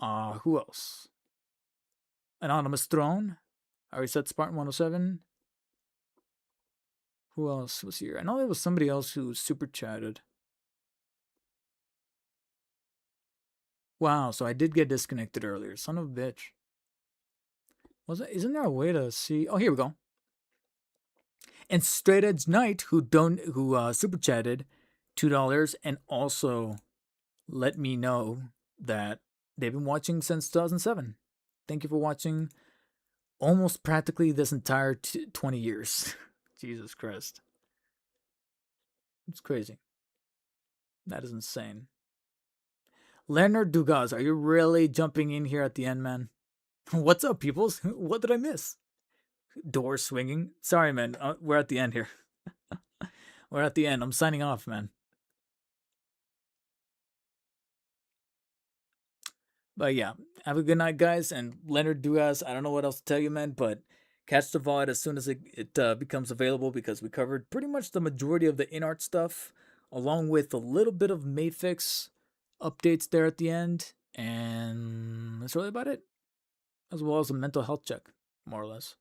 Who else? Anonymous Throne. I already said Spartan 107. Who else was here? I know there was somebody else who super chatted. Wow, so I did get disconnected earlier. Son of a bitch. Isn't there a way to see? Oh, here we go. And Straight Edge Knight, who super chatted $2 and also let me know that they've been watching since 2007. Thank you for watching almost practically this entire 20 years. Jesus Christ. It's crazy. That is insane. Leonard Dugas, are you really jumping in here at the end, man? What's up, peoples? What did I miss? Door swinging. Sorry, man. We're at the end here. We're at the end. I'm signing off, man. But yeah, have a good night, guys. And Leonard Dugas, I don't know what else to tell you, man, but catch the VOD as soon as it becomes available, because we covered pretty much the majority of the INART stuff, along with a little bit of Mafex updates there at the end. And that's really about it, as well as a mental health check, more or less.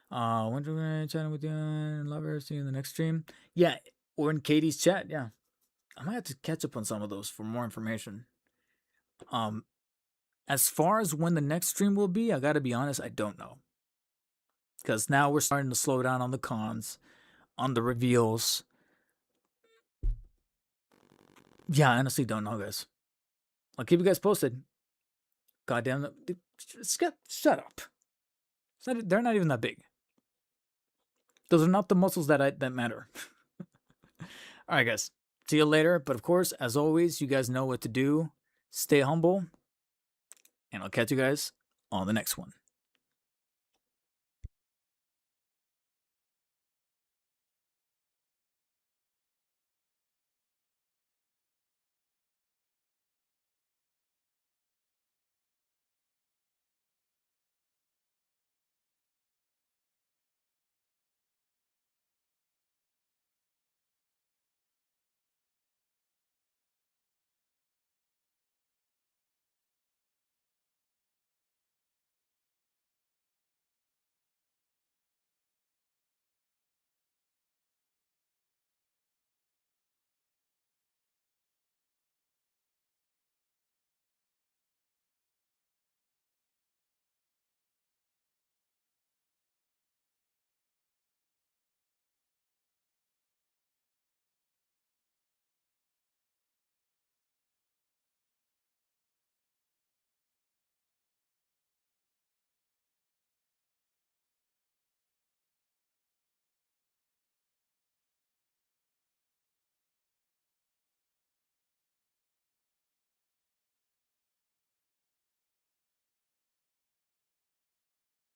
When we're chatting with you and lovers, see you in the next stream. Yeah, or in Katie's chat. Yeah, I might have to catch up on some of those for more information. As far as when the next stream will be, I gotta be honest, I don't know, because now we're starting to slow down on the cons, on the reveals. Yeah, I honestly don't know, guys. I'll keep you guys posted. Goddamn, shut up. They're not even that big. Those are not the muscles that matter. All right, guys. See you later. But of course, as always, you guys know what to do. Stay humble. And I'll catch you guys on the next one.